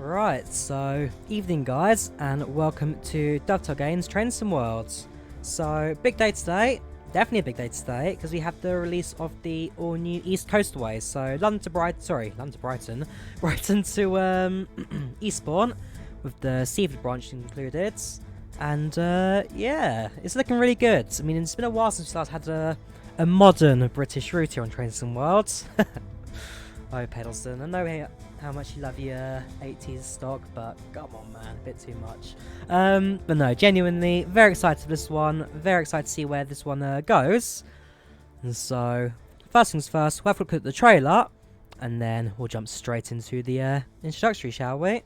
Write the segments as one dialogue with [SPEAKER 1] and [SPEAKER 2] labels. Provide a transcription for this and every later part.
[SPEAKER 1] Right, so evening guys, and welcome to Dovetail Games Train Sim Worlds. So, big day today, definitely a big day today, because we have the release of the all-new East Coastway. So, London to Brighton, Brighton to Eastbourne, with the Seaford branch included. And yeah, it's looking really good. I mean, it's been a while since we last had a modern British route here on Train Sim Worlds. Oh, Pedalston, I know how much you love your 80s stock, but come on man, a bit too much. But no, genuinely, very excited for this one, very excited to see where this one goes. And so, first things first, we'll have a look at the trailer, and then we'll jump straight into the introductory, shall we?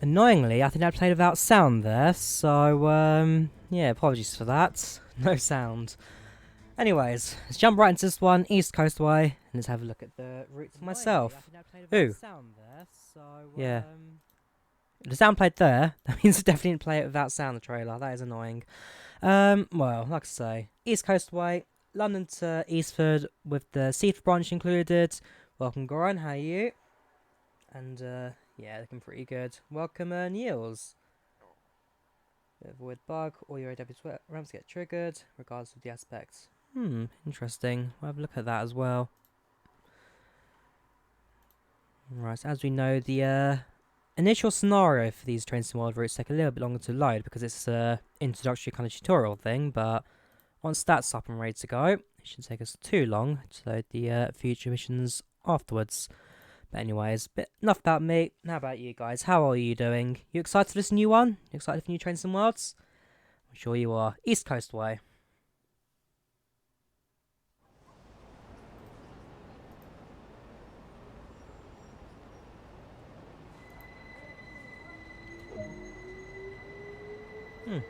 [SPEAKER 1] Annoyingly, I think I played without sound there, so yeah, apologies for that. No sound. Anyways, let's jump right into this one, East Coastway, and let's have a look at the route for myself. Ooh. Yeah. The sound played there, that means I definitely didn't play it without sound, the trailer, that is annoying. Well, like I say, East Coastway, London to Eastford, with the Seaford branch included. Welcome Goran, how are you? And yeah, looking pretty good. Welcome Niels. Avoid bug, all your AW ramps get triggered, regardless of the aspects. Interesting. We'll have a look at that as well. Right, so as we know, the initial scenario for these Train Sim World routes take a little bit longer to load because it's an introductory kind of tutorial thing, but once that's up and ready to go, it shouldn't take us too long to load the future missions afterwards. But anyways, enough about me. How about you guys? How are you doing? You excited for this new one? You excited for new Train Sim Worlds? I'm sure you are. East Coastway.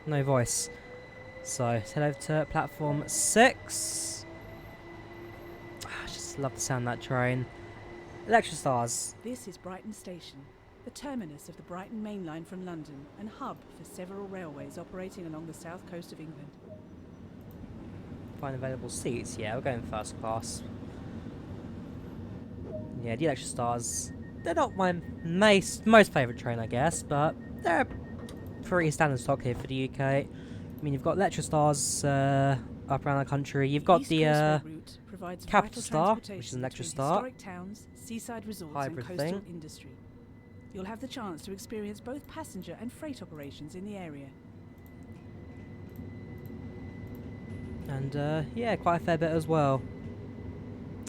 [SPEAKER 1] No voice. So, let's head over to platform 6. I just love the sound of that train. Electrostars.
[SPEAKER 2] This is Brighton Station, the terminus of the Brighton Main Line from London and hub for several railways operating along the south coast of England.
[SPEAKER 1] Find available seats. Yeah, we're going first class. Yeah, the Electrostars, they're not my most favourite train, I guess, but they're pretty standard stock here for the UK. I mean, you've got Electrostars up around the country. You've got the Capital Star, which is an Electrostar.
[SPEAKER 2] Historic towns, seaside resorts,
[SPEAKER 1] hybrid
[SPEAKER 2] and coastal
[SPEAKER 1] thing.
[SPEAKER 2] industry. You'll have the chance to experience both passenger and freight operations in the area.
[SPEAKER 1] And yeah, quite a fair bit as well.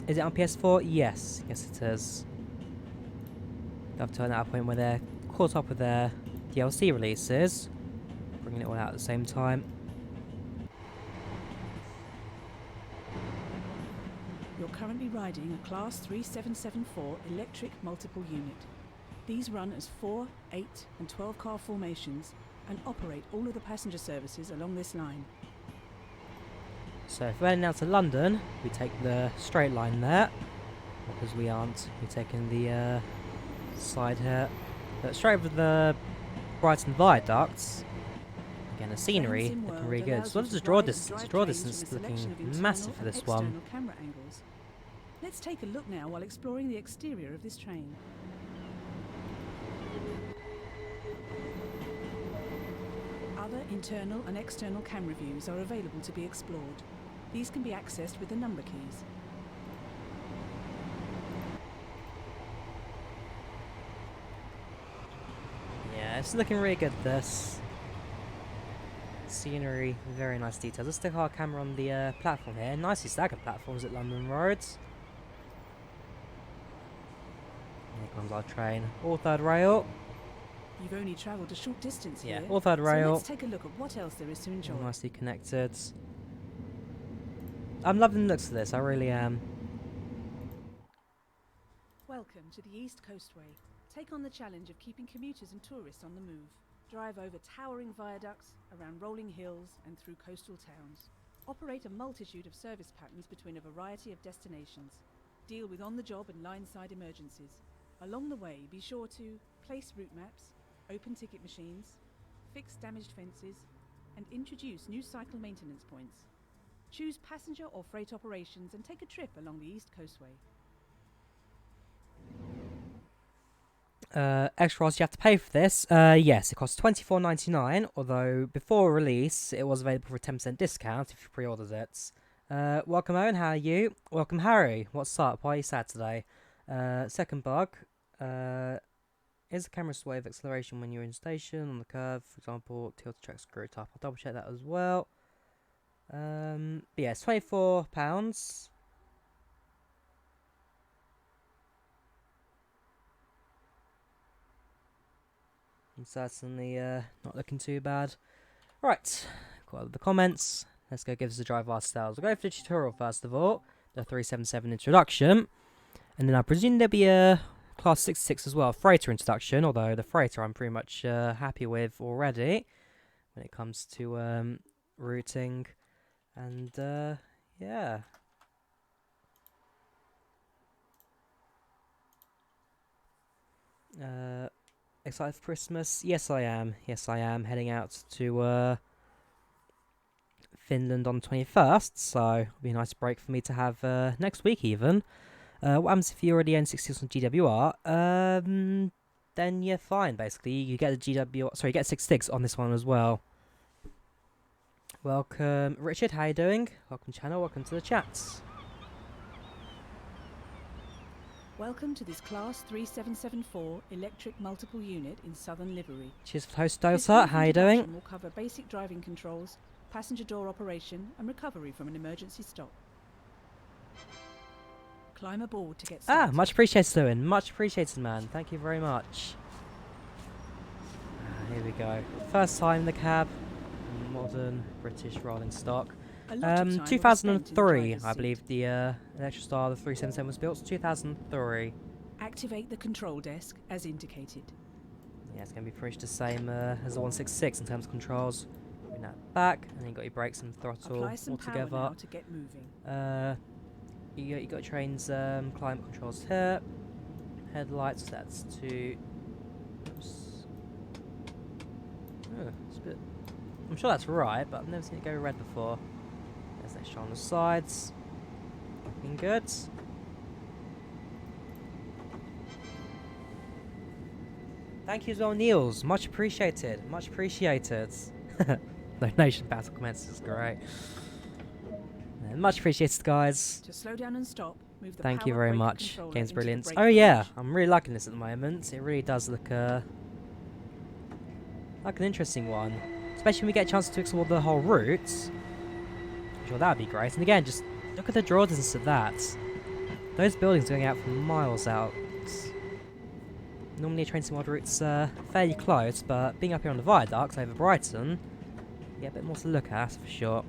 [SPEAKER 1] Is it on PS4? Yes, yes it is. They've turned out a point where they're caught up with their DLC releases, bringing it all out at the same time.
[SPEAKER 2] You're currently riding a Class 3774 electric multiple unit. These run as 4, 8 and 12 car formations and operate all of the passenger services along this line.
[SPEAKER 1] So if we're heading out to London, we take the straight line there, because we aren't. We're taking the side here. But straight over the Brighton viaducts. Again, the scenery looking really good. So what is the draw distance? The draw distance is looking massive for this one.
[SPEAKER 2] Camera angles. Let's take a look now while exploring the exterior of this train. Other internal and external camera views are available to be explored. These can be accessed with the number keys.
[SPEAKER 1] Yeah, it's looking really good, this. Scenery, very nice details. Let's stick our camera on the platform here. Nicely staggered platforms at London roads. Here comes our train. All third rail.
[SPEAKER 2] You've only travelled a short distance
[SPEAKER 1] Yeah,
[SPEAKER 2] here,
[SPEAKER 1] all third rail.
[SPEAKER 2] so let's take a look at what else there is to enjoy.
[SPEAKER 1] All nicely connected. I'm loving the looks of this, I really am.
[SPEAKER 2] Welcome to the East Coastway. Take on the challenge of keeping commuters and tourists on the move. Drive over towering viaducts, around rolling hills and through coastal towns. Operate a multitude of service patterns between a variety of destinations. Deal with on-the-job and line-side emergencies. Along the way, be sure to place route maps, open ticket machines, fix damaged fences, and introduce new cycle maintenance points. Choose passenger or freight operations and take a trip along the East Coastway.
[SPEAKER 1] Extras, you have to pay for this. Yes, it costs $24.99, although before release it was available for a 10% discount if you pre-ordered it. Welcome Owen, how are you? Welcome Harry, what's up? Why are you sad today? Second bug, is the camera sway of acceleration when you're in station on the curve, for example, tilt track screw top? I'll double check that as well. But yeah, it's £24. I'm certainly not looking too bad. Right, got the comments. Let's go give us a drive ourselves. We'll go for the tutorial first of all, the 377 introduction, and then I presume there'll be a Class 66 as well, freighter introduction, although the freighter I'm pretty much happy with already when it comes to routing, and yeah. Excited for Christmas? Yes, I am. Yes, I am heading out to Finland on the 21st, so it'll be a nice break for me to have next week even. What happens if you already own 66 on GWR? Then you're fine, basically. You get the GWR, sorry, you get 66 on this one as well. Welcome, Richard, how you doing? Welcome channel, welcome to the chats.
[SPEAKER 2] Welcome to this Class 3774 electric multiple unit in Southern Livery.
[SPEAKER 1] Cheers for host Dosa, how you doing?
[SPEAKER 2] Will cover basic driving controls, passenger door operation and recovery from an emergency stop. Climb aboard to get started.
[SPEAKER 1] Much appreciated, Lewin. Much appreciated, man. Thank you very much. Here we go. First time in the cab. Modern British rolling stock. 2003, I believe the Electrostar, the 377 was built. 2003.
[SPEAKER 2] Activate the control desk as indicated.
[SPEAKER 1] Yeah, it's going to be pretty much the same as the 166 in terms of controls. Bring that back, and then you got your brakes and throttle
[SPEAKER 2] Apply some
[SPEAKER 1] all together.
[SPEAKER 2] power now to get moving.
[SPEAKER 1] You got train's climate controls here. Headlights, that's to. Oops. Oh, it's a bit. I'm sure that's right, but I've never seen it go red before. There's an extra on the sides. Looking good. Thank you as well, Niels. Much appreciated. Much appreciated. Donation battle commences. Great. Much appreciated, guys.
[SPEAKER 2] To slow down and stop, move the
[SPEAKER 1] Thank you
[SPEAKER 2] power
[SPEAKER 1] very
[SPEAKER 2] brake
[SPEAKER 1] much.
[SPEAKER 2] controller
[SPEAKER 1] Game's
[SPEAKER 2] into the
[SPEAKER 1] brilliant.
[SPEAKER 2] brake
[SPEAKER 1] Oh yeah,
[SPEAKER 2] position.
[SPEAKER 1] I'm really liking this at the moment. It really does look like an interesting one. Especially when we get a chance to explore the whole route. I'm sure that would be great. And again, just look at the draw distance of that. Those buildings going out from miles out. Normally a train sim route's fairly close, but being up here on the viaducts over Brighton, you get a bit more to look at, that's for sure.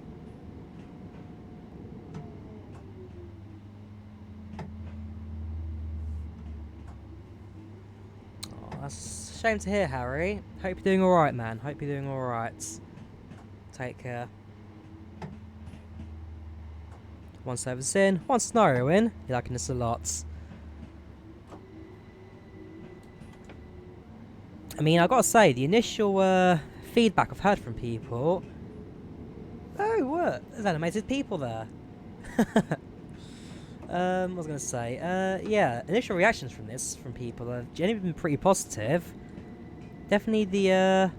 [SPEAKER 1] Oh, that's a shame to hear, Harry. Hope you're doing alright, man. Hope you're doing alright. Take care. One service in, one scenario in. You're liking this a lot. I mean, I've got to say, the initial feedback I've heard from people... Oh, what? There's animated people there. I was going to say, yeah, initial reactions from this, from people, have generally been pretty positive. Definitely the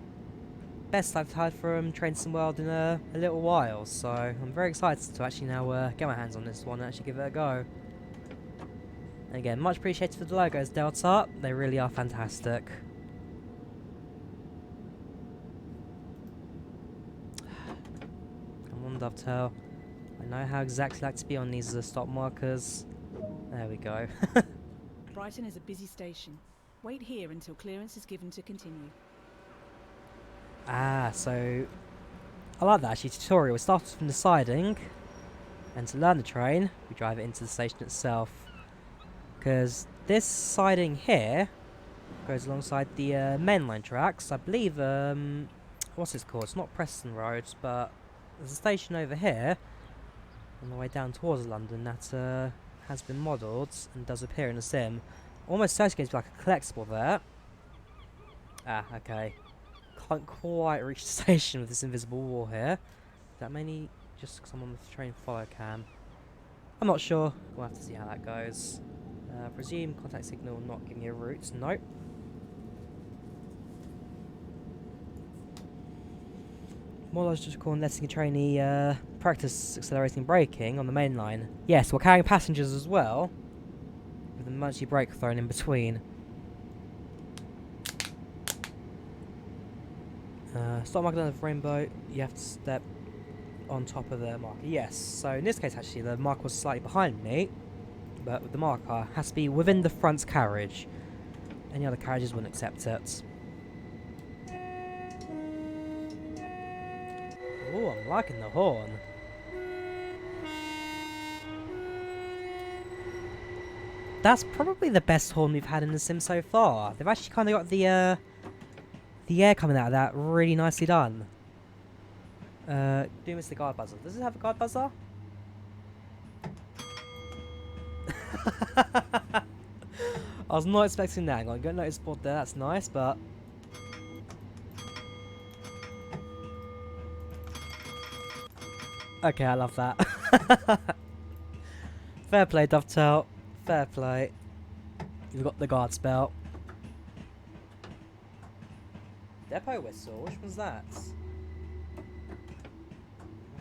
[SPEAKER 1] best I've heard from Trains and World in a little while, so I'm very excited to actually now get my hands on this one and actually give it a go. And again, much appreciated for the logos, Delta. They really are fantastic. Come on, Dovetail. I know how exactly like to be on these stop markers. There we go.
[SPEAKER 2] Brighton is a busy station. Wait here until clearance is given to continue.
[SPEAKER 1] Ah, so I like that actually. Tutorial. We start from the siding, and to learn the train, we drive it into the station itself. Because this siding here goes alongside the mainline tracks. I believe, what's it called? It's not Preston Road, but there's a station over here on the way down towards London that has been modelled and does appear in the sim. Almost certainly going to be like a collectible there. Ah, okay. Can't quite reach the station with this invisible wall here. That mainly just because I'm on the train follow cam. I'm not sure. We'll have to see how that goes. Presume contact signal not giving you a route. Nope. More logical and letting a trainee practice accelerating braking on the main line. Yes, we're carrying passengers as well, with a emergency brake thrown in between. Stop marker down the rainbow. You have to step on top of the marker. Yes. So in this case, actually, the marker was slightly behind me, but with the marker has to be within the front carriage. Any other carriages wouldn't accept it. Oh, I'm liking the horn. That's probably the best horn we've had in the sim so far. They've actually kind of got the air coming out of that really nicely done. Do miss the guard buzzer. Does it have a guard buzzer? I was not expecting that. Hang on, got a notice board there. That's nice, but okay, I love that. Fair play, Dovetail. Fair play. You've got the guard spell. Depot whistle? Which one's that? There's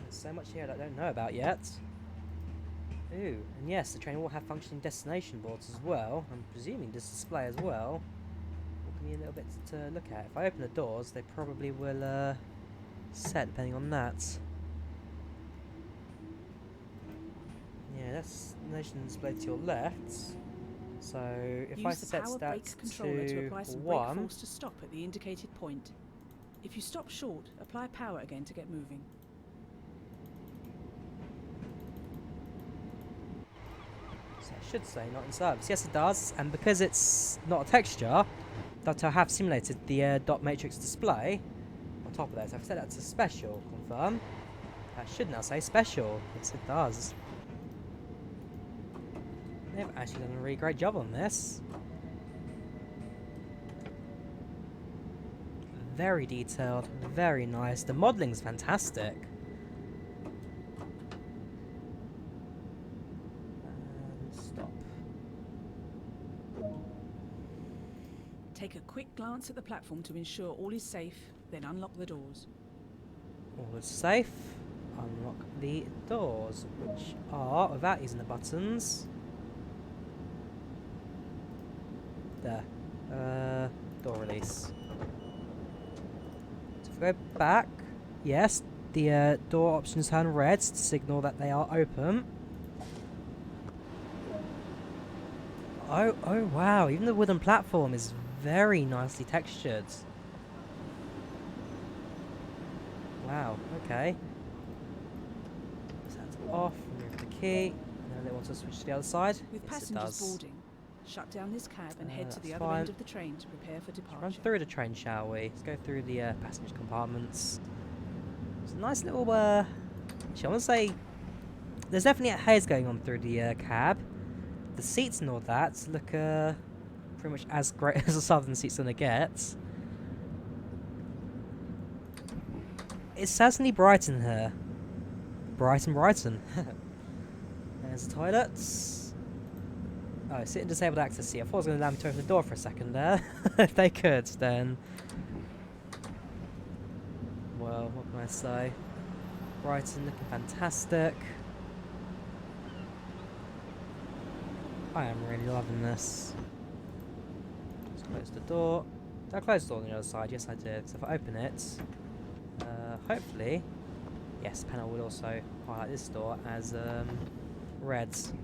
[SPEAKER 1] so much here that I don't know about yet. Ooh, and yes, the train will have functioning destination boards as well. I'm presuming this display as well. Will give me a little bit to look at. If I open the doors, they probably will set depending on that. Yeah, destination display to your left. So if I set that to
[SPEAKER 2] apply some
[SPEAKER 1] 1,
[SPEAKER 2] brake force to stop at the indicated point. If you stop short, apply power again to get moving.
[SPEAKER 1] so it should say not in service. Yes, it does. And because it's not a texture, that I have simulated the dot matrix display on top of that. So I've set that to special. Confirm. That should now say special. Yes, it does. They've actually done a really great job on this. Very detailed, very nice. The modelling's fantastic. And stop.
[SPEAKER 2] Take a quick glance at the platform to ensure all is safe, then unlock the doors.
[SPEAKER 1] All is safe. Unlock the doors, which are, without using the buttons, there. Door release. So if we go back, yes, the door options turn red to signal that they are open. Oh wow, even the wooden platform is very nicely textured. Wow, okay. So that's off, remove the key, and then they want to switch to the other side.
[SPEAKER 2] With
[SPEAKER 1] Yes,
[SPEAKER 2] passengers boarding, shut down this cab and head to the
[SPEAKER 1] that's
[SPEAKER 2] other
[SPEAKER 1] fine.
[SPEAKER 2] end of the train to prepare for departure.
[SPEAKER 1] Run through the train, shall we? Let's go through the passenger compartments. It's a nice little, actually, I want to say, there's definitely a haze going on through the cab. The seats and all that look pretty much as great as the southern seats gonna get. It's certainly Brighton here. Brighton. There's the toilets. Oh, sit and disabled access seat. I thought it was going to allow me to open the door for a second there. If they could, then well, what can I say? Brighton looking fantastic. I am really loving this. Just close the door. Did I close the door on the other side? Yes, I did. So if I open it, hopefully, yes, the panel will also highlight this door as reds.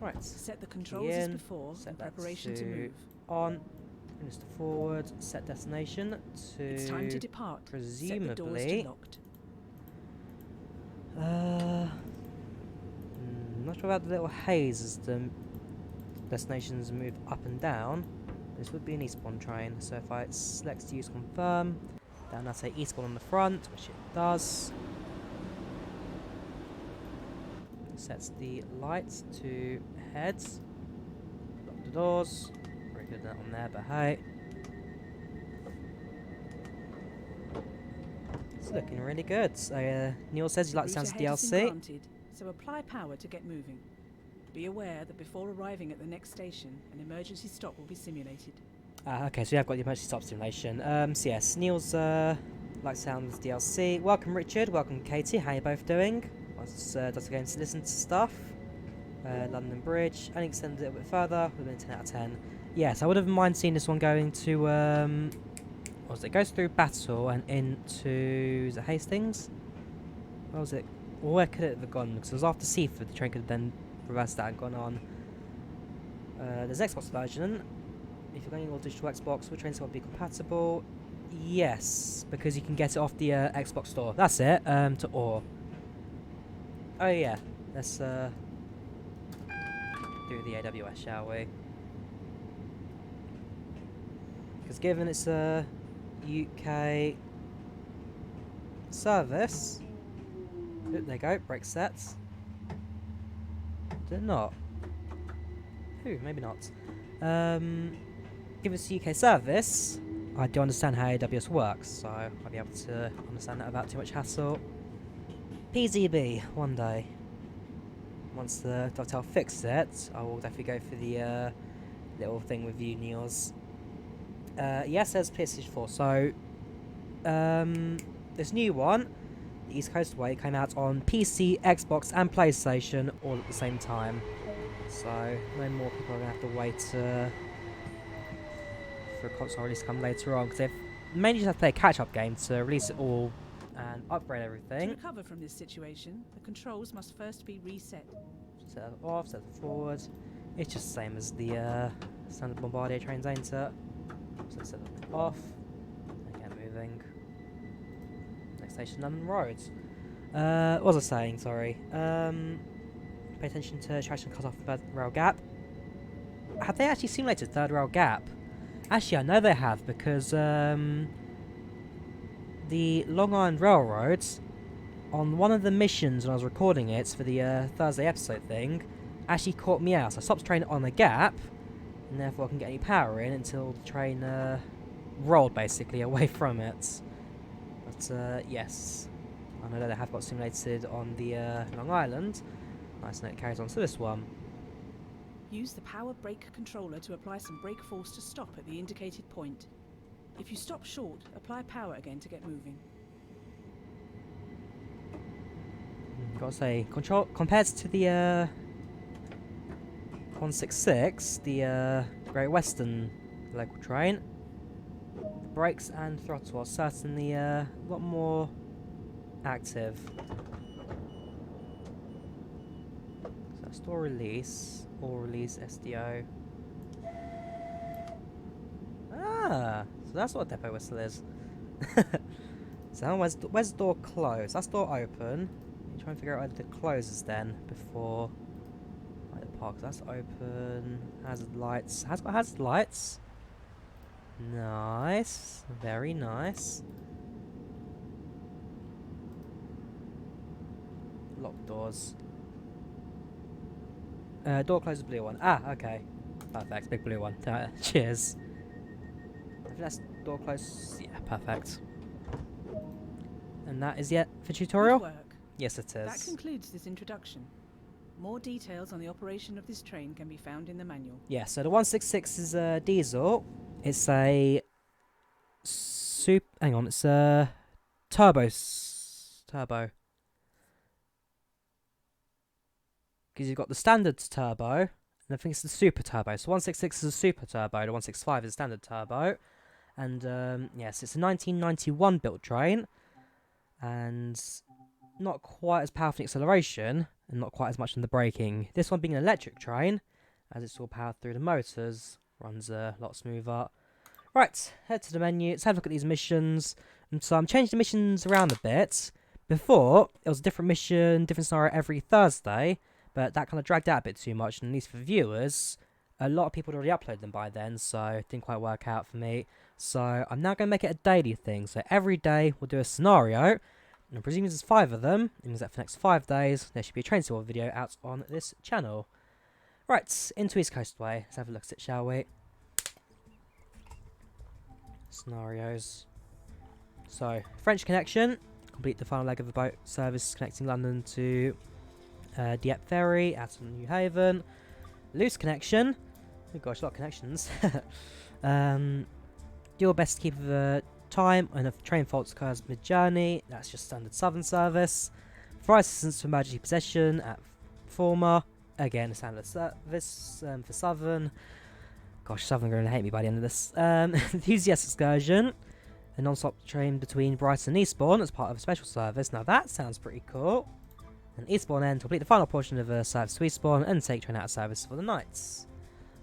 [SPEAKER 1] Right.
[SPEAKER 2] Set the controls as before in preparation to move.
[SPEAKER 1] On. Bring this to forward. Set destination to.
[SPEAKER 2] It's time to depart.
[SPEAKER 1] Presumably.
[SPEAKER 2] Set the doors to locked.
[SPEAKER 1] Not sure about the little haze as the destinations move up and down. This would be an Eastbourne train, so if I select use confirm, then I say Eastbourne on the front, which it does. Sets the lights to heads. Lock the doors. Very good on there, but hey. It's looking really good. Neil says he likes the sounds of DLC.
[SPEAKER 2] Granted, so apply power to get moving. Be aware that before arriving at the next station, an emergency stop will be simulated.
[SPEAKER 1] Okay, so we have got the emergency stop simulation. So yes, Neil's like sounds DLC. Welcome Richard, welcome Katie, how you both doing? Once does going to listen to stuff. London Bridge, only extended it a bit further, we've been 10 out of 10. Yes, I would have mind seeing this one going to, what was it? It goes through Battle and into, is it Hastings? Where was it? Well, where could it have gone? Because it was after Seaford, the train could have then reversed that and gone on. There's Xbox version. If you're going all digital Xbox, which trains will be compatible? Yes, because you can get it off the Xbox store. That's it, to OR. Oh yeah, let's do the AWS, shall we? Because given it's a UK service, oh, there you go, brake sets. Did it not? Ooh, maybe not. Given it's a UK service, I do understand how AWS works, so I'll be able to understand that without too much hassle. PZB, one day. Once the Dovetail fixes it, I will definitely go for the little thing with you, Niels. Yes, there's PS4. So, this new one, the East Coastway, came out on PC, Xbox, and PlayStation all at the same time. So, no more people are going to have to wait for a console release to come later on, because they've mainly just have to play a catch-up game to release it all and upgrade everything.
[SPEAKER 2] To recover from this situation, the controls must first be reset.
[SPEAKER 1] Set it off, set it forward. It's just the same as the standard Bombardier trains, ain't it? So set it off. Again, moving. Next station, London Road. What was I saying? Sorry. Pay attention to traction cut off the third rail gap. Have they actually simulated third rail gap? Actually, I know they have, because the Long Island Railroads, on one of the missions when I was recording it for the Thursday episode thing, actually caught me out. So I stopped the train on the gap, and therefore I couldn't get any power in until the train rolled basically away from it. But yes, I know that they have got simulated on the Long Island. Nice, and it carries on to this one.
[SPEAKER 2] Use the power brake controller to apply some brake force to stop at the indicated point. If you stop short, apply power again to get moving.
[SPEAKER 1] Gotta say, control compared to the 166, the Great Western local train, the brakes and throttle are certainly a lot more active. So store release or release SDO. Ah, so that's what a depot whistle is. So where's the door closed? That's door open. I'm trying to figure out whether it closes then before the park. That's open. Hazard lights. Has got hazard lights. Nice. Very nice. Locked doors. Door closes, blue one. Ah, okay. Perfect. Big blue one. Cheers. I think that's door close. Yeah, perfect. And that is it for tutorial?
[SPEAKER 2] Good work.
[SPEAKER 1] Yes, it is.
[SPEAKER 2] That concludes this introduction. More details on the operation of this train can be found in the manual.
[SPEAKER 1] Yeah, so the 166 is a diesel. It's a hang on, it's a turbo. Because you've got the standard turbo, and I think it's the super turbo. So 166 is a super turbo, the 165 is a standard turbo. And yes, it's a 1991 built train, and not quite as powerful in acceleration, and not quite as much in the braking. This one being an electric train, as it's all powered through the motors, runs a lot smoother. Right, head to the menu, let's have a look at these missions. And so I'm changing the missions around a bit. Before, it was a different mission, different scenario every Thursday, but that kind of dragged out a bit too much, and at least for viewers, a lot of people had already uploaded them by then, so it didn't quite work out for me. So I'm now going to make it a daily thing. So every day we'll do a scenario, and I'm presuming there's 5 of them. It means that for the next 5 days, there should be a train tour video out on this channel. Right, into East Coastway. Let's have a look at it, shall we? Scenarios. So, French connection. Complete the final leg of the boat service connecting London to Dieppe Ferry out of New Haven. Loose connection. Oh gosh, a lot of connections. Do your best to keep the time, and if train faults occurs mid-journey, that's just standard Southern service. Provide assistance for emergency possession at Former. Again, a standard service for Southern. Gosh, Southern are going to hate me by the end of this. Enthusiast excursion. A non-stop train between Brighton and Eastbourne as part of a special service. Now that sounds pretty cool. And Eastbourne end to complete the final portion of a service to Eastbourne and take train out of service for the nights.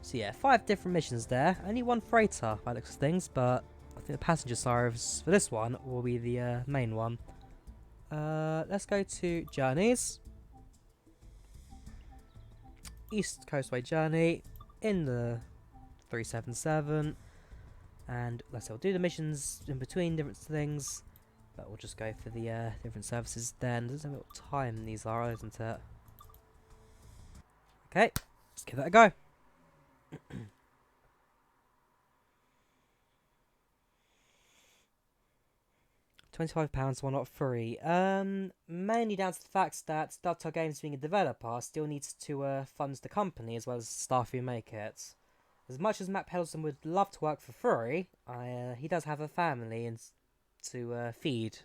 [SPEAKER 1] So yeah, 5 different missions there. Only 1 freighter by the looks of things, but I think the passenger service for this one will be the main one. Let's go to journeys. East Coastway journey in the 377, and let's say we'll do the missions in between different things, but we'll just go for the different services then. Doesn't know what time these are, isn't it? Okay, let's give that a go. £25 one not free. Mainly down to the fact that Dovetail Games, being a developer, still needs to fund the company as well as staff who make it. As much as Matt Pendleton would love to work for free, he does have a family and to feed.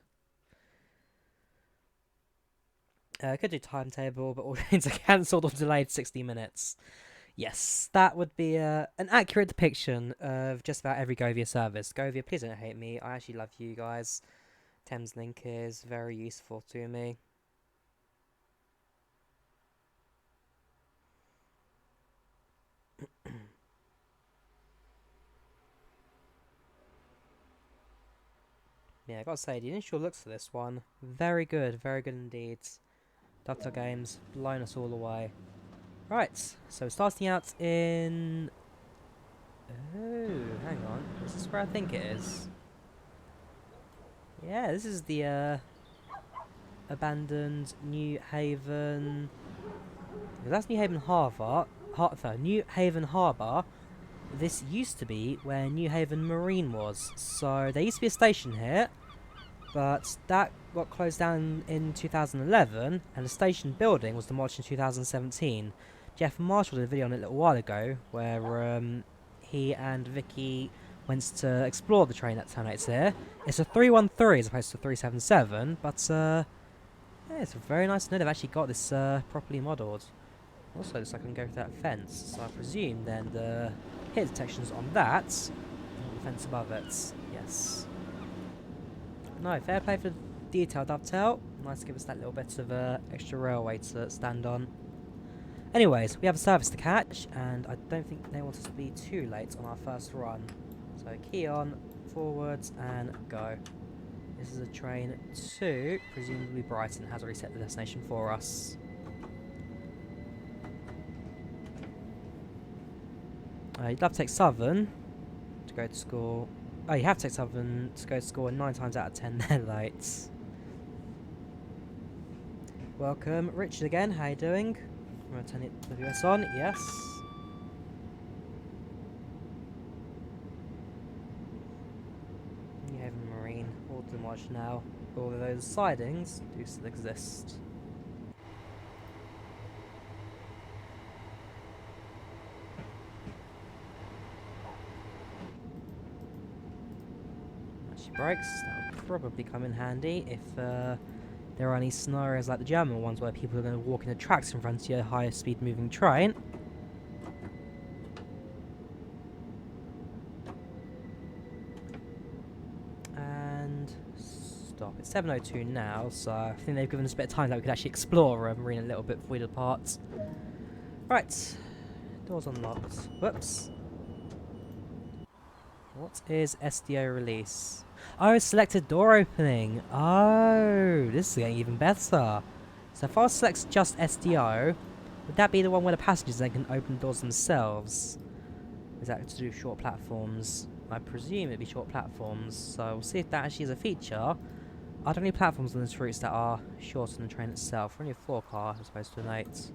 [SPEAKER 1] Could do timetable, but all trains are cancelled or delayed 60 minutes. Yes, that would be an accurate depiction of just about every Govia service. Govia, please don't hate me. I actually love you guys. Thameslink is very useful to me. Yeah, I gotta say, the initial looks for this one, very good indeed. Dovetail Games, blown us all away. Right, so starting out in... Oh, hang on, is this where I think it is? Yeah, this is the abandoned New Haven... That's New Haven Harbour. New Haven Harbour. This used to be where New Haven Marine was. So there used to be a station here, but that got closed down in 2011, and the station building was demolished in 2017. Jeff Marshall did a video on it a little while ago, where he and Vicky went to explore the train that terminates here. It's a 313 as opposed to a 377, but yeah, it's very nice to know they've actually got this properly modelled. Also, looks like I can go through that fence, so I presume then the hit detection's on that, and the fence above it. Yes. No, fair play for the detailed dovetail. Nice to give us that little bit of extra railway to stand on. Anyways, we have a service to catch, and I don't think they want us to be too late on our first run. So key on, forwards, and go. This is a train to, presumably Brighton, has already set the destination for us. You'd love to take Southern to go to school. Oh, you have to take Southern to go to school, and 9 times out of 10 they're late. Welcome, Richard again. How you doing? I'm going to turn it WS on. Yes. New Haven Marine, all demolished now. All of those sidings do still exist. She brakes. That'll probably come in handy if there are any scenarios like the German ones where people are going to walk in the tracks in front of your higher speed moving train. And stop. It's 7:02 now, so I think they've given us a bit of time that we could actually explore Marine a little bit before we depart. Right. Doors unlocked. Whoops. What is SDO release? Oh, selected door opening. Oh, this is getting even better. So if I select just SDO, would that be the one where the passengers then can open the doors themselves? Is that to do with short platforms? I presume it'd be short platforms, so we'll see if that actually is a feature. Are there any platforms on this route that are shorter than the train itself? We're only a 4 car as opposed to an 8.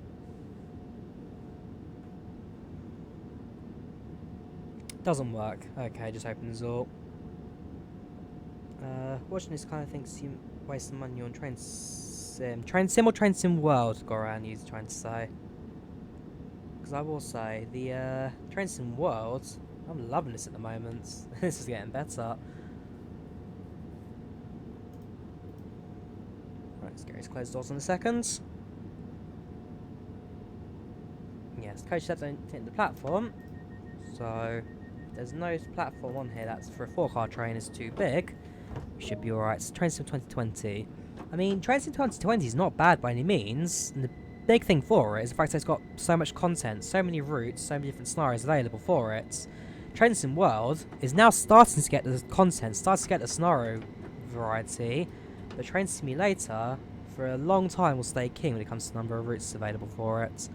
[SPEAKER 1] Doesn't work. Okay, just open the door. Watching this kind of thing seems wasting money on train sim. Train sim or train sim world, Goran is trying to say. Because I will say, the train sim world, I'm loving this at the moment. This is getting better. Right, let's get these closed doors in a second. Yes, coach steps don't hit the platform. So, if there's no platform on here that's for a 4-car train is too big, we should be alright. So, Train Sim 2020. I mean, Train Sim 2020 is not bad by any means. And the big thing for it is the fact that it's got so much content, so many routes, so many different scenarios available for it. Train Sim World is now starting to get the content, starting to get the scenario variety, but Train Simulator, for a long time, will stay king when it comes to the number of routes available for it.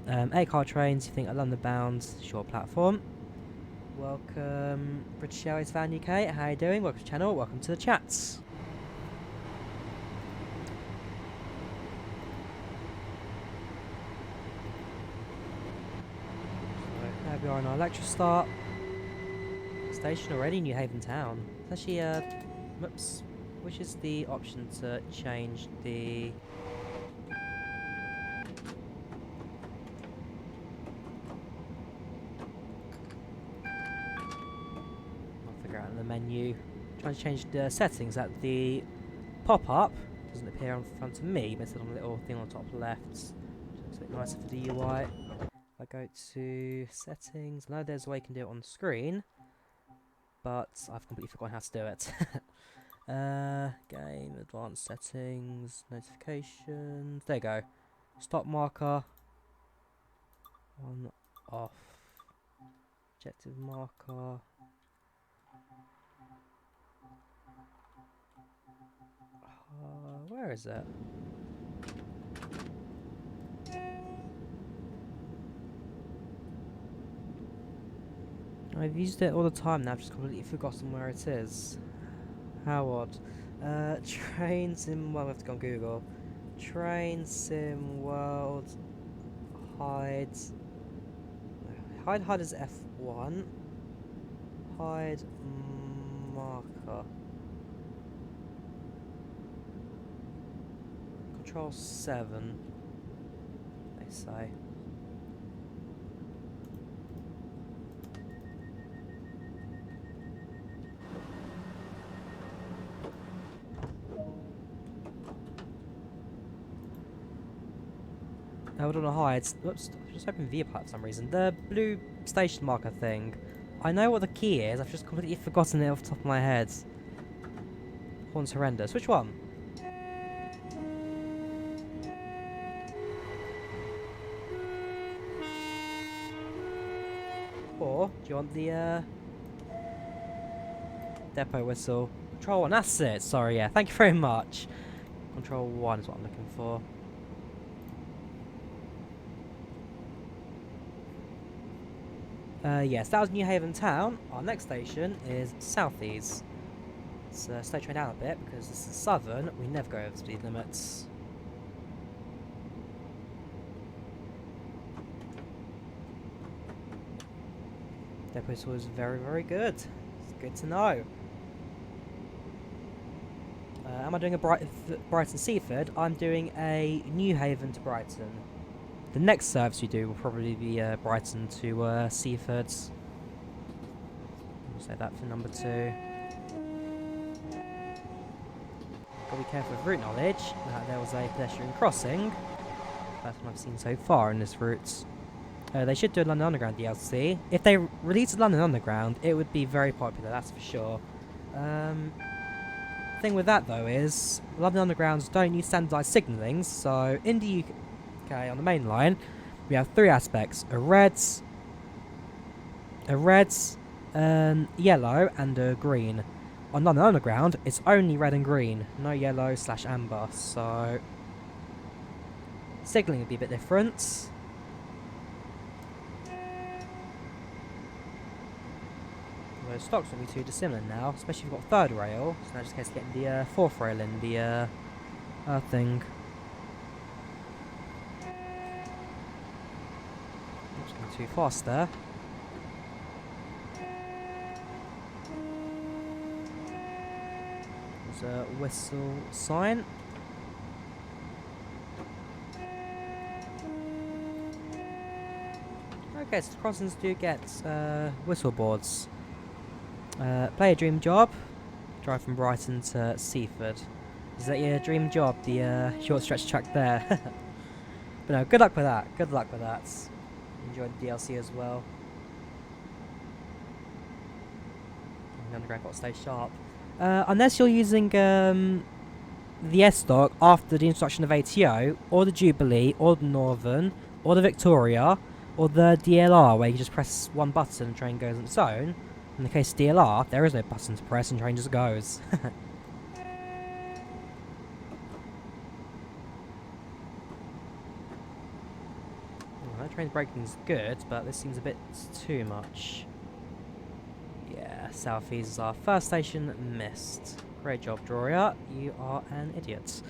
[SPEAKER 1] 8-car trains, you think are London bound, short platform. Welcome, British Airways fan UK. How you doing? Welcome to the channel. Welcome to the chats. So there we are on our Electrostar station already, New Haven Town. It's actually whoops. Which is the option to change the? Out in the menu, trying to change the settings that the pop-up doesn't appear in front of me, but it's on a little thing on the top left. Looks a bit nicer for the UI. I go to settings. I know there's a way you can do it on screen, but I've completely forgotten how to do it. Game, advanced settings, notifications. There you go. Stop marker. On, off. Objective marker. Where is it? I've used it all the time now, I've just completely forgotten where it is. How odd. Train Sim World, I have to go on Google. Train Sim World. Hide. Hide is F1. Hide marker. Control 7, they say. Hold on a hide. Whoops, I just opened Viapart for some reason. The blue station marker thing. I know what the key is, I've just completely forgotten it off the top of my head. Horn's horrendous. Which one? Or, do you want the, depot whistle? Control 1, that's it! Sorry, yeah, thank you very much. Control 1 is what I'm looking for. Yes, that was New Haven Town. Our next station is Southeast. Let's slow train down a bit, because this is Southern, we never go over speed limits. Depot whistle is very, very good. It's good to know. Am I doing a Brighton Seaford? I'm doing a New Haven to Brighton. The next service we do will probably be Brighton to Seaford. We'll say that for number 2. be careful with route knowledge, that there was a pedestrian crossing. First one I've seen so far in this route. They should do a London Underground DLC. If they release a London Underground, it would be very popular, that's for sure. Thing with that though is, London Undergrounds don't use standardised signallings, so in the UK on the main line, we have three aspects: a red, yellow, and a green. On London Underground, it's only red and green, no yellow / amber, so signalling would be a bit different. The stocks will be too dissimilar now, especially if you've got third rail, so now just in case getting the fourth rail in the thing. I'm just going too fast there. There's a whistle sign. Okay, so the crossings do get whistle boards. Play a dream job. Drive from Brighton to Seaford. Is that your dream job? The short stretch track there. But no, good luck with that. Good luck with that. Enjoy the DLC as well. The underground got to stay sharp. Unless you're using the S-Stock after the introduction of ATO, or the Jubilee, or the Northern, or the Victoria, or the DLR, where you just press one button and the train goes on its own. In the case of DLR, there is no button to press and the train just goes. That train's braking is good, but this seems a bit too much. Yeah, South East is our first station missed. Great job, Drawyah. You are an idiot.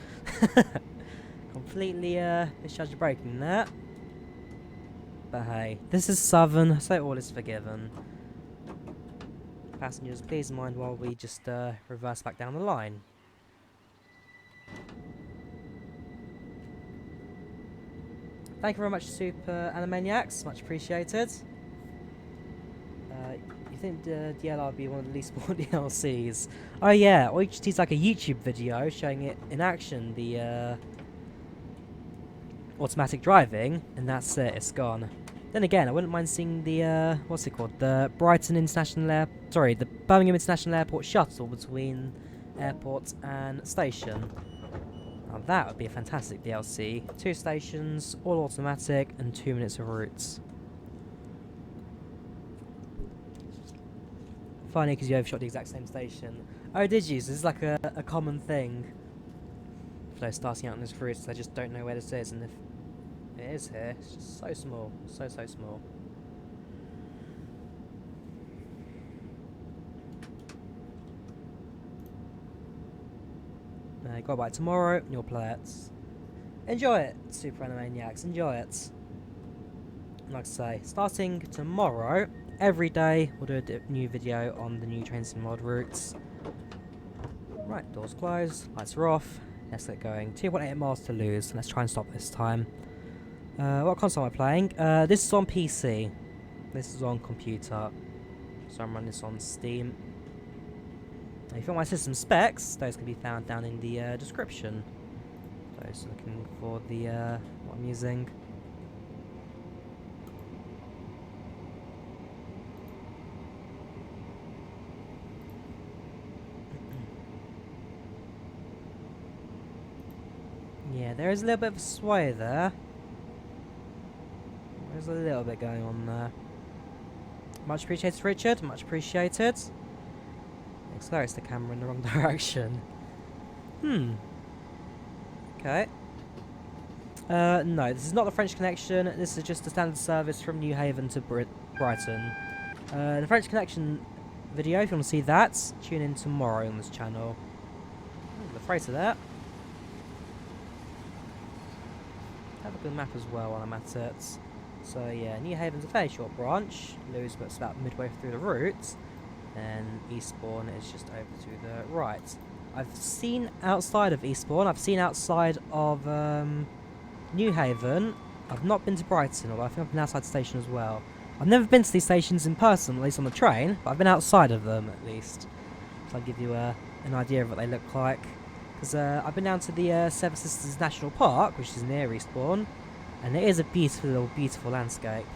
[SPEAKER 1] Completely discharged your braking there. But hey, this is Southern, so all is forgiven. Passengers, please mind while we just reverse back down the line. Thank you very much, Super Animaniacs. Much appreciated. You think the DLR would be one of the least bought DLCs? Oh yeah, or you just use like a YouTube video showing it in action, the automatic driving, and that's it, it's gone. Then again, I wouldn't mind seeing the, what's it called? The the Birmingham International Airport shuttle between airport and station. Now that would be a fantastic DLC. 2 stations, all automatic, and 2 minutes of routes. Funny, because you overshot the exact same station. Oh, did you? So this is like a common thing for those starting out on this route, so they just don't know where this is, and if it is here, it's just so small. So small. Go by tomorrow, and you'll play it. Enjoy it, Super Animaniacs, enjoy it. Like I say, starting tomorrow, every day we'll do a new video on the new Train Sim Mod routes. Right, doors closed, lights are off, let's get going. 2.8 miles to lose, let's try and stop this time. What console am I playing? This is on PC. This is on computer. So I'm running this on Steam. If you want my system specs, those can be found down in the description. Those looking for the what I'm using. Yeah, there is a little bit of a sway there. There's a little bit going on there. Much appreciated, Richard. Much appreciated. Accelerates the camera in the wrong direction. Okay. No, this is not the French connection. This is just a standard service from New Haven to Brighton. The French connection video, if you want to see that, tune in tomorrow on this channel. The freighter there. Have a good map as well while I'm at it. So yeah, New Haven's a fairly short branch. Louisbourg's about midway through the route. And Eastbourne is just over to the right. I've seen outside of Eastbourne, I've seen outside of New Haven. I've not been to Brighton, although I think I've been outside the station as well. I've never been to these stations in person, at least on the train, but I've been outside of them at least. So I'll give you an idea of what they look like. Because I've been down to the Seven Sisters National Park, which is near Eastbourne, and it is a beautiful, beautiful landscape.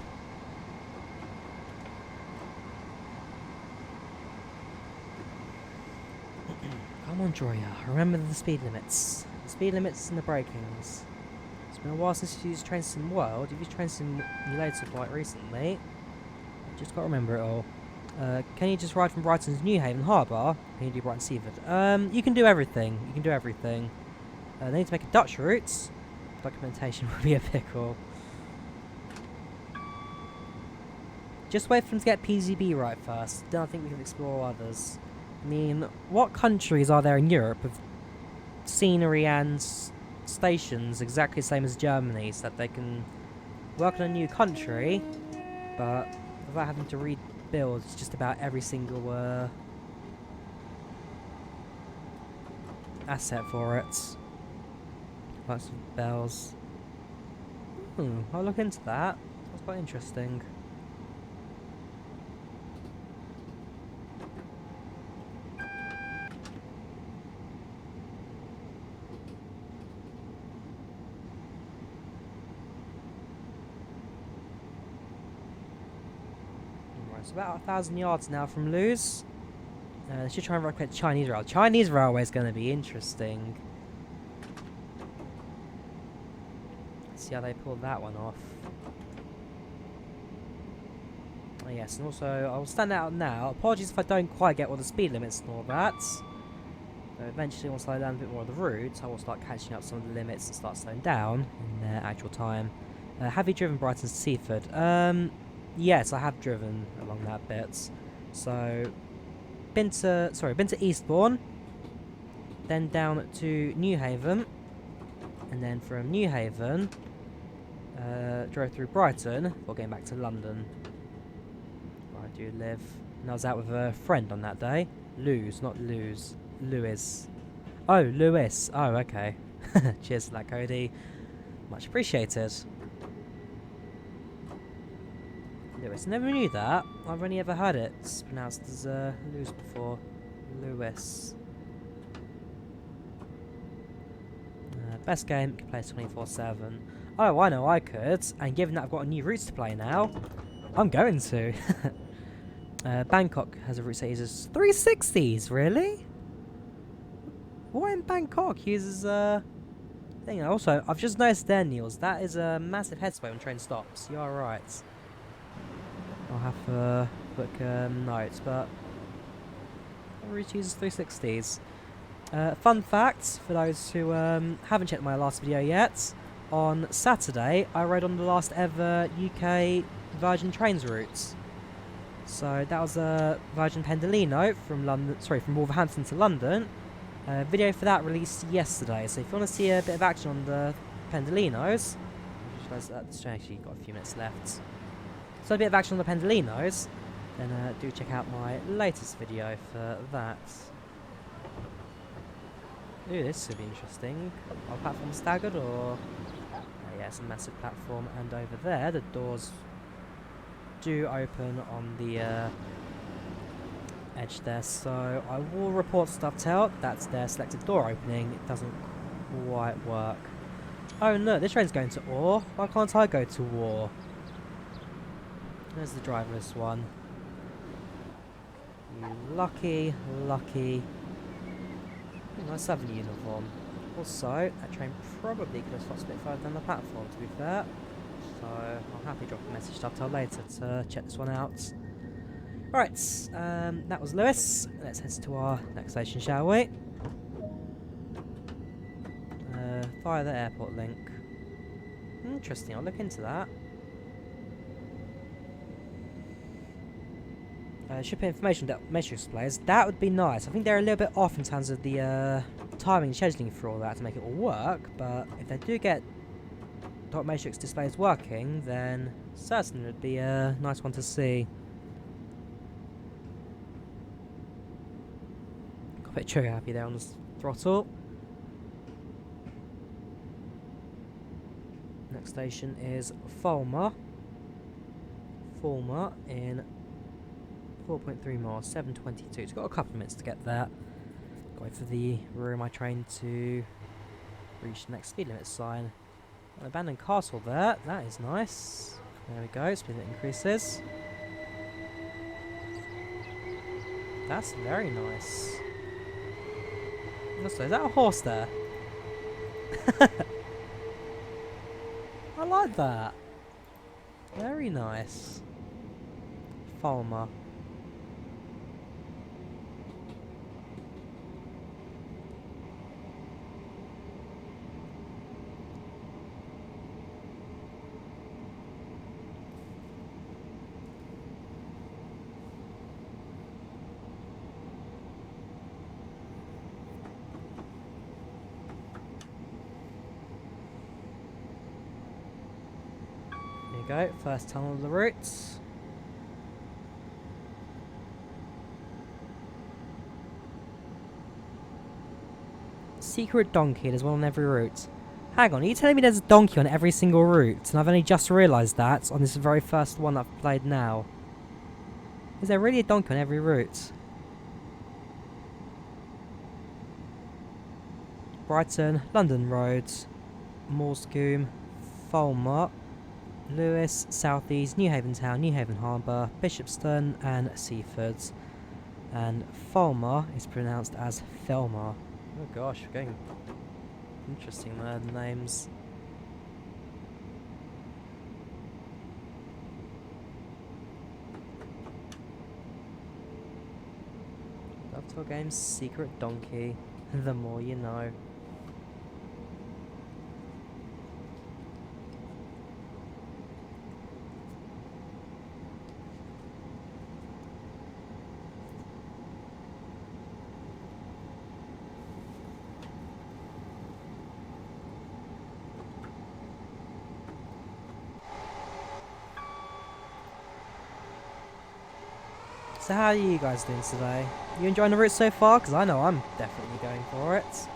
[SPEAKER 1] Come on, Drawyah, remember the speed limits. The speed limits and the brakings. It's been a while since you used Train Sim World. You've used Train Sim Emulator quite recently. Just gotta remember it all. Can you just ride from Brighton's New Haven Harbour? Can you do Brighton Seaford? You can do everything. You can do everything. They need to make a Dutch route. Documentation would be a pickle. Just wait for them to get PZB right first. Then I think we can explore others. I mean, what countries are there in Europe with scenery and stations exactly the same as Germany, so that they can work on a new country, but without having to rebuild just about every single asset for it. Lots of bells. I'll look into that. That's quite interesting. It's about 1,000 yards now from Lewes. They should try and replicate the Chinese rail. Chinese railway is going to be interesting. Let's see how they pull that one off. Oh yes, and also I'll stand out now. Apologies if I don't quite get all the speed limits and all that. So eventually, once I learn a bit more of the route, I will start catching up some of the limits and start slowing down in their actual time. Have you driven Brighton to Seaford? Yes, I have driven along that bit. So, been to Eastbourne, then down to New Haven, and then from New Haven, drove through Brighton before getting back to London, where I do live. And I was out with a friend on that day. Lewes, not Lewes. Lewis. Oh, Lewis. Oh, okay. Cheers for that, Cody. Much appreciated. Lewis. Never knew that. I've only ever heard it pronounced as Lewis before. Lewis. Best game, can play 24/7. Oh, I know I could. And given that I've got a new routes to play now, I'm going to. Bangkok has a route that uses 360s, really? What in Bangkok uses thing? Also, I've just noticed there, Niels, that is a massive headsway when train stops. You are right. I'll have to book notes, but route uses 360s. Fun fact for those who haven't checked my last video yet: on Saturday, I rode on the last ever UK Virgin Trains route. So that was a Virgin Pendolino from London, from Wolverhampton to London. Video for that released yesterday. So if you want to see a bit of action on the Pendolinos, I just realised that this actually got a few minutes left. So a bit of action on the Pendolinos, then do check out my latest video for that. Ooh, this should be interesting. Are platforms staggered or? Yeah, it's a massive platform, and over there the doors do open on the edge there. So I will report stuff out. That's their selected door opening. It doesn't quite work. Oh no, this train's going to Ore. Why can't I go to War? There's the driverless one. You lucky, lucky. Nice southern uniform. Also, that train probably could have stopped a bit further down the platform, to be fair. So, I'll happily drop a message to Dovetail later to check this one out. Alright, that was Lewis. Let's head to our next station, shall we? Via the airport link. Interesting, I'll look into that. Ship information matrix displays. That would be nice. I think they're a little bit off in terms of the timing and scheduling for all that to make it all work, but if they do get dot matrix displays working, then certainly it would be a nice one to see. Got a bit trigger happy there on the throttle. Next station is Fulmer. Fulmer in 4.3 miles, 7:22. It's got a couple of minutes to get there. Wait for the rear of my train to reach the next speed limit sign. An abandoned castle there. That is nice. There we go. Speed limit increases. That's very nice. Also, is that a horse there? I like that. Very nice. Farmer. There you go, first tunnel of the route. Secret donkey, there's one on every route. Hang on, are you telling me there's a donkey on every single route? And I've only just realised that on this very first one I've played now. Is there really a donkey on every route? Brighton, London Roads, Morscombe, Falmouth, Lewis, South East, Newhaven Town, Newhaven Harbour, Bishopston and Seaford. And Falmouth is pronounced as Felmar. Oh gosh, we're getting interesting names. Dovetail Games Secret Donkey. The more you know. So how are you guys doing today? You enjoying the route so far? Because I know I'm definitely going for it. So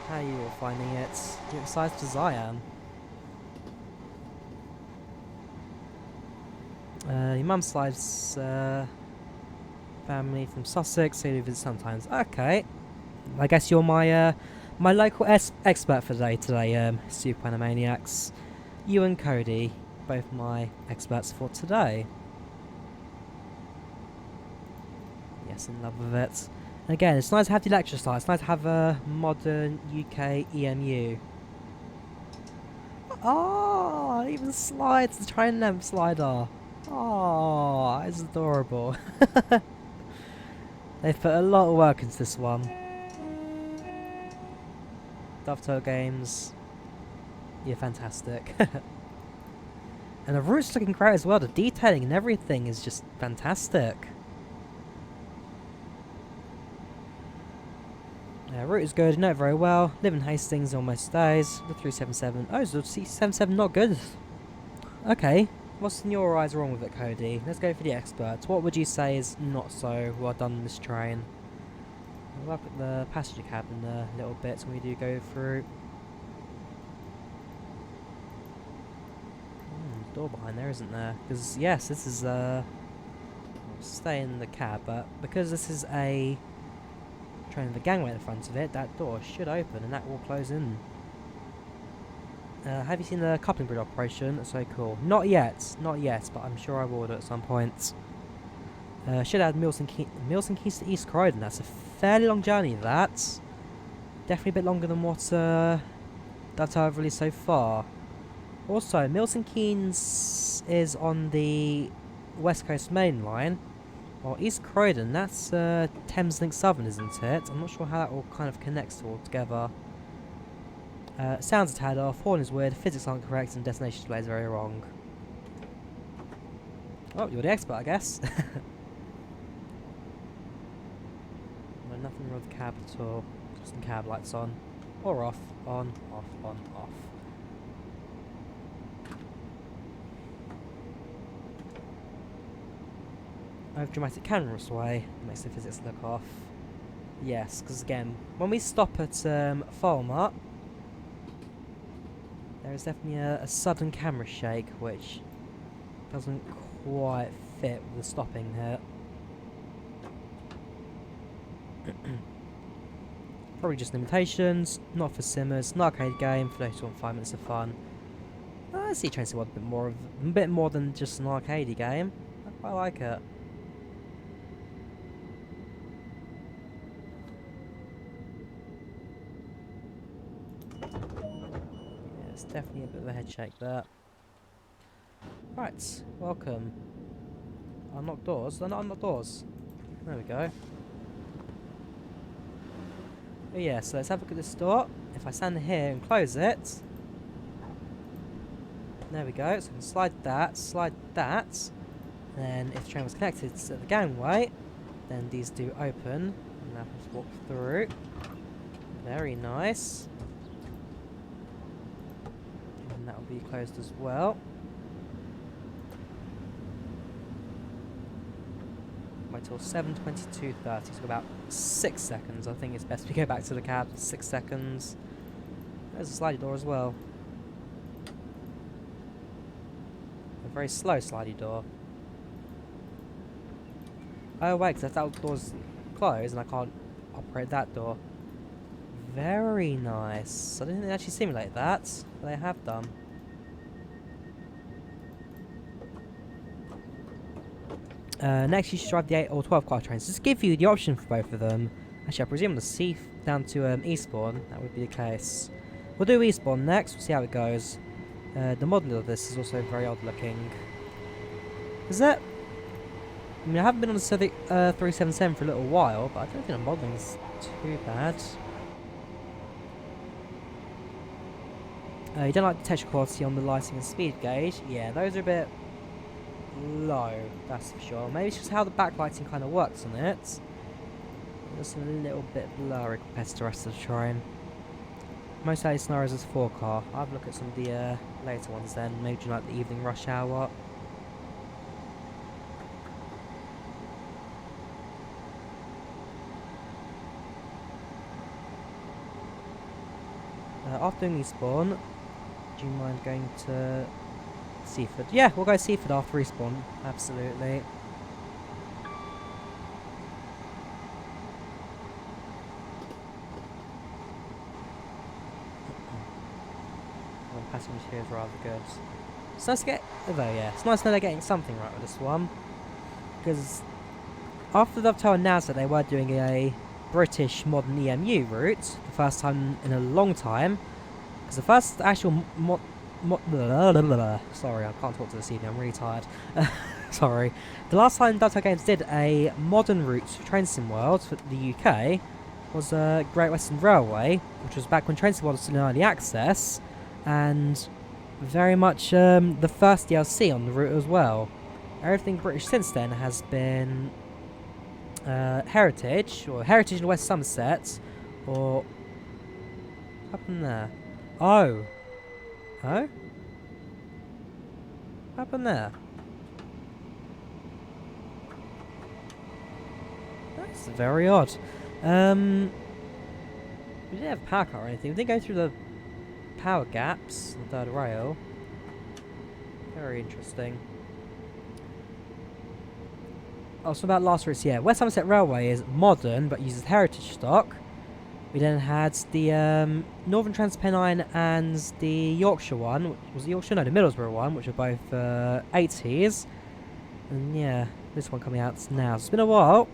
[SPEAKER 1] how are you all finding it? You excited as I am? Your mum's side's family from Sussex, so you visit sometimes. Okay. I guess you're my my local expert for today, Super Animaniacs. You and Cody, both my experts for today. Yes, in love with it. And again, it's nice to have the Electrostar. It's nice to have a modern UK EMU. Oh, it even slides, the train lamp slider. Oh, it's adorable. They've put a lot of work into this one. Dovetail Games, you're fantastic. And the route's looking great as well. The detailing and everything is just fantastic. Route is good, know it very well. Live in Hastings almost days. The 377. Oh, so C77 not good. Okay. What's in your eyes wrong with it, Cody? Let's go for the experts. What would you say is not so well done in this train? We'll look at the passenger cabin a little bit when we do go through. Door behind there, isn't there? Because, yes, this is I'll stay in the cab, but because this is a train with a gangway at the front of it, that door should open and that will close in. Have you seen the coupling bridge operation? That's so cool. Not yet, but I'm sure I will do at some point. Should add Milton Keynes to East Croydon. That's a fairly long journey, that. Definitely a bit longer than what I've released so far. Also, Milton Keynes is on the West Coast Main Line. Well, East Croydon, that's Thameslink Southern, isn't it? I'm not sure how that all kind of connects all together. Sounds a tad off, horn is weird, physics aren't correct, and destination display is very wrong. Oh, you're the expert, I guess. No, nothing wrong with the cab at all. Just some cab lights on. Or off. On, off, on, off. Over dramatic camera sway makes the physics look off. Yes, because again, when we stop at Falmouth, there is definitely a sudden camera shake, which doesn't quite fit with the stopping here. Probably just limitations, not for simmers, an arcade game for those who want 5 minutes of fun. I see Train Sim World a bit more than just an arcadey game. I quite like it. Yeah, it's definitely a bit of a head shake there. Right, welcome. Unlock doors. They're not unlocked doors. There we go. Oh yeah, so let's have a look at this door. If I stand here and close it, there we go. So I can slide that. Then if the train was connected to the gangway, then these do open. And now I can just walk through. Very nice. And that will be closed as well. Wait till 7:22:30, so about 6 seconds. I think it's best we go back to the cab. 6 seconds. There's a slidey door as well. A very slow slidey door. Oh wait, because that door's closed and I can't operate that door. Very nice. I didn't think they actually simulate that. But they have done. Next you should drive the 8 or 12 car trains. Just give you the option for both of them. Actually I presume the Seaford down to Eastbourne, that would be the case. We'll do Eastbourne next, we'll see how it goes. The model of this is also very odd looking. Is that? I mean I haven't been on the 377 for a little while, but I don't think the modeling's too bad. You don't like the texture quality on the lighting and speed gauge. Yeah, those are a bit low, that's for sure. Maybe it's just how the backlighting kind of works on it. It's a little bit blurry compared to the rest of the train. Most daily scenarios is 4-car. I'll have a look at some of the later ones then, maybe during like the evening rush hour. After doing Eastbourne, do you mind going to Seaford? Yeah, we'll go Seaford after Eastbourne, absolutely. Passengers here is rather good. It's nice to get, although yeah, it's nice to know they're getting something right with this one. Because after Dovetail announced that they were doing a British modern EMU route, the first time in a long time, because the first actual sorry, I can't talk to this evening, I'm really tired. Sorry. The last time Dovetail Games did a modern route for Train Sim World for the UK was Great Western Railway, which was back when Train Sim World was still in early access, and very much the first DLC on the route as well. Everything British since then has been Heritage, or Heritage in West Somerset, or... What happened there? Oh! Oh? What happened there? That's very odd. We didn't have power cut or anything. We didn't go through the power gaps on the third rail. Very interesting. Oh, so about last routes, yeah. West Somerset Railway is modern, but uses heritage stock. We then had the Northern Transpennine and the Yorkshire one. Was it Yorkshire? No, the Middlesbrough one, which are both 80s. And yeah, this one coming out now. So it's been a while.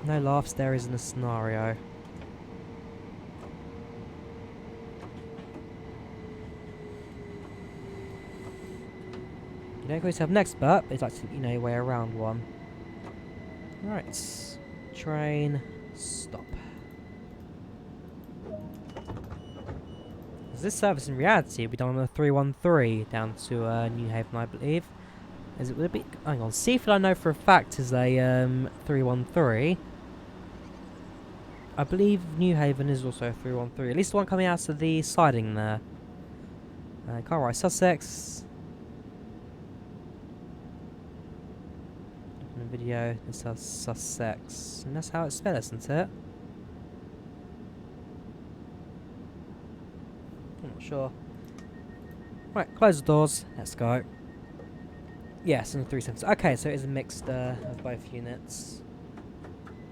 [SPEAKER 1] No laughs, there isn't a scenario. You don't always have an expert, but it's like to, you know, your way around one. Right. Train. Stop. This service in reality will be done on the 313 down to New Haven, I believe. Is it? Would it be? Hang on. Seaford, I know for a fact is a 313. I believe New Haven is also a 313. At least the one coming out of the siding there. Cartwright, Sussex. Video. This has Sussex, and that's how it's spelled, isn't it? I'm not sure. Right, close the doors. Let's go. Yes, and the 370. Okay, so it is a mixed of both units.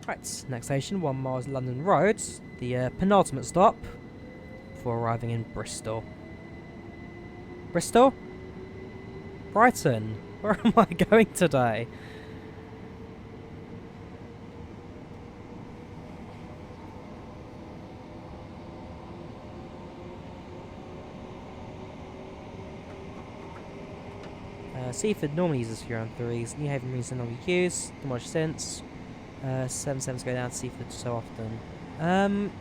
[SPEAKER 1] Right, next station, 1 miles London Road, the penultimate stop before arriving in Bristol. Bristol? Brighton? Where am I going today? Seaford normally uses 3 New Haven Marines no longer use, demolished since. 7-7s go down to Seaford so often.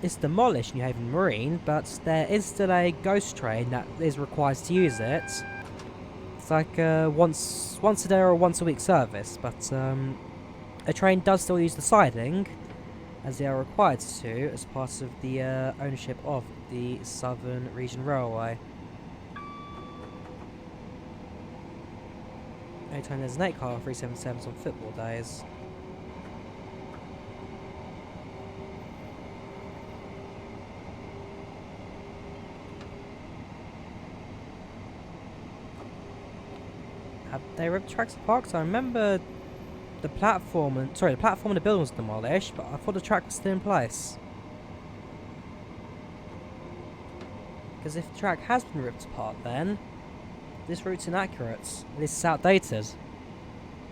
[SPEAKER 1] It's demolished, New Haven Marine, but there is still a ghost train that is required to use it. It's like once a day or once a week service, but a train does still use the siding, as they are required to, as part of the ownership of the Southern Region Railway. Anytime there's an 8-car 377s on football days. Have they ripped tracks apart? 'Cause I remember the platform and the platform and the building was demolished, but I thought the track was still in place. Because if the track has been ripped apart, then this route's inaccurate. This is outdated.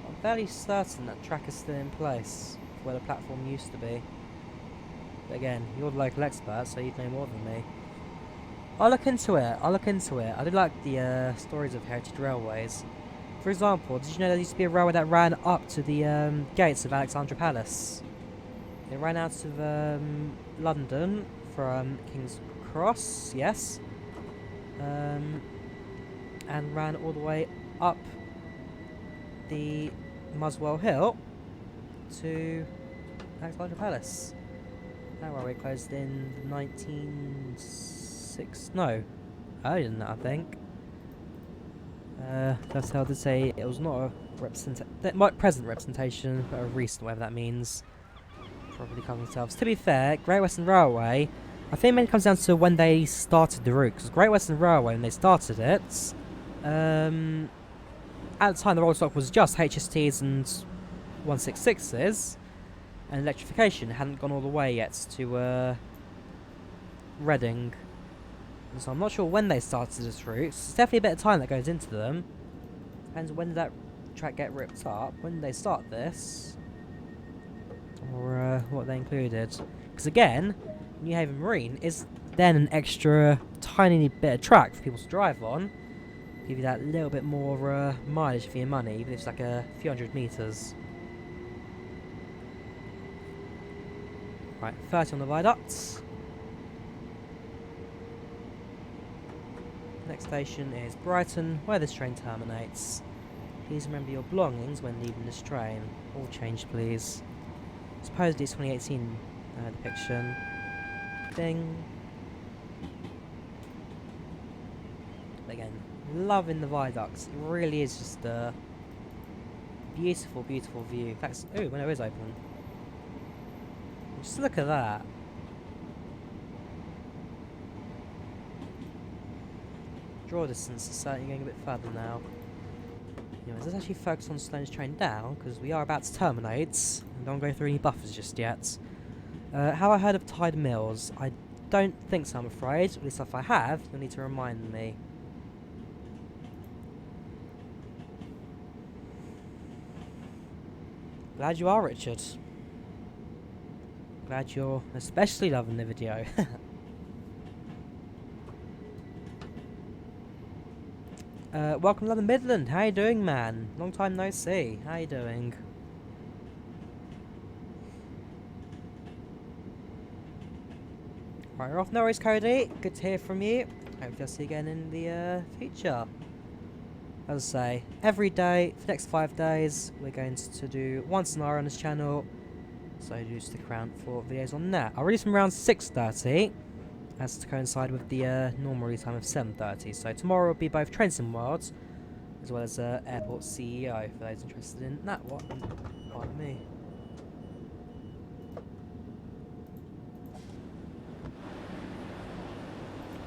[SPEAKER 1] I'm fairly certain that track is still in place where the platform used to be. But again, you're the local expert, so you'd know more than me. I'll look into it. I do like the stories of heritage railways. For example, did you know there used to be a railway that ran up to the gates of Alexandra Palace? It ran out of London from King's Cross, yes, and ran all the way up the Muswell Hill to Alexandra Palace. That railway closed in the 1960s. No, earlier than that, I think. That's how to say it was not a present representation, but a recent, whatever that means. Probably cover themselves. To be fair, Great Western Railway, I think it mainly comes down to when they started the route. Because Great Western Railway, when they started it, at the time the rolling stock was just HSTs and 166s, and electrification hadn't gone all the way yet to Reading. So I'm not sure when they started this route. It's definitely a bit of time that goes into them. Depends when did that track get ripped up, when did they start this, or what they included. Because again, New Haven Marine is then an extra tiny bit of track for people to drive on. Give you that little bit more mileage for your money, even if it's like a few hundred metres. Right, 30 on the viaduct. Next station is Brighton, where this train terminates. Please remember your belongings when leaving this train. All change, please. Supposedly it's 2018 depiction. Ding. But again, loving the viaducts. It really is just a beautiful, beautiful view. In fact, ooh, window is open. Just look at that. Draw distance is certainly going a bit further now. Anyways, let's actually focus on slowing this train down, because we are about to terminate, and don't go through any buffers just yet. Have I heard of Tide Mills? I don't think so, I'm afraid. At least if I have, you'll need to remind me. Glad you are, Richard. Glad you're especially loving the video. Welcome to London Midland. How you doing, man? Long time no see. How you doing? Right, we're off. No worries, Cody. Good to hear from you. Hope to see you again in the future. As I say, every day for the next 5 days, we're going to do once an hour on this channel. So do stick around for videos on that. I'll release them around 6:30. As to coincide with the normal release time of 7:30. So tomorrow will be both Train Sim Worlds as well as Airport CEO for those interested in that one. Pardon me.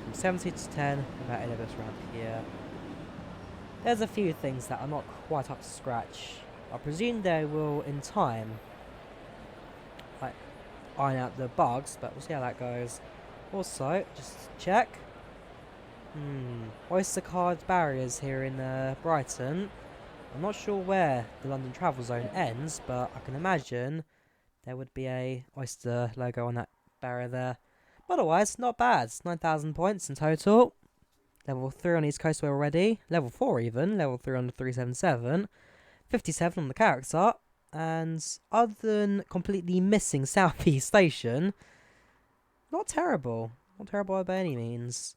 [SPEAKER 1] From 70 to 10, about 8 of us around here. There's a few things that are not quite up to scratch. I presume they will in time. like iron out the bugs, but we'll see how that goes. Also, just check. Oyster card barriers here in Brighton. I'm not sure where the London travel zone ends, but I can imagine there would be a Oyster logo on that barrier there. But otherwise, not bad. 9,000 points in total. Level 3 on East Coastway already. Level 4 even. Level 3 on the 377. 57 on the character. And other than completely missing South East Station, not terrible. Not terrible by any means.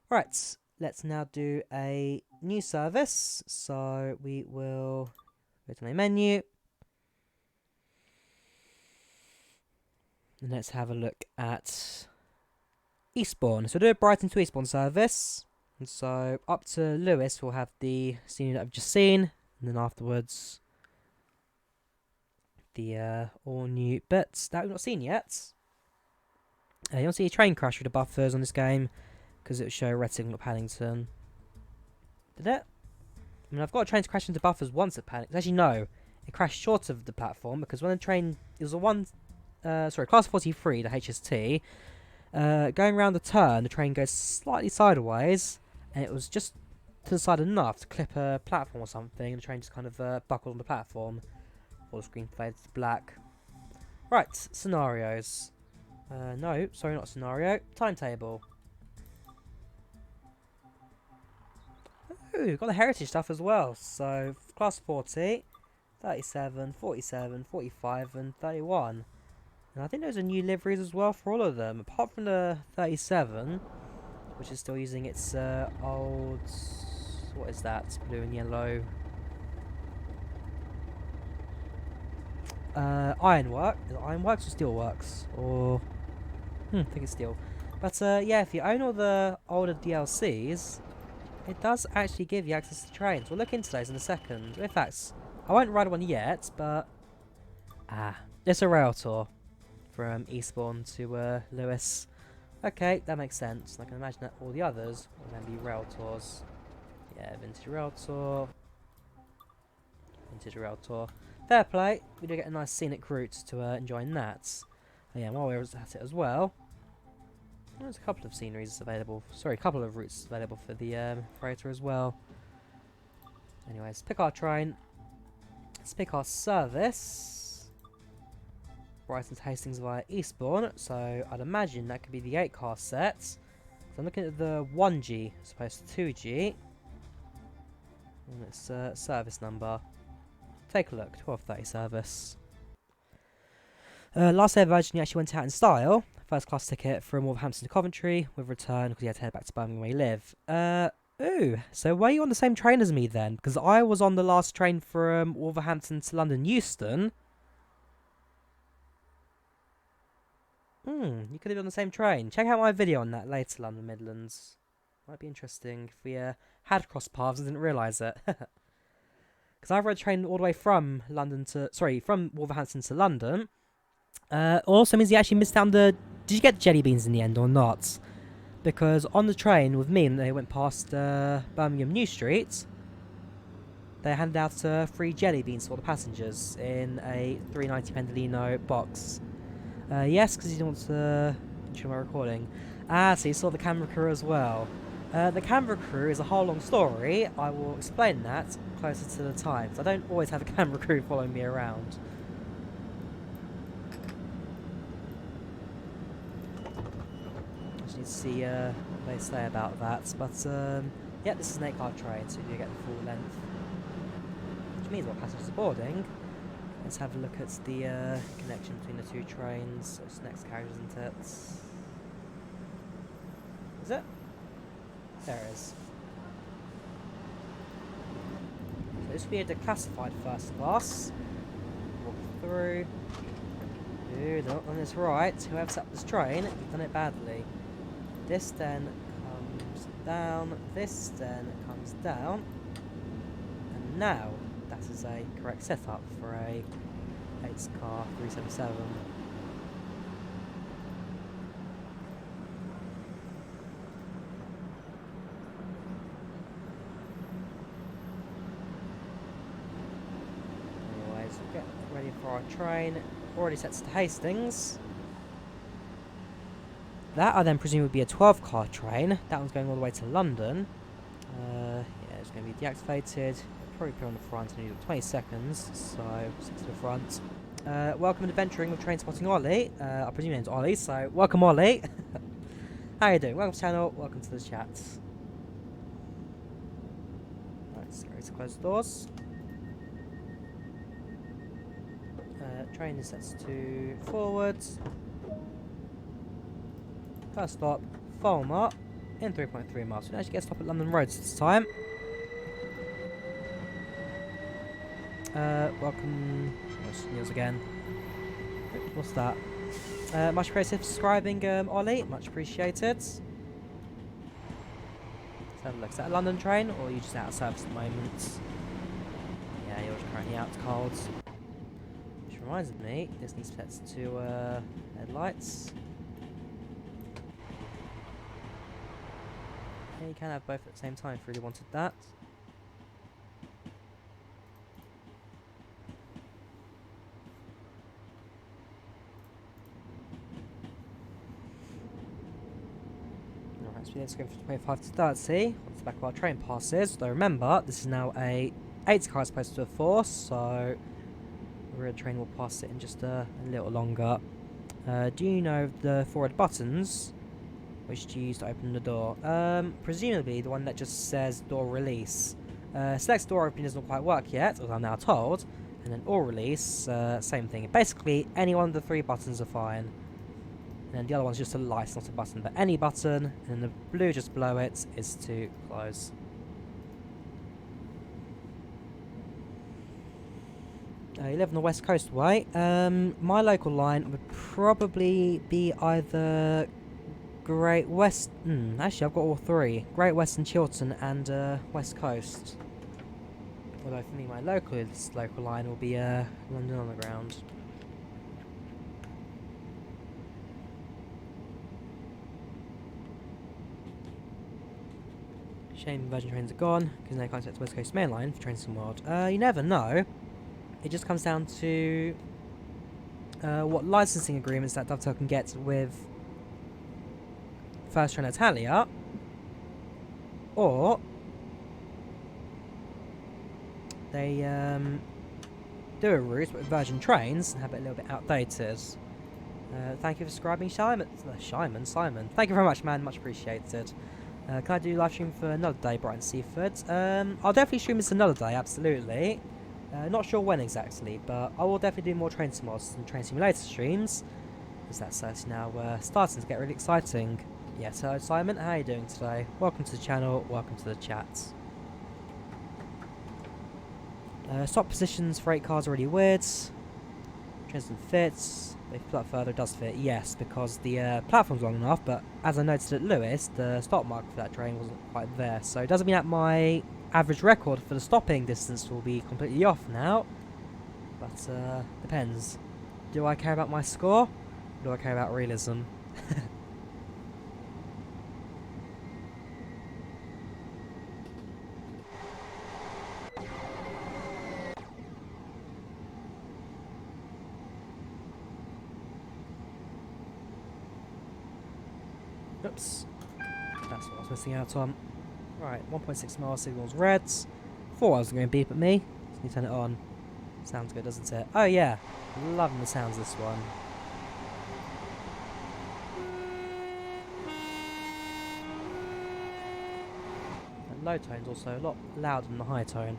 [SPEAKER 1] Right, let's now do a new service. So we will go to my menu. And let's have a look at Eastbourne. So we'll do a Brighton to Eastbourne service. And so up to Lewis we'll have the scenery that I've just seen. And then afterwards the all new bits that we've not seen yet. You don't see a train crash with the buffers on this game because it will show red signal at Paddington. Did it? I mean, I've got a train to crash into buffers once at Paddington. Actually, no. It crashed short of the platform because when the train... It was a class 43, the HST. Going around the turn, the train goes slightly sideways. And it was just to the side enough to clip a platform or something. And the train just kind of buckled on the platform. All the screen fades to black. Right, scenarios. No, sorry, not scenario. Timetable. Ooh, got the heritage stuff as well. So, class 40, 37, 47, 45 and 31. And I think those are new liveries as well for all of them. Apart from the 37, which is still using its old... What is that? Blue and yellow. Ironwork. Is it Ironworks or Steelworks? Or... I think it's Steel. But yeah, if you own all the older DLCs... It does actually give you access to trains. We'll look into those in a second. In fact, I won't ride one yet, but... it's a rail tour from Eastbourne to Lewis. Okay, that makes sense. I can imagine that all the others will then be rail tours. Yeah, vintage rail tour. Vintage rail tour. Fair play. We do get a nice scenic route to enjoy that. Oh, yeah, while we're at it as well... There's a couple of sceneries available. Sorry, a couple of routes available for the freighter as well. Anyways, pick our train. Let's pick our service. Brighton to Hastings via Eastbourne. So I'd imagine that could be the 8-car set. So I'm looking at the 1G as opposed to 2G. And it's service number. Take a look. 12:30 service. Last day of Virgin, you actually went out in style. First class ticket from Wolverhampton to Coventry with return because you had to head back to Birmingham where you live. Ooh, so were you on the same train as me then? Because I was on the last train from Wolverhampton to London Euston. You could have been on the same train. Check out my video on that later, London Midlands. Might be interesting if we had crossed paths and didn't realise it. Because I rode a train all the way from from Wolverhampton to London. Also means you actually missed out on the... Did you get the jelly beans in the end or not? Because on the train with me, and they went past Birmingham New Street, they handed out free jelly beans for the passengers in a 390 Pendolino box. Yes, because you don't want to... Show my recording. So you saw the camera crew as well. The camera crew is a whole long story. I will explain that closer to the time. So I don't always have a camera crew following me around. To see what they say about that, but yeah, this is an 8-car train, so you do get the full length, which means what passengers are boarding. Let's have a look at the connection between the two trains. So it's next carriage, isn't it? Is it? There it is. So this will be a declassified first class. Walk through. Ooh, they're not on this right. Whoever set up this train, you've done it badly. This then comes down, this then comes down, and now that is a correct setup for a 8-car 377. Anyways, we'll get ready for our train. already sets to Hastings. That I then presume would be a 12-car train. That one's going all the way to London. Yeah, it's going to be deactivated. It'll probably put on the front and need 20 seconds, so 6 to the front. Welcome to Adventuring with Train Spotting Ollie. I presume your name's Ollie, so welcome Ollie. How you doing? Welcome to the channel, welcome to the chat. Right, scary to close the doors. Train is set to forwards. First stop, Fulmer, in 3.3 miles. We can actually get a stop at London Roads this time. Welcome. News again. What's that? Much appreciated for subscribing, Ollie. Much appreciated. Let's have a look. Is that a London train, or are you just out of service at the moment? Yeah, you're currently out cold. Which reminds me, this needs to set to headlights. Yeah, you can have both at the same time if you really wanted that. Alright, so let's go from 25 to 30. Once the back of our train passes. Though remember, this is now a 8 car as opposed to a 4, so the rear train will pass it in just a little longer. Do you know the forward buttons? Which do you use to open the door? Presumably the one that just says door release. Select door opening doesn't quite work yet, as I'm now told. And then all release, same thing. Basically, any one of the 3 buttons are fine. And then the other one's just a light, not a button. But any button, and then the blue just below it is to close. You live on the West Coastway. My local line would probably be either Great West. Actually, I've got all 3: Great Western, Chiltern, and West Coast. Although for me, my local line will be London Underground. Shame Virgin trains are gone because they can't set to West Coast Main Line for Trains in the World. You never know. It just comes down to what licensing agreements that Dovetail can get with First Train Italia, or they do a route with Virgin trains and have it a little bit outdated. Thank you for subscribing, Simon. Thank you very much, man. Much appreciated. Can I do live stream for another day, Brighton Seaford? I'll definitely stream this another day, absolutely. Not sure when exactly, but I will definitely do more train sims and train simulator streams, because that's actually now starting to get really exciting. Yes, hello Simon, how are you doing today? Welcome to the channel, welcome to the chat. Stop positions for 8 cars are really weird. Trains doesn't fit. If you put that further, it does fit, yes, because the platform's long enough, but as I noticed at Lewis, the stop mark for that train wasn't quite there, so it doesn't mean that my average record for the stopping distance will be completely off now, but depends. Do I care about my score? Or do I care about realism? Oops. That's what I was missing out on. Right, 1.6 miles, signals red. 4 hours are going to beep at me. So you turn it on. Sounds good, doesn't it? Oh yeah, loving the sounds of this one. The low tone's also a lot louder than the high tone.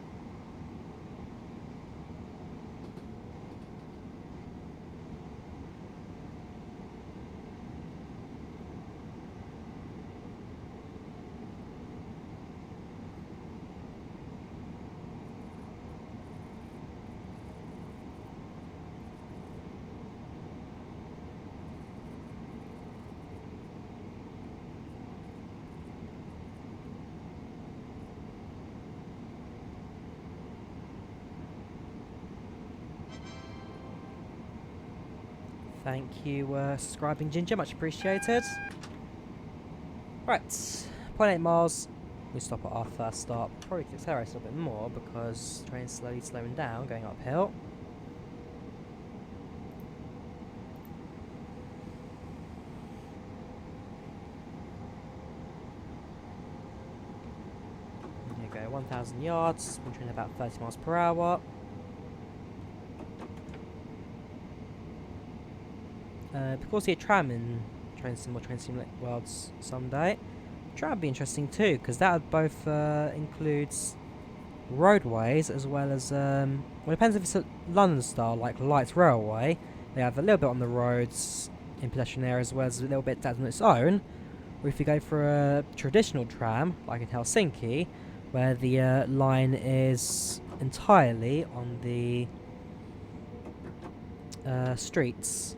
[SPEAKER 1] Thank you, subscribing Ginger, much appreciated. Right, 0.8 miles. We stop at our first stop. Probably could accelerate a little bit more because the train's slowly slowing down, going uphill. go, 1,000 yards, we're train about 30 miles per hour. Because see a tram in Train Sim Worlds someday. Tram would be interesting too, because that would both includes roadways as well as well, it depends if it's a London style like light railway. They have a little bit on the roads in pedestrian areas as well as a little bit that's on its own. Or if you go for a traditional tram like in Helsinki, where the line is entirely on the streets.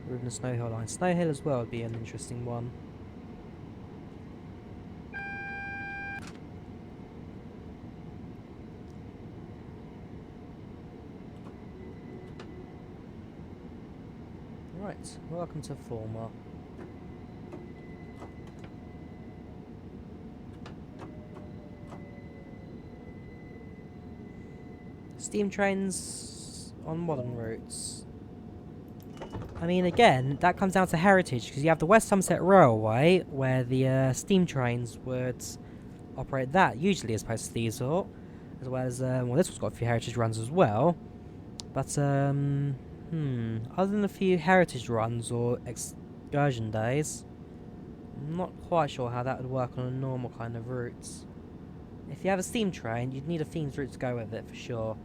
[SPEAKER 1] Or even the Snow Hill line. Snow Hill as well would be an interesting one. Right, welcome to Former. Steam trains on modern routes. I mean, again, that comes down to heritage, because you have the West Somerset Railway, where the steam trains would operate that, usually as opposed to diesel, as well as, well, this one's got a few heritage runs as well, but, other than a few heritage runs or excursion days, I'm not quite sure how that would work on a normal kind of route. If you have a steam train, you'd need a themed route to go with it, for sure.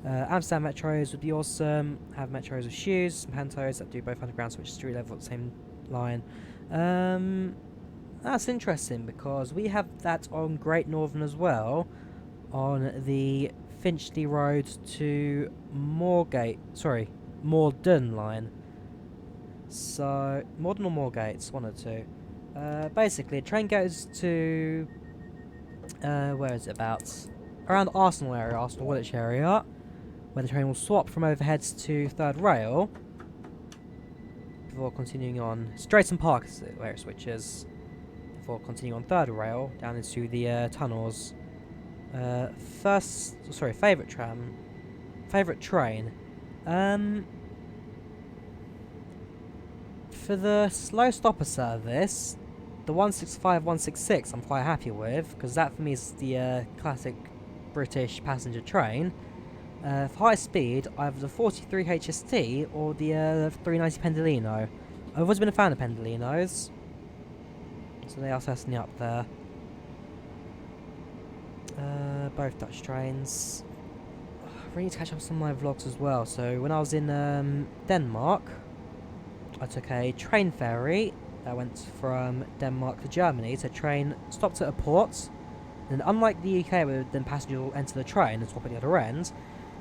[SPEAKER 1] Amsterdam metros would be awesome. Have metros with shoes, some pantos that do both underground switch street level at the same line. That's interesting because we have that on Great Northern as well, on the Finchley Road to Moorgate. Sorry, Morden line. So Morden or Moorgates, one or two. Basically, a train goes to where is it about? Around the Arsenal area, Arsenal Woolwich area, where the train will swap from overheads to third rail before continuing on. Drayton Park is where it switches before continuing on third rail down into the tunnels. Favourite train. For the slow stopper service, the 165, 166 I'm quite happy with, because that for me is the classic British passenger train. For high speed, either the 43 HST or the 390 Pendolino. I've always been a fan of Pendolinos, so they are certainly up there. Both Dutch trains. I really need to catch up on some of my vlogs as well. So when I was in Denmark, I took a train ferry that went from Denmark to Germany. So train stopped at a port, and unlike the UK where then passengers will enter the train and swap at the other end,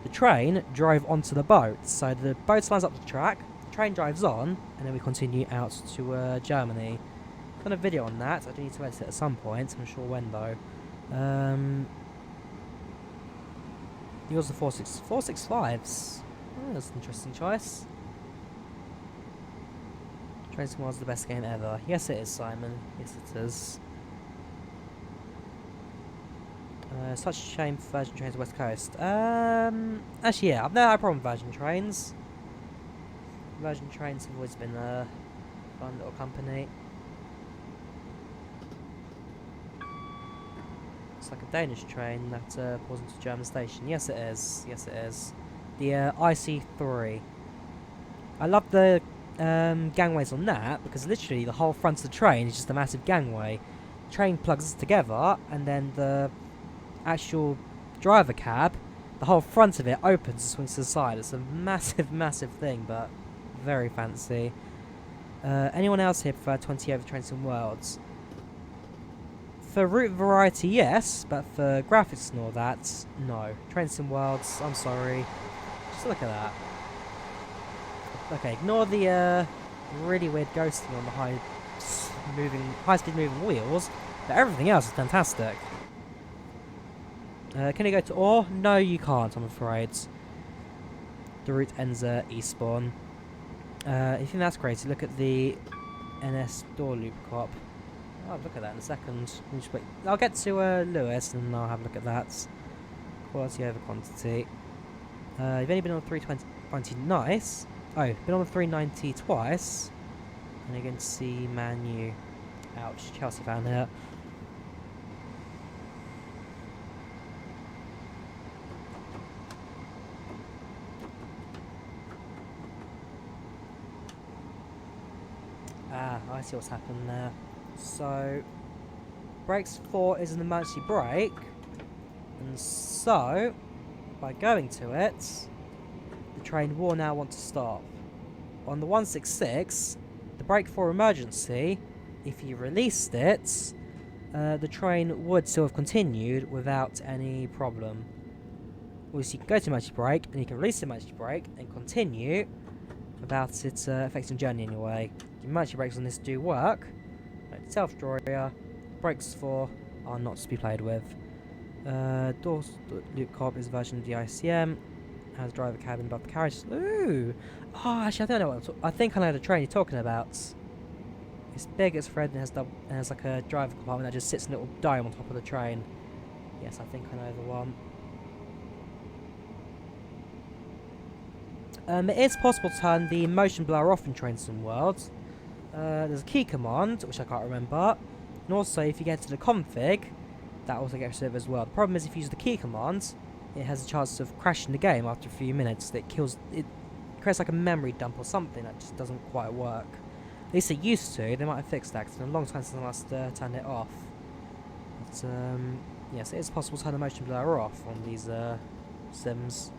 [SPEAKER 1] the train drove onto the boat. So the boat lines up the track, the train drives on, and then we continue out to Germany. I've done a video on that. I do need to edit it at some point. I'm not sure when though. Yours are 465s. Oh, that's an interesting choice. Train Sim was the best game ever. Yes, it is, Simon. Yes, it is. Such a shame for Virgin Trains West Coast. Actually, yeah, I've never had a problem with Virgin Trains. Virgin Trains have always been a fun little company. It's like a Danish train that pulls into a German station. Yes, it is. Yes, it is. The IC3. I love the gangways on that because literally the whole front of the train is just a massive gangway. The train plugs together, and then the actual driver cab, the whole front of it opens and swings to the side. It's a massive, massive thing, but very fancy. Anyone else here prefer 20 over Train Sim Worlds? For route variety, yes, but for graphics and all that, no. Train Sim Worlds, I'm sorry. Just look at that. Okay, ignore the really weird ghosting on the high-speed moving wheels, but everything else is fantastic. Can you go to Ore? No, you can't, I'm afraid. The route ends at Eastbourne. If you think that's crazy, look at the NS door loop cop. I'll have a look at that in a second. I'll get to Lewis and I'll have a look at that. Quality over quantity. You've only been on the 320, nice. Oh, been on the 390 twice. And you're going to see Manu. Ouch, Chelsea fan here. Ah, I see what's happened there. So, brakes 4 is an emergency brake, and so, by going to it, the train will now want to stop. On the 166, the brake 4 emergency, if you released it, the train would still have continued without any problem. So you can go to emergency brake, and you can release the emergency brake and continue without it affecting the journey anyway. The emergency brakes on this do work. Itself, Drawyah, brakes 4 are not to be played with. Door loop cob is a version of the ICM. Has driver cabin above the carriage. Ooh! Oh, actually, I don't know what I think I know the train you're talking about. It's big, it's red, and has like a driver compartment that just sits in a little dome on top of the train. Yes, I think I know the one. It is possible to turn the motion blur off in Train Sim World. There's a key command, which I can't remember. And also, if you get to the config, that also gets rid of it as well. The problem is if you use the key command, it has a chance of crashing the game after a few minutes. It creates like a memory dump or something that just doesn't quite work. At least it used to. They might have fixed that, 'cause it's been a long time since I last turned it off. But yes, it is possible to turn the motion blur off on these sims.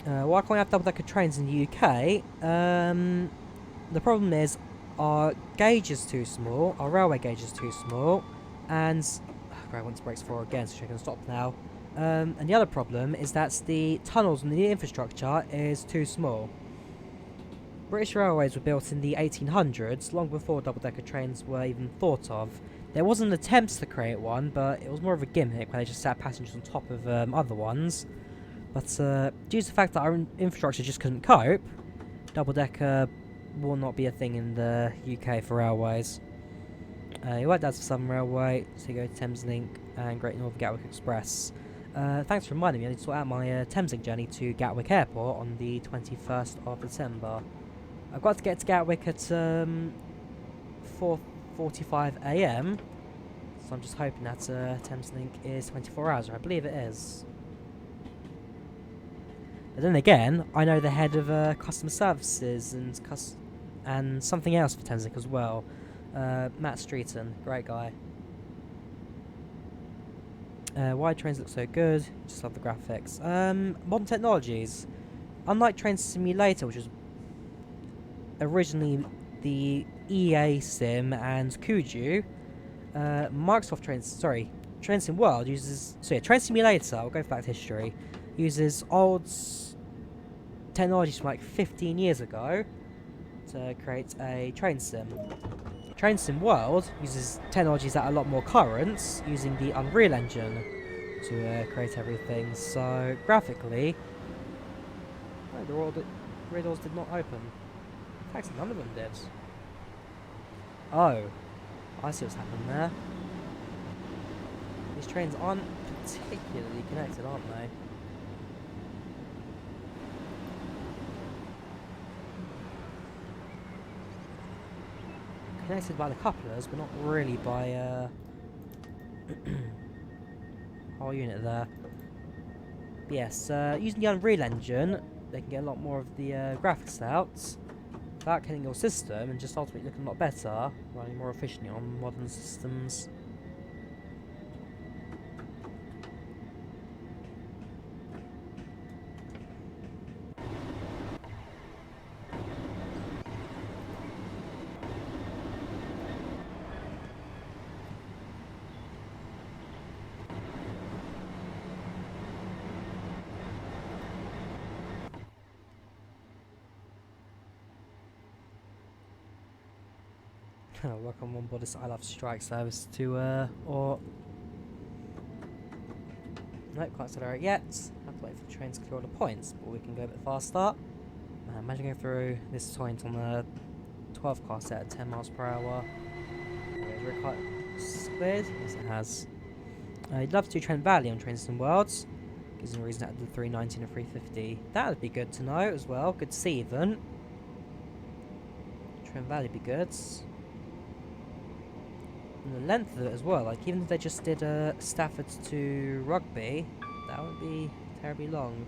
[SPEAKER 1] Why can't we have double-decker trains in the UK? The problem is our gauge is too small, our railway gauge is too small, and great, I want to brakes 4 again, so I can stop now. And the other problem is that the tunnels and the infrastructure is too small. British railways were built in the 1800s, long before double-decker trains were even thought of. There was an attempt to create one, but it was more of a gimmick where they just sat passengers on top of other ones. But due to the fact that our infrastructure just couldn't cope, double-decker will not be a thing in the UK for railways. It worked out for Southern Railway, Seago Thameslink, and Great Northern Gatwick Express. Thanks for reminding me, I need to sort out my Thameslink journey to Gatwick Airport on the 21st of December. I've got to get to Gatwick at 4:45 AM, so I'm just hoping that Thameslink is 24 hours, or I believe it is. But then again, I know the head of customer services and something else for Thameslink as well. Matt Streeton, great guy. Why trains look so good? Just love the graphics. Modern technologies. Unlike Train Simulator, which was originally the EA Sim and Kuju, Train Sim World uses... So yeah, Train Simulator, I'll go back to history, uses old technologies from like 15 years ago to create a train sim. Train Sim World uses technologies that are a lot more current, using the Unreal Engine to create everything. So graphically, oh, the rear doors did not open. In fact, none of them did. Oh, I see what's happened there. These trains aren't particularly connected, aren't they? Connected by the couplers, but not really by whole unit there. But yes, using the Unreal Engine, they can get a lot more of the graphics out without killing your system, and just ultimately looking a lot better, running more efficiently on modern systems. Welcome on board this I Love Strike service to, or... Nope, can't accelerate yet. Have to wait for the train to clear all the points, but we can go a bit faster. Imagine going through this point on the 12 car set at 10 miles per hour. Has it cleared? Yes, it has. I'd love to do Trent Valley on Trains and Worlds. Gives me a reason to add the 390 and the 350. That would be good to know as well. Good to see even. Trent Valley would be good. And the length of it as well. Like, even if they just did Stafford to Rugby, that would be terribly long.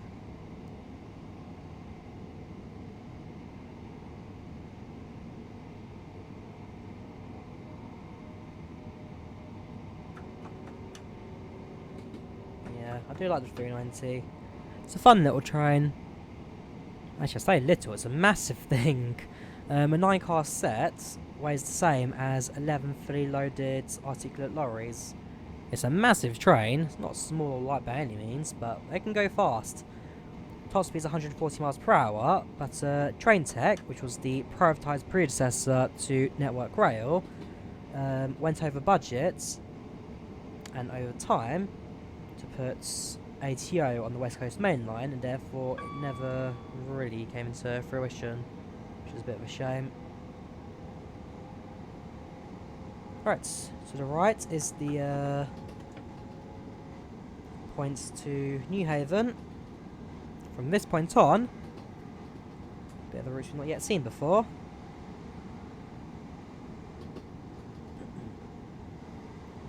[SPEAKER 1] Yeah, I do like the 390. It's a fun little train. Actually, I say little, it's a massive thing. A 9-car set weighs the same as 11 fully loaded articulate lorries. It's a massive train. It's not small or light by any means, but they can go fast. Top speed is 140 miles per hour, but Train Tech, which was the privatised predecessor to Network Rail, went over budget and over time to put ATO on the West Coast Main Line, and therefore it never really came into fruition, which is a bit of a shame. Right, to the right is the points to New Haven. From this point on, a bit of a route we've not yet seen before.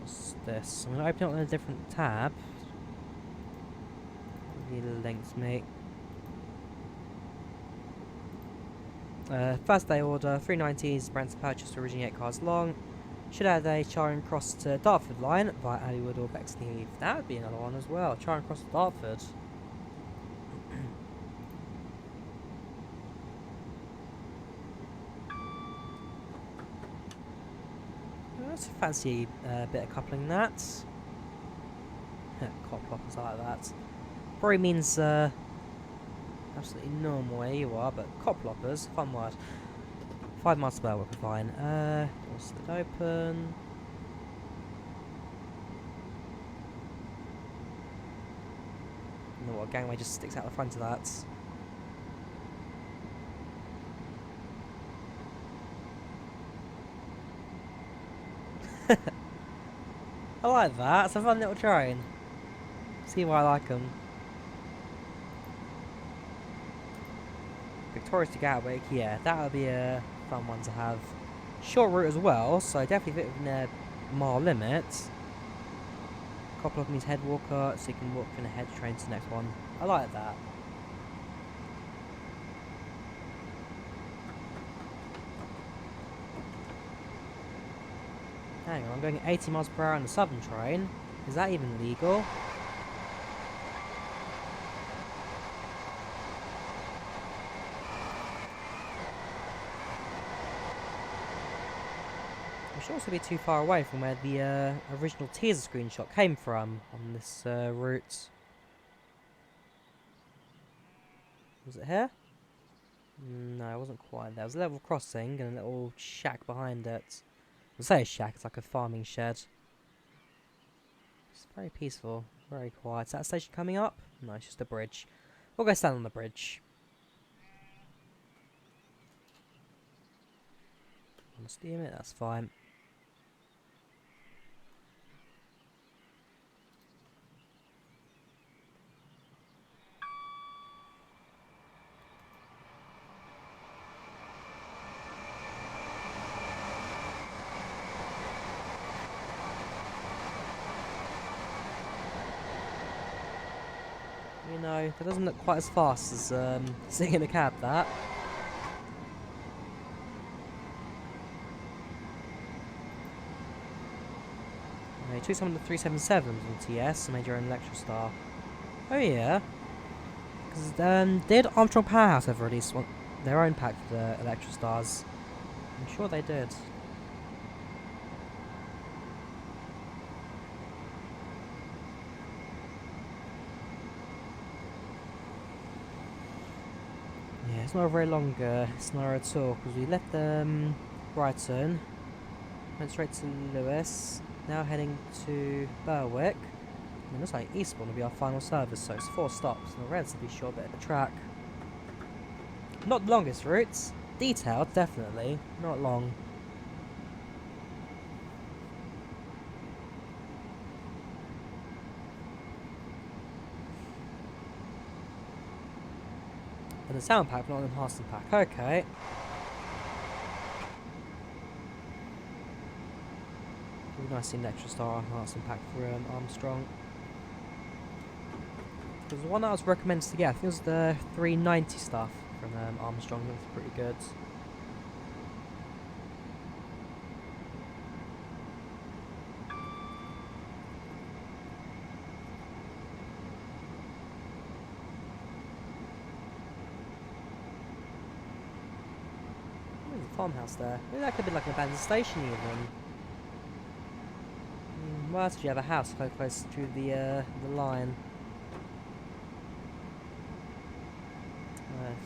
[SPEAKER 1] What's this? I'm going to open it on a different tab. Links me. First day order, 390s, Brent's purchase, originally 8 cars long. Should add a Charing Cross to Dartford line via Hollywood or Bexley Heath. That would be another one as well, Charing Cross to Dartford. That's a fancy bit of coupling that. Cop ploppers like that. Probably means absolutely normal where you are, but cop ploppers, fun word. 5 miles per hour, we're fine. Doors still open. You know what, gangway just sticks out the front of that. I like that, it's a fun little train. See why I like them. Victoria's to Gatwick, yeah, that would be a fun one to have. Short route as well, so definitely fit within their mile limit. A couple of them means head walker, so you can walk from the head train to the next one. I like that. Hang on, I'm going at 80 miles per hour on the southern train. Is that even legal? I should also be too far away from where the original teaser screenshot came from on this route. Was it here? No, it wasn't quite there. It was a level crossing and a little shack behind it. I say a shack, it's like a farming shed. It's very peaceful, very quiet. Is that station coming up? No, it's just a bridge. We'll go stand on the bridge. On steam it, that's fine. You know, that doesn't look quite as fast as sitting in a cab, that. You took some of the 377s on TS and made your own Electrostar. Oh yeah. Because did Armstrong Powerhouse ever release their own pack for the Electrostars? I'm sure they did. Yeah, it's not a very long scenario at all, because we left Brighton, went straight to Lewis, now heading to Berwick, and it looks like Eastbourne will be our final service, so it's 4 stops and a relatively short bit of the track. Not the longest routes, detailed definitely, not long. the sound pack, not an enhancement pack. Okay. It would be nice to see an Electrostar enhancement pack for Armstrong. Because the one that I was recommended to get, I think it was the 390 stuff from Armstrong. It was pretty good. There's a farmhouse there. Maybe that could be like an abandoned station even. What else do you have? A house close to the line.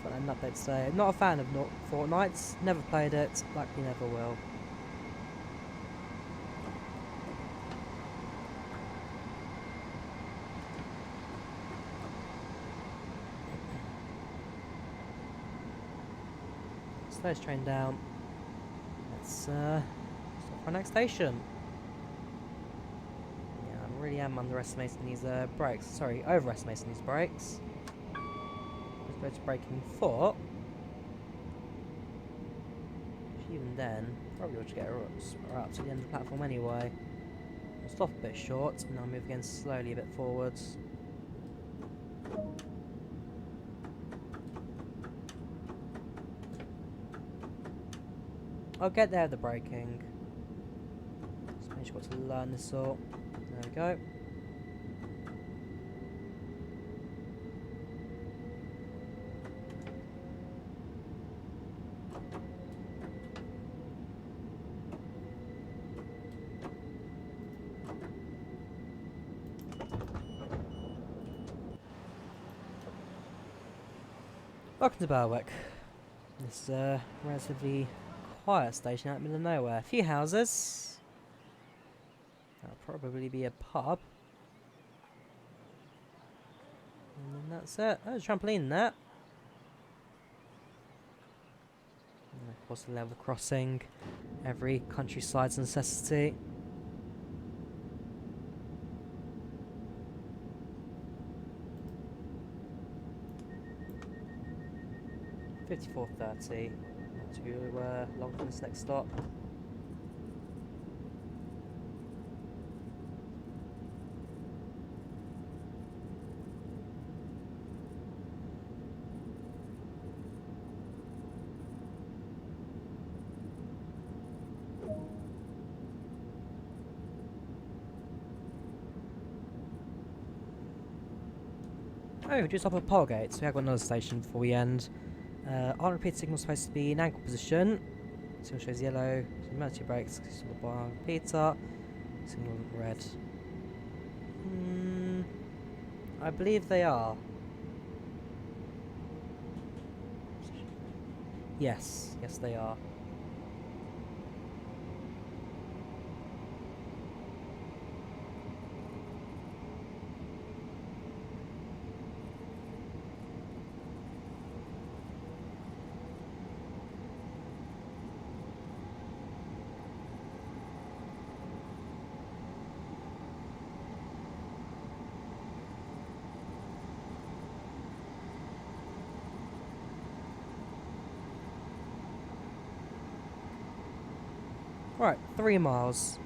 [SPEAKER 1] For an update today. Not a fan of Fortnite. Never played it. Likely never will. Slow this train down. Let's stop for our next station. Yeah, I really am underestimating these brakes. Sorry, overestimating these brakes. Let's go to braking 4. Even then, probably ought to get her up to the end of the platform anyway. I'll stop a bit short, and I'll move again slowly a bit forwards. I'll get there with the braking. Just make sure I've got to learn this all. There we go. Welcome to Berwick. This relatively quiet station out in the middle of nowhere. A few houses. That'll probably be a pub. And then that's it. Oh, there's a trampoline there. And of course, a level crossing. Every countryside's necessity. $54.30. Not too long for this next stop. Oh, we just up at Polgate, so we have got another station before we end. On repeat signal supposed to be in ankle position. Signal shows yellow, so emergency brakes, signal bar repeater, signal red. I believe they are. Yes, they are. Right, 3 miles.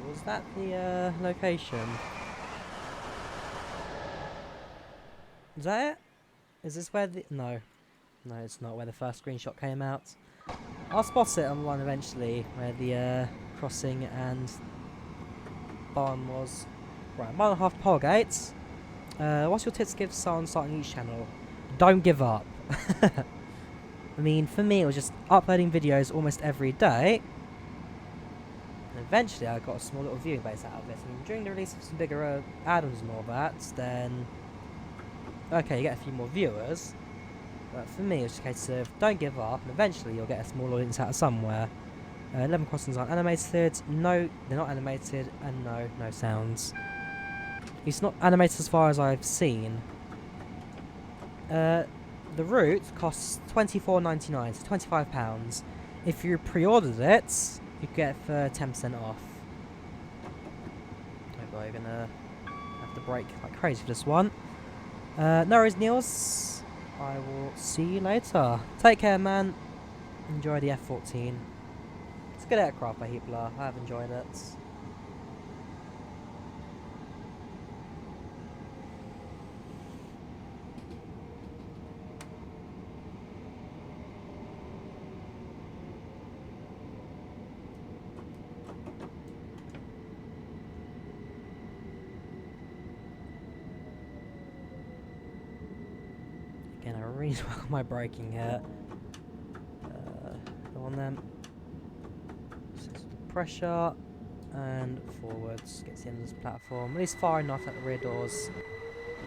[SPEAKER 1] Was that the location? Is that it? Is this where the... No. No, it's not where the first screenshot came out. I'll spot it on one eventually, where the crossing and barn was. Right, 1.5 pole gates. What's your tips to give someone starting each channel? Don't give up. I mean, for me, it was just uploading videos almost every day. And eventually, I got a small little viewing base out of it. I mean, during the release of some bigger add-ons and all that, then okay, you get a few more viewers. But for me, it's just a case of don't give up, and eventually you'll get a small audience out of somewhere. 11 crossings aren't animated. No, they're not animated, and no sounds. It's not animated as far as I've seen. The route costs £24.99, so £25. If you pre-ordered it, you get it for 10% off. Oh boy, you're gonna have to brake like crazy for this one. No worries, Niels. I will see you later. Take care, man. Enjoy the F-14. It's a good aircraft by Heatblur. I have enjoyed it. Again, I really work on my braking here. Go on then. Pressure and forwards. Gets the end of this platform. At least far enough that the rear doors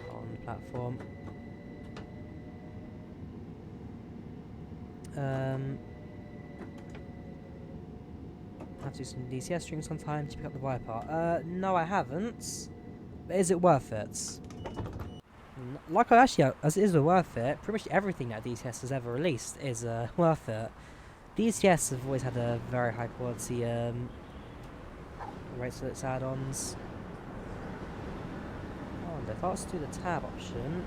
[SPEAKER 1] on the platform. Have to do some DCS strings sometimes to pick up the Viper. No, I haven't. But is it worth it? Like as it is worth it, pretty much everything that DCS has ever released is worth it. DCS have always had a very high quality rates for its add-ons. Oh, if I was to do the tab option,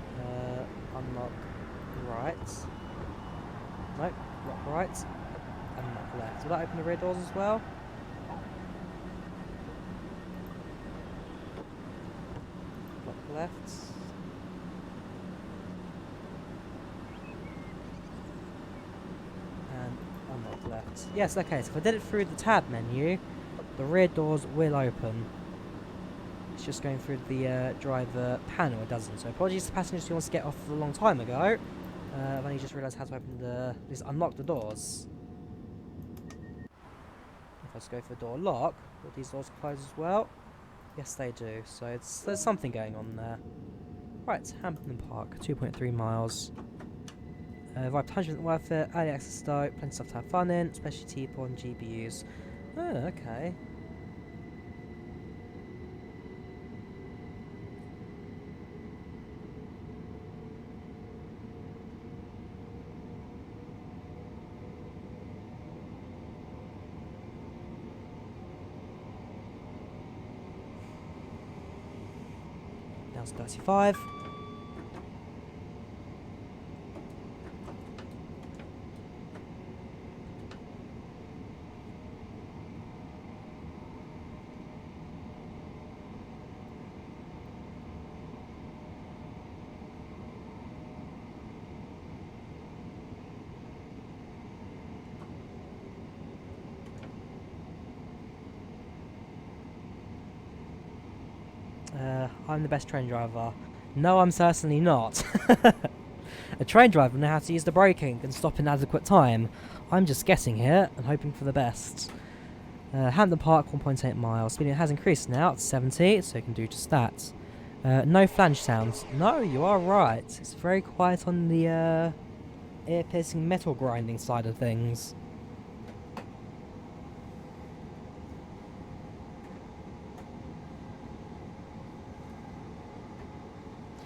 [SPEAKER 1] unlock right. Nope, lock right. Unlock left. Will that open the rear doors as well? Lock left. Unlock left. Yes, okay, so if I did it through the tab menu, the rear doors will open. It's just going through the driver panel, it doesn't. So apologies to passengers who wants to get off a long time ago. I've only just realised how to open just unlock the doors. If I just go for the door lock, will these doors close as well? Yes, they do. So there's something going on there. Right, Hampton Park, 2.3 miles. Vibe 100% worth it, early access though, plenty of stuff to have fun in, especially T-Pod and GPUs. Oh, okay. Now it's 35. I'm the best train driver. No, I'm certainly not. A train driver knows how to use the braking and stop in adequate time. I'm just guessing here and hoping for the best. Hampton Park, 1.8 miles. Speed has increased now to 70, so you can do just that. No flange sounds. No, you are right. It's very quiet on the ear-piercing metal grinding side of things.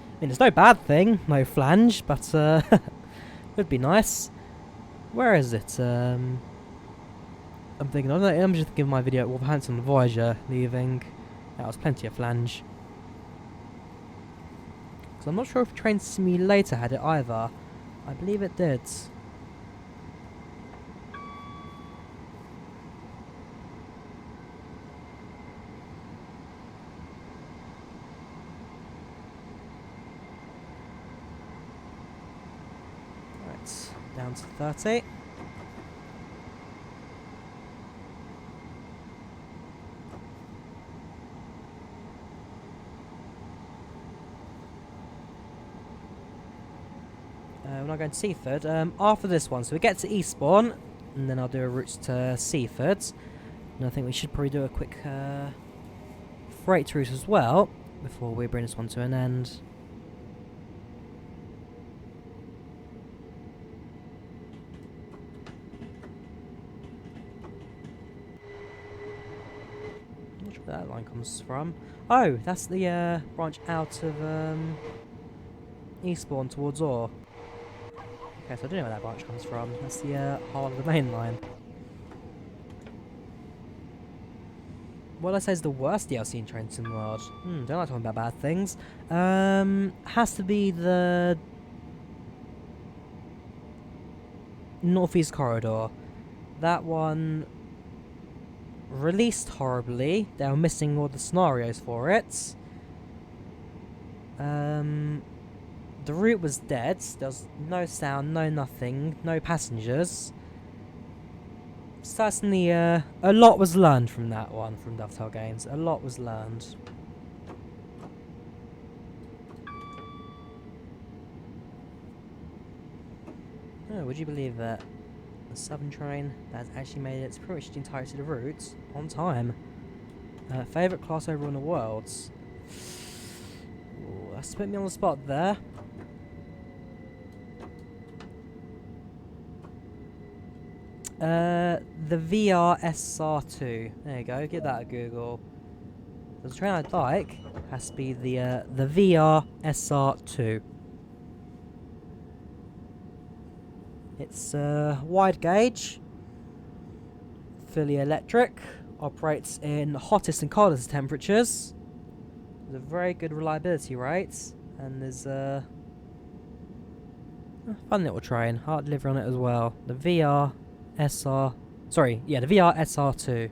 [SPEAKER 1] I mean, it's no bad thing, no flange, but would be nice. Where is it? I'm thinking, I'm just giving my video at Wolverhampton Voyager leaving. That was plenty of flange. So I'm not sure if Train Simulator had it either. I believe it did. down to 30. We're not going to Seaford. After this one, so we get to Eastbourne, and then I'll do a route to Seaford. And I think we should probably do a quick freight route as well before we bring this one to an end. I'm not sure where that line comes from. Oh, that's the branch out of Eastbourne towards Orr. Okay, so I don't know where that branch comes from. That's the whole of the main line. What I say is the worst DLC in Train Sim World. Don't like talking about bad things. Has to be the Northeast Corridor. That one released horribly. They were missing all the scenarios for it. The route was dead. There was no sound, no nothing, no passengers. Certainly, a lot was learned from that one, from Dovetail Games. A lot was learned. Oh, would you believe that the Southern train that has actually made it pretty much the entirety of the route on time? Favourite class overall in the world? Ooh, that's put me on the spot there. The VR SR2. There you go, give that a Google. The train I'd like has to be the VR SR2. It's wide gauge, fully electric, operates in hottest and coldest temperatures. There's a very good reliability rate, and there's a fun little train, hard delivery on it as well. The VR SR2.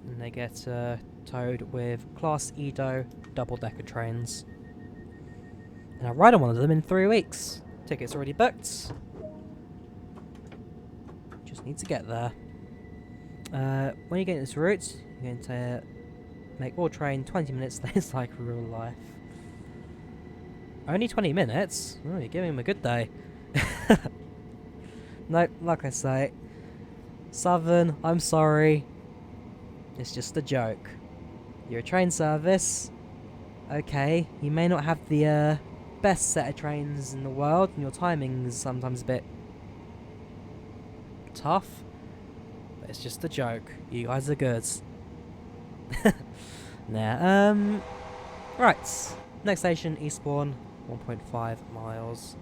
[SPEAKER 1] And they get towed with Class Edo double-decker trains. And I ride on one of them in 3 weeks. Tickets already booked. Just need to get there. When you get this route, you're going to make all train 20 minutes less like real life. Only 20 minutes? Oh, you're giving him a good day. No, like I say, Southern, I'm sorry. It's just a joke. You're a train service. Okay, you may not have the best set of trains in the world, and your timing is sometimes a bit tough. But it's just a joke. You guys are good. Nah, right. Next station, Eastbourne. 1.5 miles.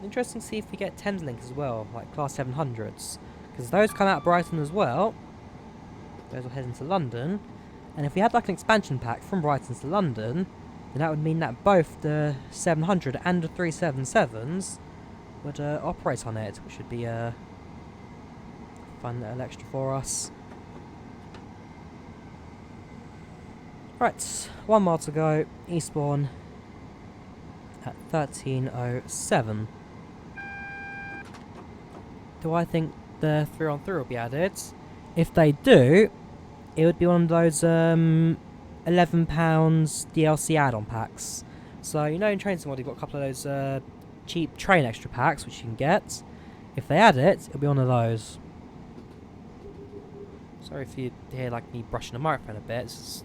[SPEAKER 1] Interesting to see if we get Thameslink as well, like Class 700s. Because those come out of Brighton as well. Those will head into London. And if we had like an expansion pack from Brighton to London, then that would mean that both the 700 and the 377s would operate on it, which would be a fun little extra for us. Right, 1 mile to go, Eastbourne at 13:07. Do I think the 3-on-3 will be added? If they do, it would be one of those £11 DLC add-on packs. So, you know, in Train Sim World, you've got a couple of those cheap train extra packs, which you can get. If they add it, it'll be one of those. Sorry if you hear like me brushing the microphone a bit. It's just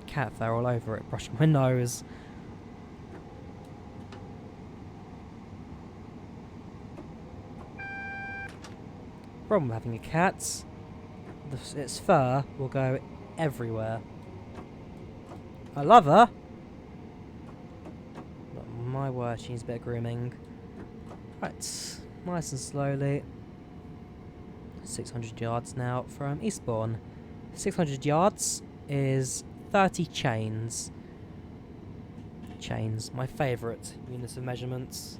[SPEAKER 1] cat fur all over it, brushing my nose. Problem with having a cat, its fur will go everywhere. I love her, but my word, she needs a bit of grooming. Right, nice and slowly. 600 yards now from Eastbourne. 600 yards is 30 chains. Chains, my favourite unit of measurements.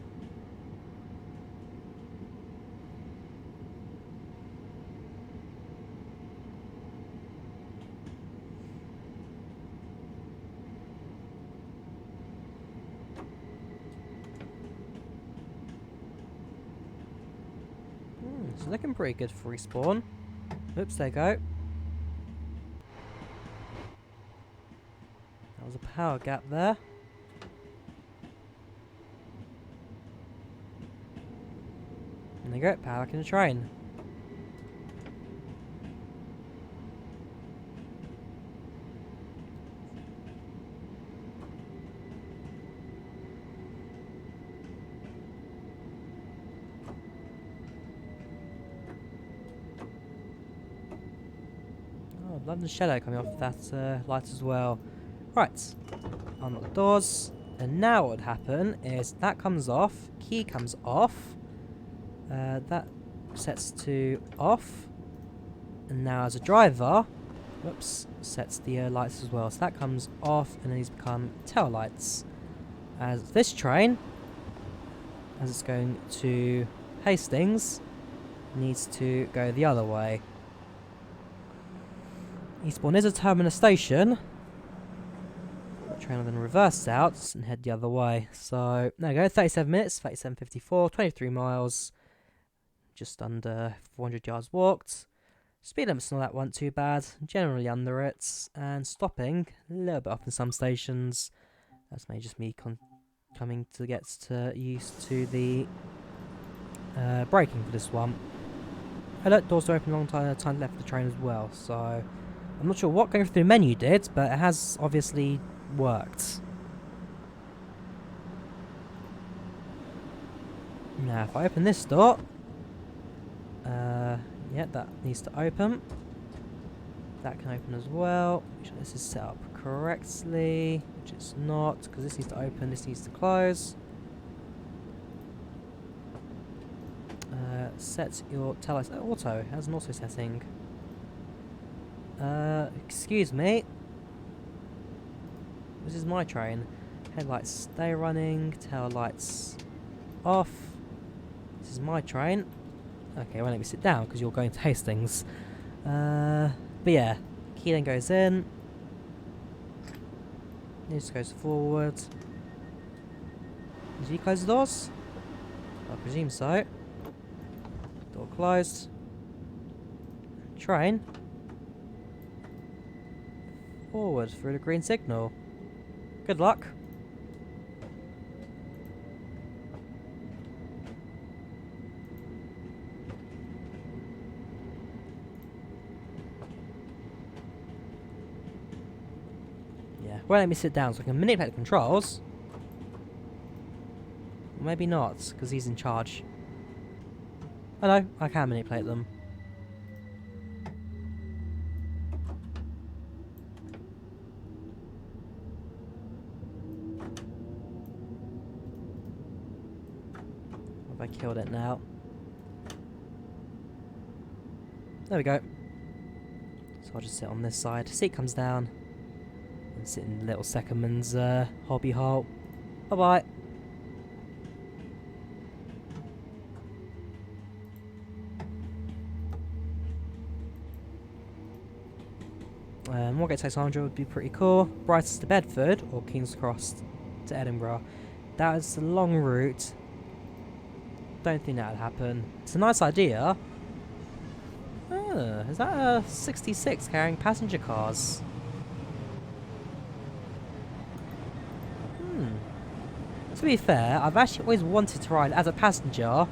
[SPEAKER 1] It's looking pretty good for respawn. Oops, there you go. That was a power gap there. And there you go, power back in the train. Oh, London shadow coming off that light as well. Right, unlock the doors. And now what would happen is that comes off, key comes off. That sets to off, and now as a driver, whoops, sets the lights as well. So that comes off, and then these become tail lights. As this train, as it's going to Hastings, needs to go the other way. Eastbourne is a terminus station. The train will then reverse out and head the other way. So there you go, 37 minutes, 37:54, 23 miles. Just under 400 yards walked. Speed limit's not that one too bad, generally under it, and stopping a little bit off in some stations. That's maybe just me coming to get used to the braking for this one. Alert, doors are open a long time left for the train as well, so I'm not sure what going through the menu did, but it has obviously worked. Now if I open this door, yeah, that needs to open. That can open as well. Make sure this is set up correctly, which it's not, because this needs to open, this needs to close. Set your tail lights. Auto has an auto setting. Excuse me. This is my train. Headlights stay running, tail lights off. This is my train. Okay, well let me sit down because you're going to Hastings. But yeah, key then goes in. This goes forward. Does he close the doors? I presume so. Door closed. Train. Forward through the green signal. Good luck. Well, let me sit down so I can manipulate the controls. Or maybe not, because he's in charge. Oh no, I can manipulate them. Have I killed it now? There we go. So I'll just sit on this side. Seat comes down. And sit in little Seckerman's hobby hole. Bye bye. Moorgate to Alexandria would be pretty cool. Brighton to Bedford or King's Cross to Edinburgh. That is a long route. Don't think that would happen. It's a nice idea. Is that a 66 carrying passenger cars? To be fair, I've actually always wanted to ride as a passenger on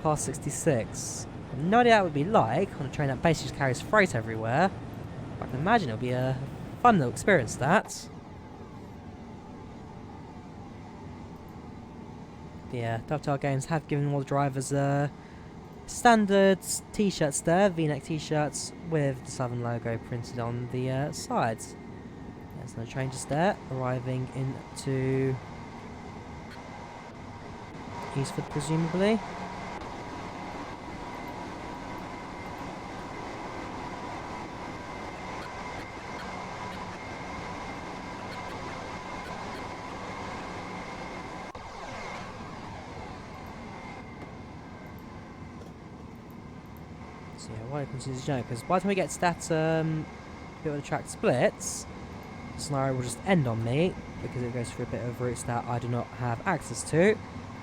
[SPEAKER 1] Class 66. I have no idea what it would be like on a train that basically just carries freight everywhere. But I can imagine it would be a fun little experience, that. But yeah, Dovetail Games have given all the drivers standard t-shirts there, V-neck t-shirts with the Southern logo printed on the sides. There's no train just there, arriving into Eastford, presumably. So yeah, what happens is, because by the time we get to that bit of the track splits, the scenario will just end on me, because it goes through a bit of routes that I do not have access to.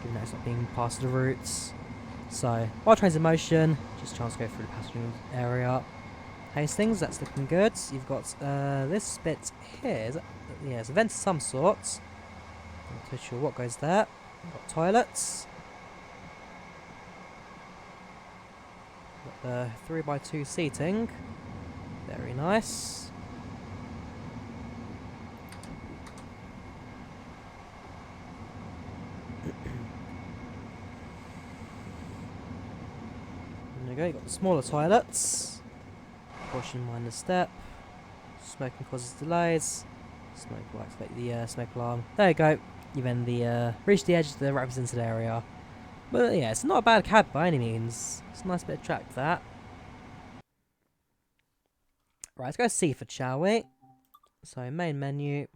[SPEAKER 1] Given that it's not being part of the routes. So, while train's in motion, just a chance to go through the passenger area. Hastings, that's looking good. You've got this bit here. Yeah, it's a vent of some sort. Not too sure what goes there. You've got toilets. Got the 3x2 seating. Very nice. There you go, you've got the smaller toilets. Caution minor step. Smoking causes delays. Smoke will activate the smoke alarm. There you go. You then reached the edge of the represented area. But yeah, it's not a bad cab by any means. It's a nice bit of track, that. Right, let's go Seaford, shall we? So, main menu.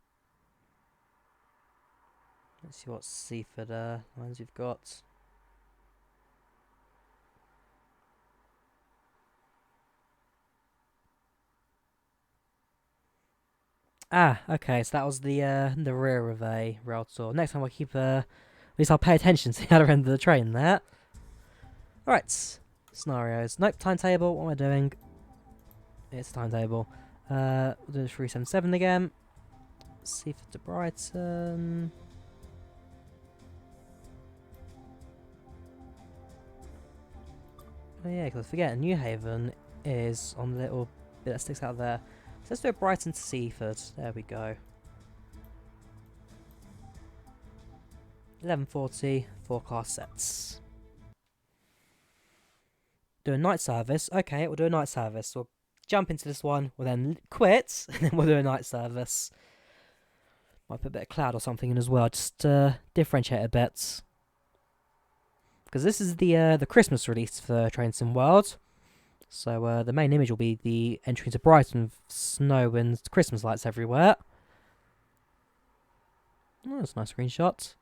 [SPEAKER 1] Let's see what Seaford lines we've got. Ah, okay, so that was the rear of a rail tour. Next time I'll keep at least I'll pay attention to the other end of the train there. Alright. Scenarios. Nope, timetable, what am I doing? It's a timetable. We'll do 377 again. Seaford to Brighton. Oh yeah, because I forget, New Haven is on the little bit that sticks out there. So let's do a Brighton to Seaford. There we go. 11:40, forecast sets. Do a night service. Okay, we'll do a night service. We'll jump into this one, we'll then quit, and then we'll do a night service. Might put a bit of cloud or something in as well, just differentiate a bit. Because this is the Christmas release for Train Sim World. So the main image will be the entry into Brighton with snow and Christmas lights everywhere. Oh, that's a nice screenshot.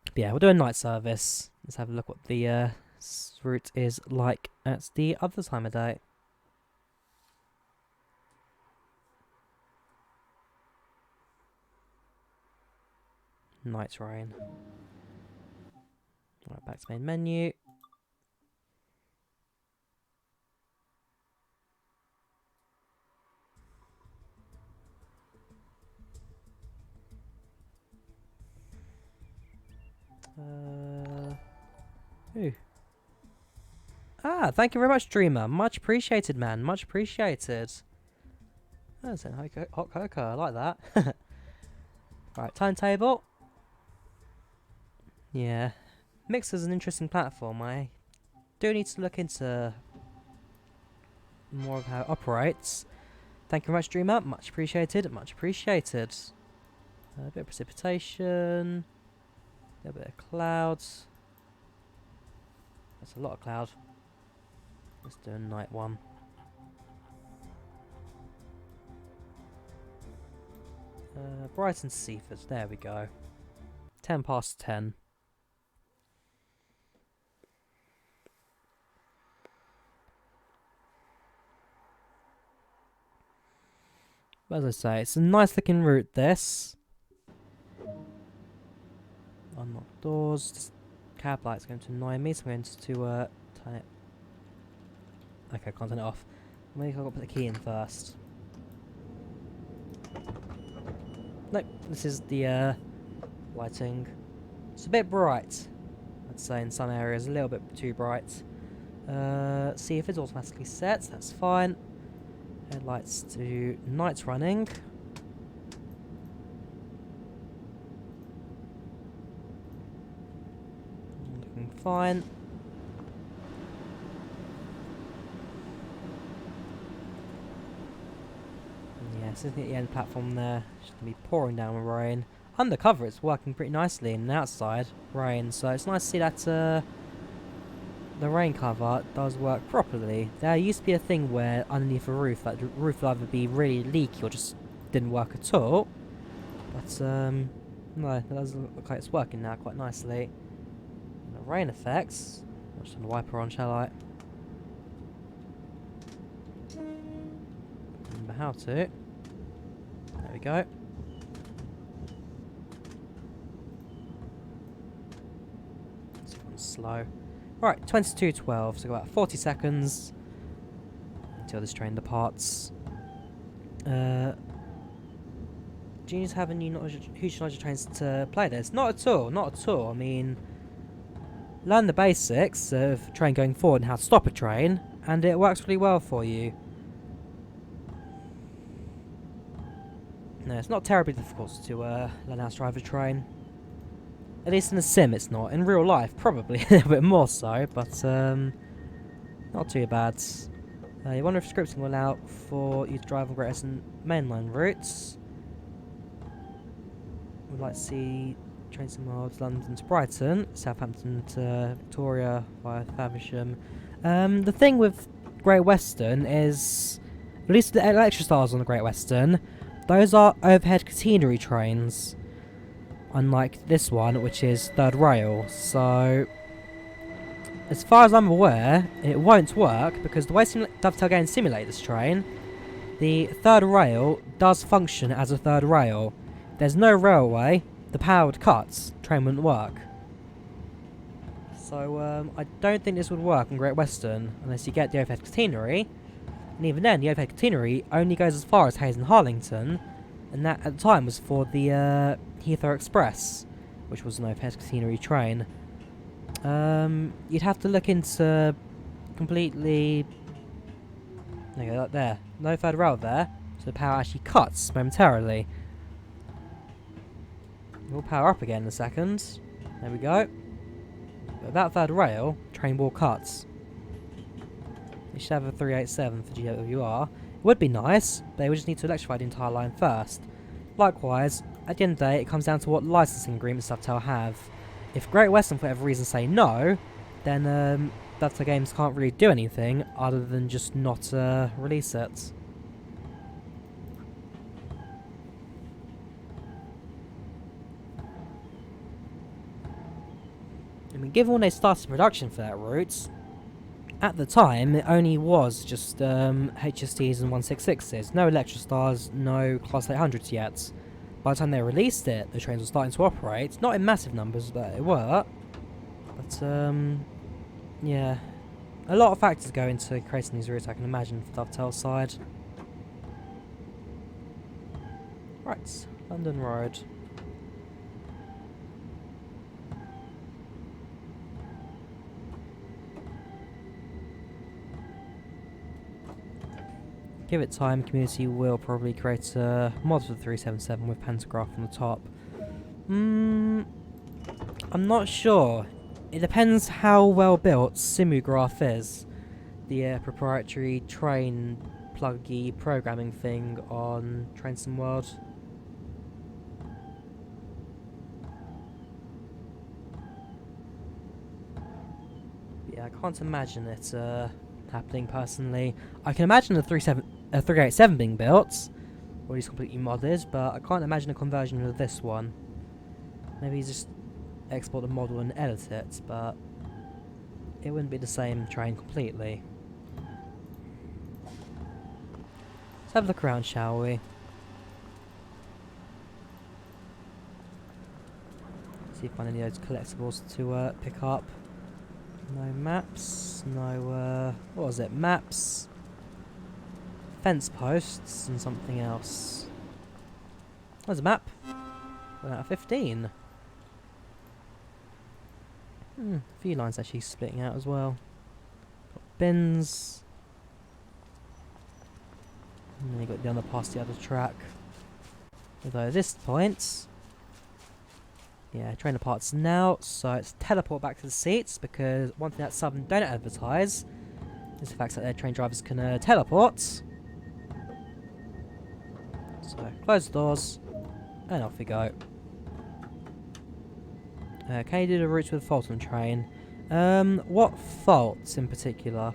[SPEAKER 1] But yeah, we'll do a night service. Let's have a look what the route is like at the other time of day. Night rain. Alright, back to main menu. Ooh. Ah, thank you very much, Dreamer. Much appreciated, man. Much appreciated. That's a hot cocoa. I like that. Right, timetable. Yeah. Mixer's an interesting platform. I do need to look into more of how it operates. Thank you very much, Dreamer. Much appreciated. Much appreciated. A bit of precipitation. A little bit of clouds. That's a lot of cloud. Let's do a night one. Brighton Seaford. There we go. 10 past 10. But as I say, it's a nice looking route, this. Unlock doors. This cab light's going to annoy me, so I'm going to turn it. Okay, I can't turn it off. Maybe I've got to put the key in first. Nope, this is the lighting. It's a bit bright, I'd say, in some areas. A little bit too bright. See if it's automatically set, that's fine. Headlights to night running. Looking fine. Yeah, sitting at the end platform there. It's going to be pouring down with rain. Undercover, it's working pretty nicely, and outside, rain. So it's nice to see that the rain cover does work properly. There used to be a thing where underneath a roof, that the roof would either be really leaky or just didn't work at all. But no, it does look like it's working now quite nicely. And the rain effects. I'll just turn the wiper on, shall I? Remember how to. There we go. slow. Right, 22:12, so about 40 seconds until this train departs. Do you need to have a huge knowledge of trains to play this? Not at all, not at all. I mean, learn the basics of train going forward and how to stop a train, and it works really well for you. No, it's not terribly difficult to learn how to drive a train. At least in a sim it's not. In real life, probably a little bit more so, but not too bad. You wonder if scripting will allow for you to drive on Great Western mainline routes. We'd like to see trains from London to Brighton, Southampton to Victoria via Faversham. The thing with Great Western is, at least the Electrostars on the Great Western, those are overhead catenary trains, unlike this one, which is third rail. So, as far as I'm aware, it won't work because the way Dovetail games simulate this train, the third rail does function as a third rail. There's no railway, the power would cut, train wouldn't work. So I don't think this would work on Great Western unless you get the overhead catenary. And even then, the overhead catenary only goes as far as Hayes and Harlington, and that at the time was for the Heathrow Express, which was an overhead catenary train. You'd have to look into completely... There you go, like there. No third rail there, so the power actually cuts momentarily. We'll power up again in a second. There we go. But without third rail, train will cut. You should have a 387 for GWR. It would be nice, but we just need to electrify the entire line first. Likewise, at the end of the day, it comes down to what licensing agreements Dovetail have. If Great Western, for whatever reason, say no, then Dovetail Games can't really do anything other than just not release it. I mean, given when they started production for that route, at the time it only was just HSTs and 166s, no Electrostars, no Class 800s yet. By the time they released it, the trains were starting to operate, not in massive numbers, but it were. But yeah, a lot of factors go into creating these routes, I can imagine, for Dovetail's side. Right, London Road. Give it time, community will probably create a mod for the 377 with pantograph on the top. I'm not sure. It depends how well built Simograph is. The proprietary train pluggy programming thing on Train Sim World. Yeah, I can't imagine it happening personally. I can imagine a 387 being built, or he's completely modded, but I can't imagine a conversion of this one. Maybe just export the model and edit it, but it wouldn't be the same train completely. Let's have a look around, shall we? See if I find any of those collectibles to pick up. No maps, no, what was it? Maps, fence posts, and something else. There's a map. 1 out of 15. A few lines actually splitting out as well. Got bins. And then you got the other past the other track. Although at this point, yeah, train departs now, so it's teleport back to the seats, because one thing that Southern don't advertise is the fact that their train drivers can teleport. So, close the doors, and off we go. Can you do the routes with Fulton train? What faults in particular?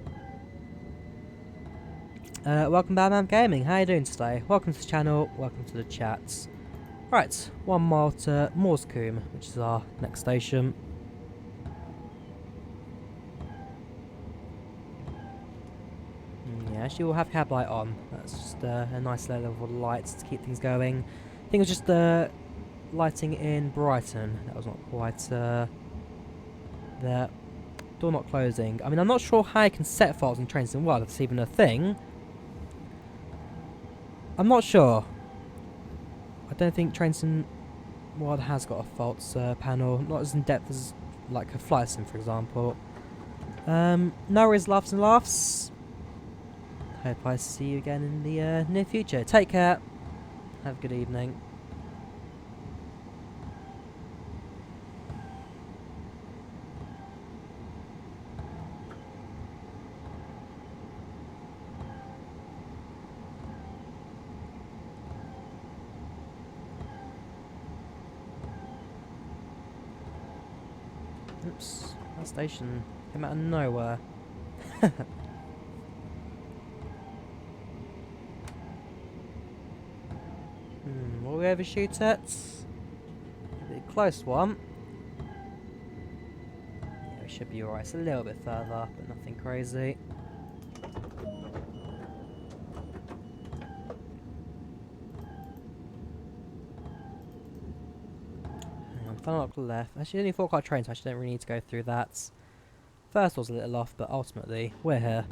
[SPEAKER 1] Welcome Batman Gaming, how you doing today? Welcome to the channel, welcome to the chat. Right, 1 mile to Morsecombe, which is our next station. Yeah, actually we'll have cab light on. That's just a nice level of light to keep things going. I think it was just lighting in Brighton that was not quite the there. Door not closing. I mean, I'm not sure how you can set faults in Trains in the World, if it's even a thing. I'm not sure. I don't think Trains in the World has got a faults panel. Not as in depth as like a flight sim, for example. No worries, laughs and laughs. Hope I see you again in the near future. Take care. Have a good evening. Oops, that station came out of nowhere. Will we overshoot it? A bit close one. Yeah, we should be alright. It's a little bit further, but nothing crazy. Final up to the left. Actually, only 4-car train, so I actually don't really need to go through that. First was a little off, but ultimately, we're here.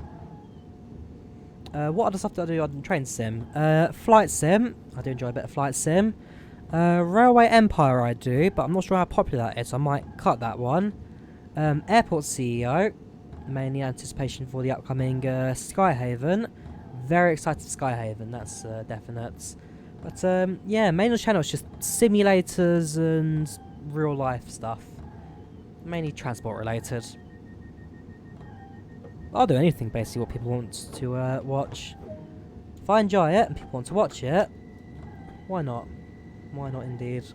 [SPEAKER 1] What other stuff do I do on train sim? Flight sim. I do enjoy a bit of flight sim. Railway Empire I do, but I'm not sure how popular that is, so I might cut that one. Airport CEO. Mainly anticipation for the upcoming Skyhaven. Very excited for Skyhaven, that's definite. But yeah, main on the channel is just simulators and real life stuff. Mainly transport related. I'll do anything basically what people want to watch. If I enjoy it and people want to watch it, why not? Why not indeed?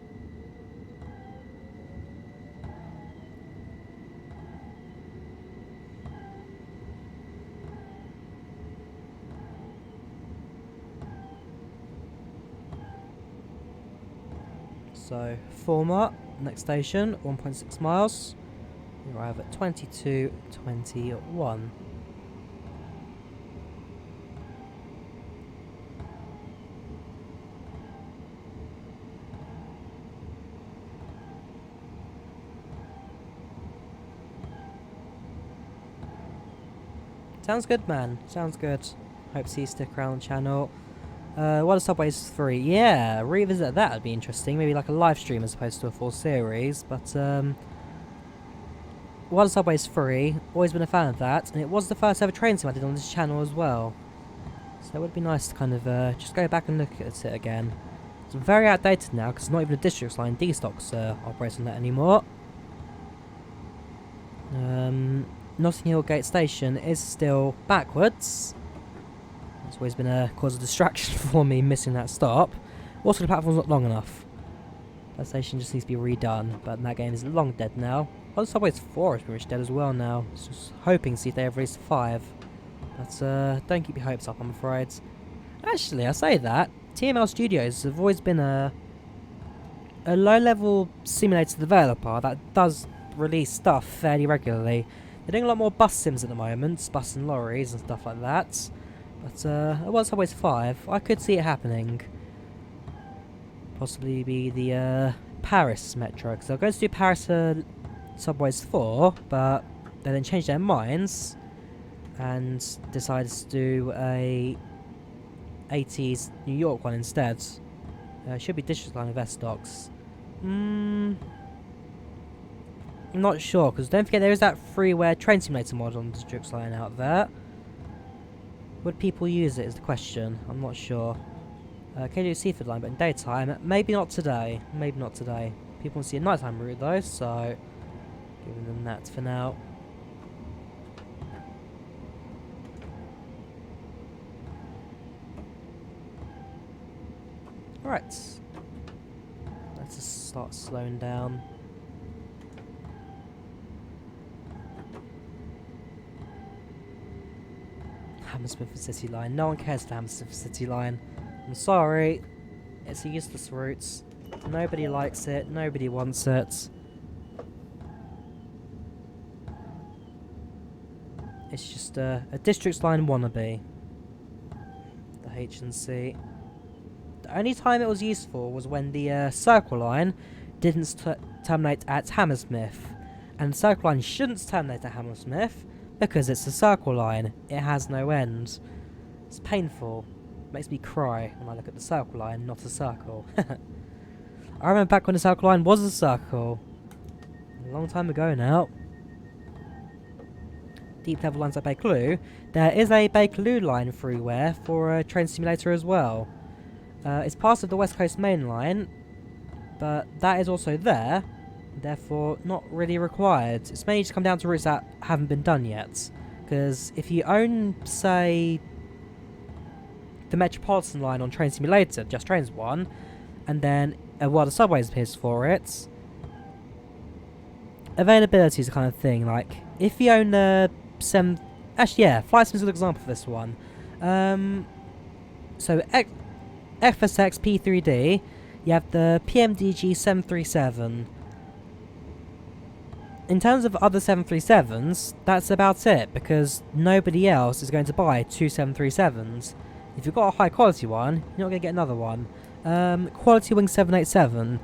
[SPEAKER 1] So, former, next station, 1.6 miles. We arrive at 22:21. Sounds good, man. Sounds good. Hope to see you stick around the channel. What are Subways 3? Yeah, revisit that would be interesting. Maybe like a live stream as opposed to a full series. But, what are Subways 3? Always been a fan of that. And it was the first ever train sim I did on this channel as well. So it would be nice to kind of just go back and look at it again. It's very outdated now because not even a district line D-Stocks operates on that anymore. Notting Hill Gate Station is still backwards. It's always been a cause of distraction for me missing that stop. Also, the platform's not long enough. That station just needs to be redone, but that game is long dead now. Well, the Subways 4 is pretty much dead as well now. Just hoping to see if they ever release 5. But don't keep your hopes up, I'm afraid. Actually, I say that. TML Studios have always been a low-level simulator developer that does release stuff fairly regularly. They're doing a lot more bus sims at the moment, bus and lorries and stuff like that. But well, Subways 5, I could see it happening. Possibly be the Paris Metro, because they're going to do Paris Subways 4, but they then changed their minds and decided to do a 80s New York one instead. Should be District Line of S-Stocks. I'm not sure, because don't forget there is that freeware train simulator mod on the District Line out there. Would people use it is the question. I'm not sure. Can you do Seaford line, but in daytime? Maybe not today. Maybe not today. People want to see a nighttime route though, so giving them that for now. Right. Let's just start slowing down. Hammersmith City Line. No one cares for Hammersmith City Line. I'm sorry. It's a useless route. Nobody likes it. Nobody wants it. It's just a District Line wannabe. The H&C. The only time it was useful was when the Circle Line didn't terminate at Hammersmith. And the Circle Line shouldn't terminate at Hammersmith because it's a Circle Line. It has no end. It's painful. It makes me cry when I look at the Circle Line, not a circle. I remember back when the Circle Line was a circle. A long time ago now. Deep level lines at Bakerloo. There is a Bakerloo line throughware for a train simulator as well. It's part of the West Coast Main Line, but that is also there, therefore not really required. It's mainly just come down to routes that haven't been done yet. Because if you own, say, the Metropolitan line on Train Simulator, Just Trains 1, and then the Subways appears for it, availability is the kind of thing. Like, if you own the actually, yeah, Flight Sim is a good example for this one. So FSX P3D, you have the PMDG 737. In terms of other 737s, that's about it, because nobody else is going to buy two 737s. If you've got a high quality one, you're not going to get another one. Quality Wing 787,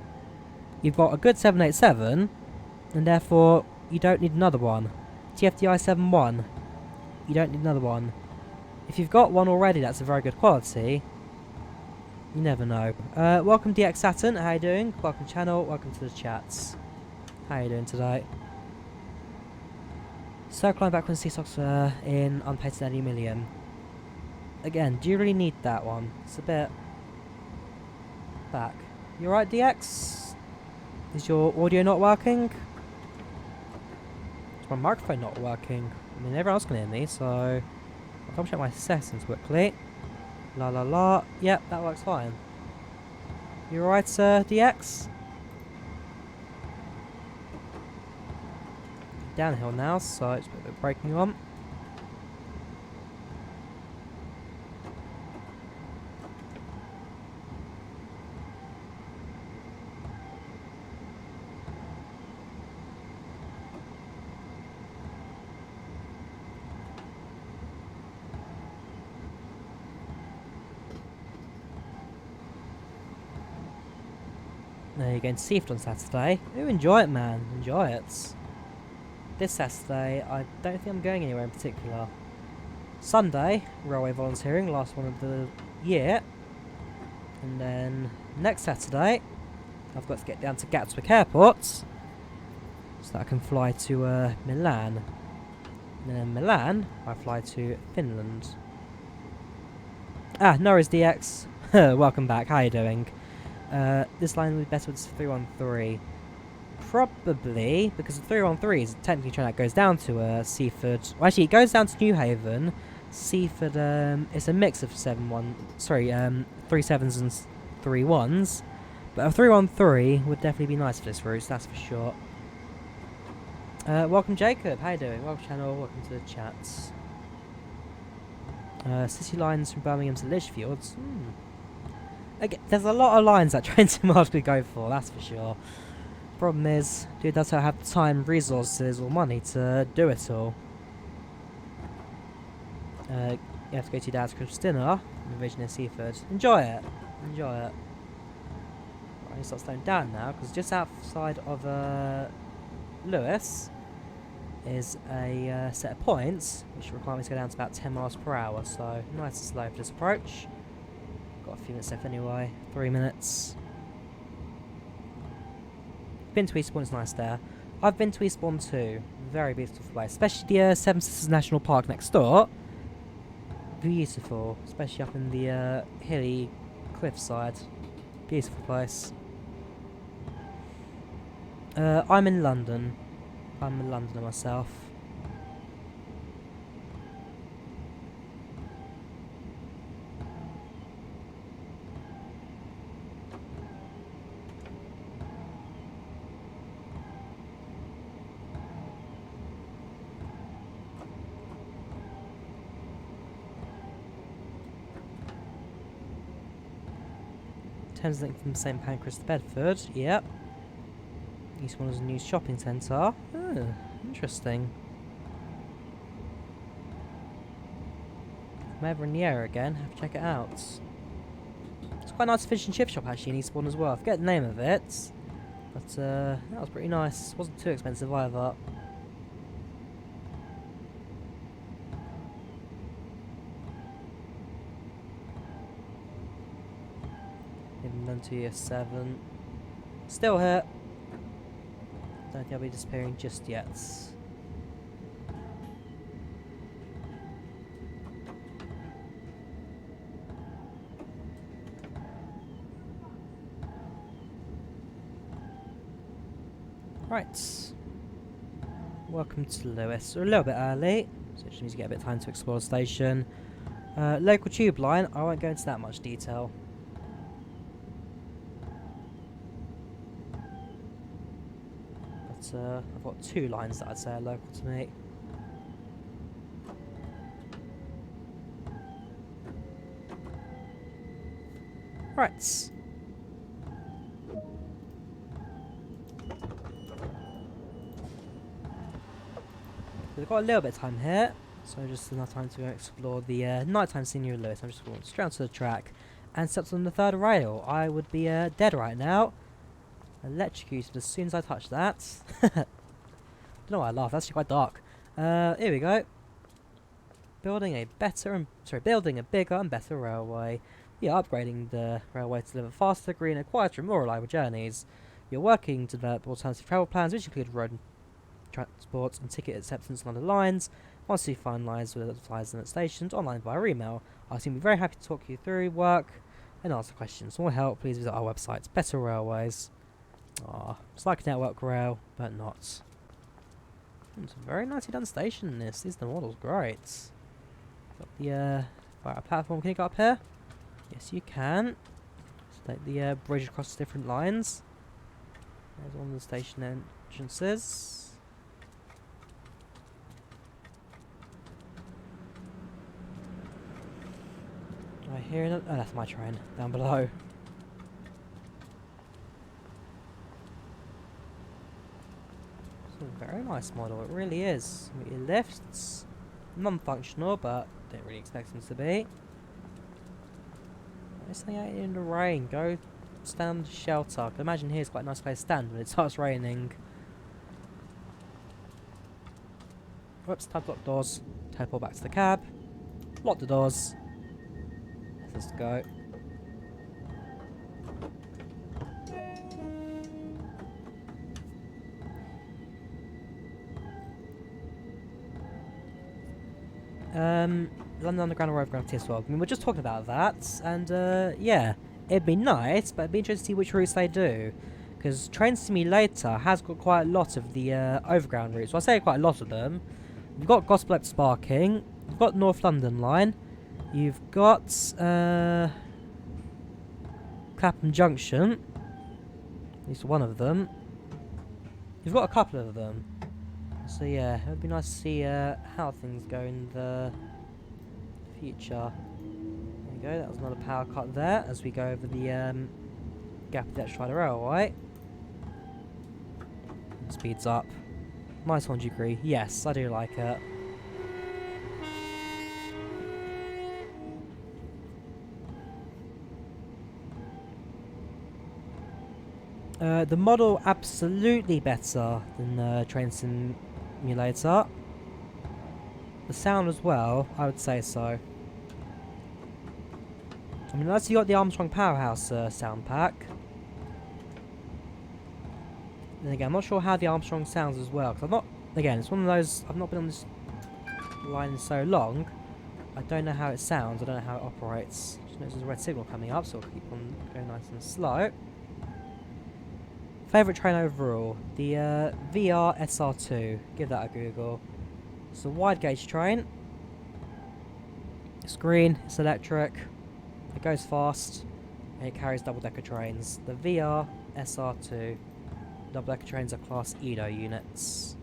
[SPEAKER 1] you've got a good 787, and therefore you don't need another one. TFDI 71, you don't need another one. If you've got one already that's a very good quality, you never know. Welcome DX Saturn, how you doing? Welcome channel, welcome to the chats. How you doing today? Circle Line back when C-Stocks were in unpainted aluminium. Again, do you really need that one? It's a bit back. You alright, DX? Is your audio not working? Is my microphone not working? I mean, everyone else can hear me, so I'll double check my settings quickly. La la la. Yep, that works fine. You alright, DX? Downhill now, so it's a bit of braking on. There you're going to Seaford on Saturday. Ooh, enjoy it, man. Enjoy it. This Saturday, I don't think I'm going anywhere in particular. Sunday, railway volunteering, last one of the year. And then next Saturday, I've got to get down to Gatwick Airport so that I can fly to Milan. And then in Milan, I fly to Finland. Ah, Norris DX. Welcome back, how you doing? This line would be better with 313. Probably, because the 313 is technically a train that goes down to Seaford. Well, actually, it goes down to New Haven. Seaford, it's a mix of 37s and 31s. But a 313 would definitely be nice for this route, that's for sure. Welcome, Jacob. How you doing? Welcome, channel. Welcome to the chats. City lines from Birmingham to Lichfields. Again, there's a lot of lines that Train Sim could go for, that's for sure. Problem is, dude doesn't have the time, resources, or money to do it all. You have to go to your dad's Christmas dinner, Vision in Seaford. Enjoy it. Enjoy it. I need to start slowing down now, because just outside of Lewis is a set of points, which require me to go down to about 10 miles per hour, so nice and slow for this approach. Got a few minutes left anyway, 3 minutes. Been to Eastbourne, it's nice there. I've been to Eastbourne too, very beautiful place, especially the Seven Sisters National Park next door. Beautiful, especially up in the hilly cliffside. Beautiful place. I'm in London. I'm a Londoner myself. Thameslink from St Pancras to Bedford, yep. Eastbourne is a new shopping centre. Oh, interesting. I'm over in the area again, have to check it out. It's quite a nice fish and chip shop actually in Eastbourne as well. I forget the name of it. But that was pretty nice. Wasn't too expensive either. Even done to year 7. Still here. Don't think I'll be disappearing just yet. Right. Welcome to Lewis. We're a little bit early, so it just means you get a bit of time to explore the station. Local tube line, I won't go into that much detail. But I've got 2 lines that I'd say are local to me. Right. We've got a little bit of time here, so just enough time to explore the nighttime scenery of Lewis. I'm just going straight onto the track and stepped on the 3rd rail. I would be dead right now. Electrocuted as soon as I touched that. Don't know why I laughed, that's actually quite dark. Here we go. Building a bigger and better railway. You're upgrading the railway to deliver faster, greener, quieter and more reliable journeys. You're working to develop alternative travel plans which include road transport and ticket acceptance on the lines. Once you finalise with advertising at stations, online via email, our team will be very happy to talk you through work and answer questions. For more help, please visit our website, Better Railways. It's like a network rail, but not. It's a very nicely done station, this. The model's great. Got the fire platform. Can you go up here? Yes, you can. Just take the bridge across the different lines. There's one of the station entrances. I hear it. Oh, that's my train down below. It's a very nice model, it really is. Your lifts, non-functional, but didn't really expect them to be. Stay out in the rain, go stand under shelter. I can imagine here's quite a nice place to stand when it starts raining. Whoops, time to lock doors. Teleport back to the cab. Lock the doors. Let's go. London Underground or Overground TSW. I mean, we're just talking about that, and yeah, it'd be nice, but it'd be interesting to see which routes they do. Because Train Simulator has got quite a lot of the overground routes. Well, I say quite a lot of them. You've got Gospel to Sparking, you've got North London Line, you've got Clapham Junction, at least one of them. You've got a couple of them. So yeah, it would be nice to see how things go in the future. There you go, that was another power cut there as we go over the gap of the Electrostar railway. Speeds up. Nice 1 degree. Yes, I do like it. The model absolutely better than Train Simulator. The sound as well, I would say so. I mean, unless you got the Armstrong Powerhouse sound pack. Then again, I'm not sure how the Armstrong sounds as well. Because again, it's one of those, I've not been on this line in so long. I don't know how it sounds, I don't know how it operates. Just notice there's a red signal coming up, so I'll keep on going nice and slow. Favourite train overall, the VR SR2. Give that a Google. It's a wide gauge train. It's green, it's electric, it goes fast, and it carries double decker trains. The VR SR2 double decker trains are class Edo units.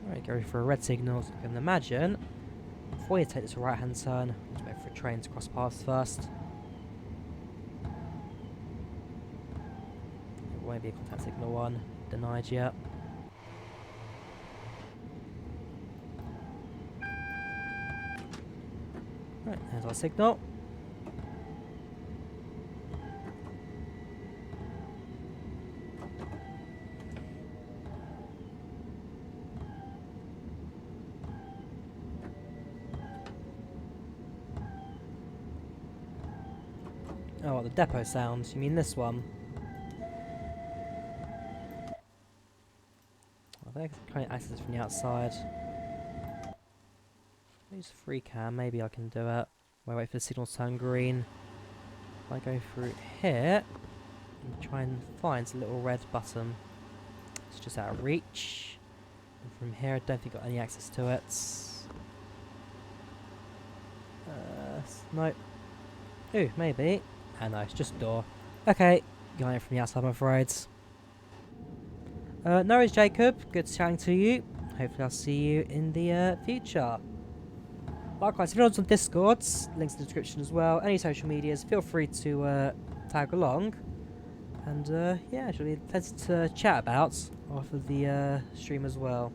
[SPEAKER 1] Alright, go for a red signal, so you can imagine. Before you take this right hand turn, just wait for a train to cross paths first. It won't be a contact signal 1, denied yet. Right, there's our signal. Oh, the depot sound. You mean this one? I think I can access it from the outside. Use free cam, maybe I can do it. Wait for the signal to turn green. If I go through here and try and find the little red button. It's just out of reach. And from here I don't think I've got any access to it. Nope. Ooh, maybe. Ah no, it's just a door. Okay, going it from the outside I'm afraid. No worries Jacob, good chatting to you. Hopefully I'll see you in the future. Likewise, if you're on Discord, links in the description as well. Any social medias, feel free to tag along. And yeah, should be plenty to chat about after the stream as well.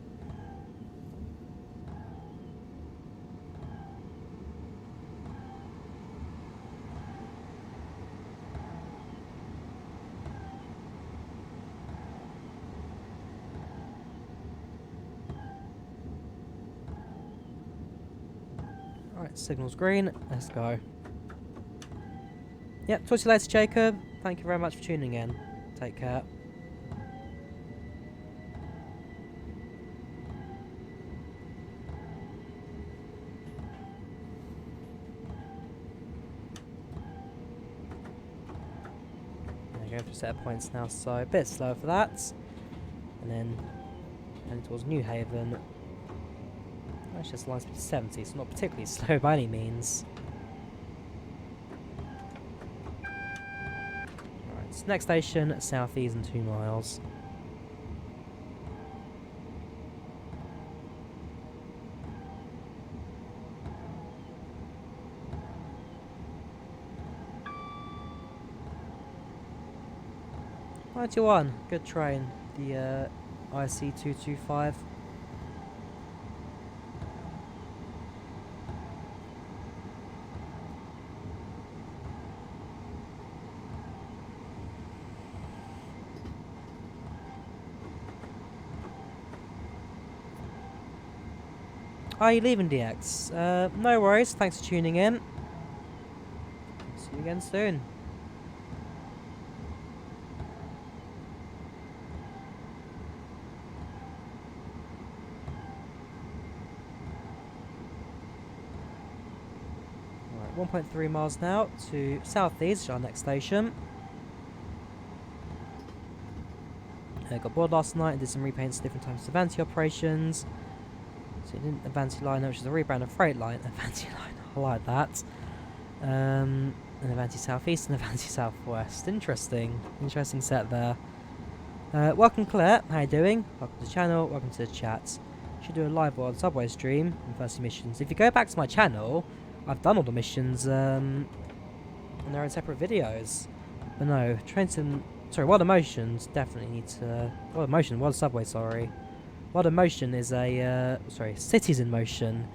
[SPEAKER 1] Alright, signal's green. Let's go. Yep, talk to you later, Jacob. Thank you very much for tuning in. Take care. There you go, for a set of points now, so a bit slower for that. And then heading towards New Haven. Actually, this line speed 70, so not particularly slow by any means. Alright, next station, South East and 2 miles. '91, good train. The IC 225. Are you leaving DX? No worries, thanks for tuning in. See you again soon. Alright, 1.3 miles now to Southeast, our next station. Got bored last night and did some repaints, different types of Avanti operations. So you didn't Avanti liner, which is a rebrand of Freight Line. Avanti liner, I like that. An Avanti Southeast and Avanti Southwest. Interesting set there. Welcome Claire, how you doing? Welcome to the channel, welcome to the chat. Should do a live world subway stream and first missions. If you go back to my channel, I've done all the missions and they're in separate videos. But no, World of Motions definitely need to... World of Subway, sorry. World of Motion is a... Cities in Motion.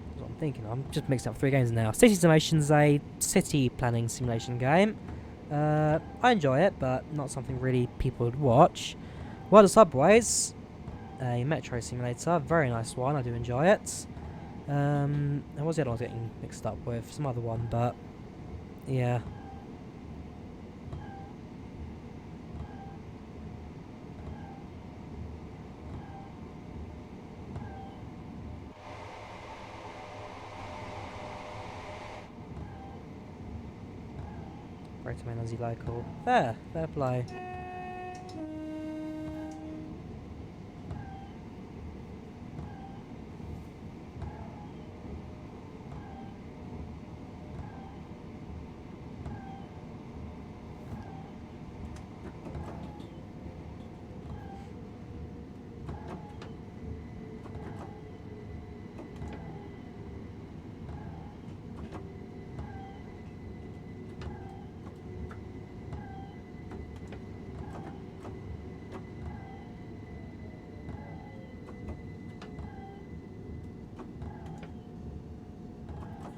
[SPEAKER 1] That's what I'm thinking. I'm just mixing up 3 games now. Cities in Motion is a city planning simulation game. I enjoy it, but not something really people would watch. World of Subways, a metro simulator. Very nice one. I do enjoy it. And what's the other one I was getting mixed up with? Some other one, but... yeah. Great man as you local. Fair play.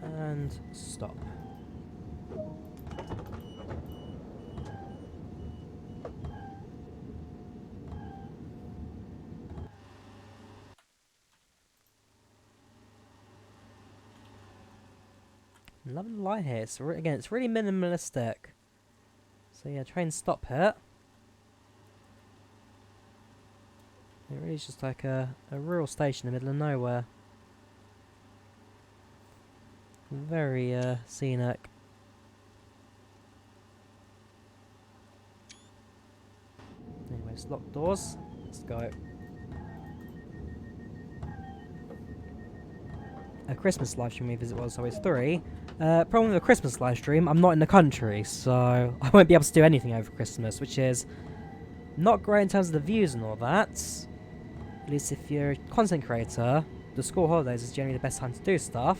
[SPEAKER 1] And stop. Lovely light here. So again, it's really minimalistic. So yeah, trains stop here. It really is just like a rural station in the middle of nowhere. Very scenic. Anyways, locked doors. Let's go. A Christmas live stream revisit was always 3. Problem with a Christmas live stream, I'm not in the country, so I won't be able to do anything over Christmas, which is not great in terms of the views and all that. At least if you're a content creator, the school holidays is generally the best time to do stuff.